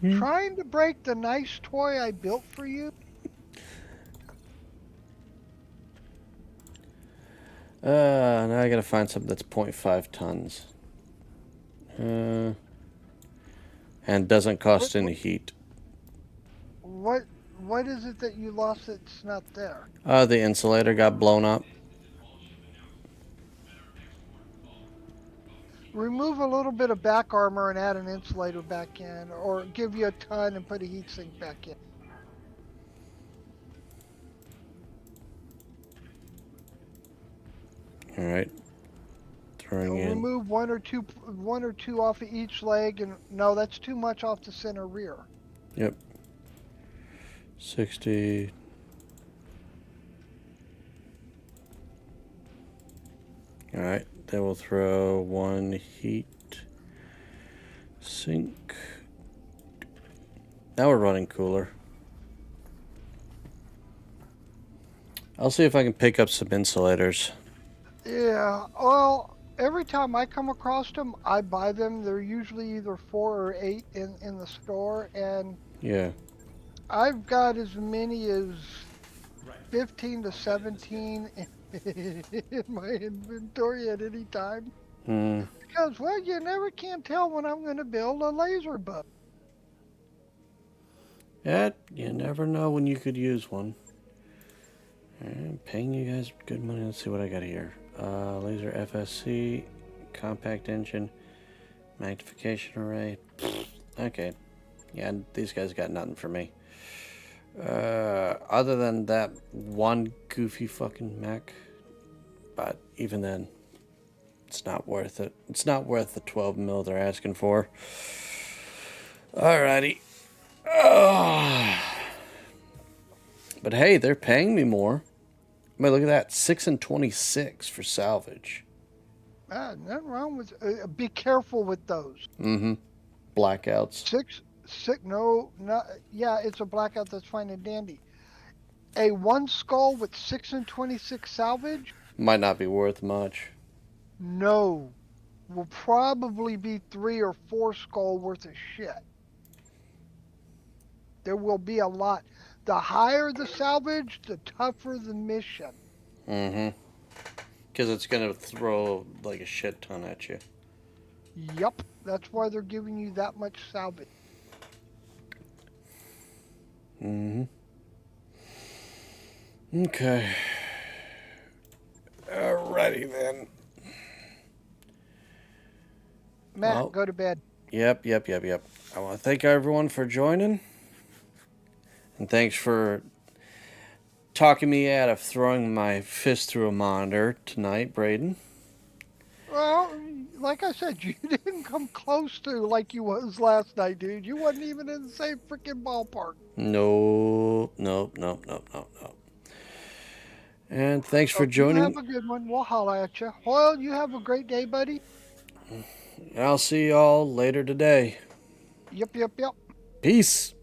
Trying to break the nice toy I built for you. Now I gotta find something that's 0.5 tons. And doesn't cost any heat. What is it that you lost that's not there? The insulator got blown up. Remove a little bit of back armor and add an insulator back in, or give you a ton and put a heatsink back in. Alright. Throwing in. Remove one or two off of each leg, and no, that's too much off the center rear. Yep. 60. Alright, then we'll throw one heat sink. Now we're running cooler. I'll see if I can pick up some insulators. Yeah, well, every time I come across them, I buy them. They're usually either 4 or 8 in the store, and Yeah. I've got as many as 15 to 17 in my inventory at any time. Because, well, you never can tell when I'm going to build a laser bow. Yeah, you never know when you could use one. I'm paying you guys good money. Let's see what I got here. Laser FSC, compact engine, magnification array. Okay, Yeah, these guys got nothing for me. Other than that one goofy fucking mech. But even then, it's not worth it. It's not worth the 12 mil they're asking for. Alrighty. But hey, they're paying me more. I mean, look at that. 6 and 26 for salvage. Nothing wrong with. Be careful with those. Mm-hmm. Blackouts. No, not. Yeah, it's a blackout. That's fine and dandy. A one skull with 6 and 26 salvage. Might not be worth much. No, will probably be 3 or 4 skull worth of shit. There will be a lot. The higher the salvage, the tougher the mission. Mm-hmm. Because it's going to throw like a shit ton at you. Yup, that's why they're giving you that much salvage. Mm-hmm. Okay. Alrighty then. Matt, Well, go to bed. Yep. I want to thank everyone for joining. And thanks for talking me out of throwing my fist through a monitor tonight, Braden. Well, like I said, you didn't come close to like you was last night, dude. You wasn't even in the same freaking ballpark. Nope. And thanks for joining. You have a good one. We'll holla at you. Hoyle, you have a great day, buddy. I'll see y'all later today. Yep. Peace.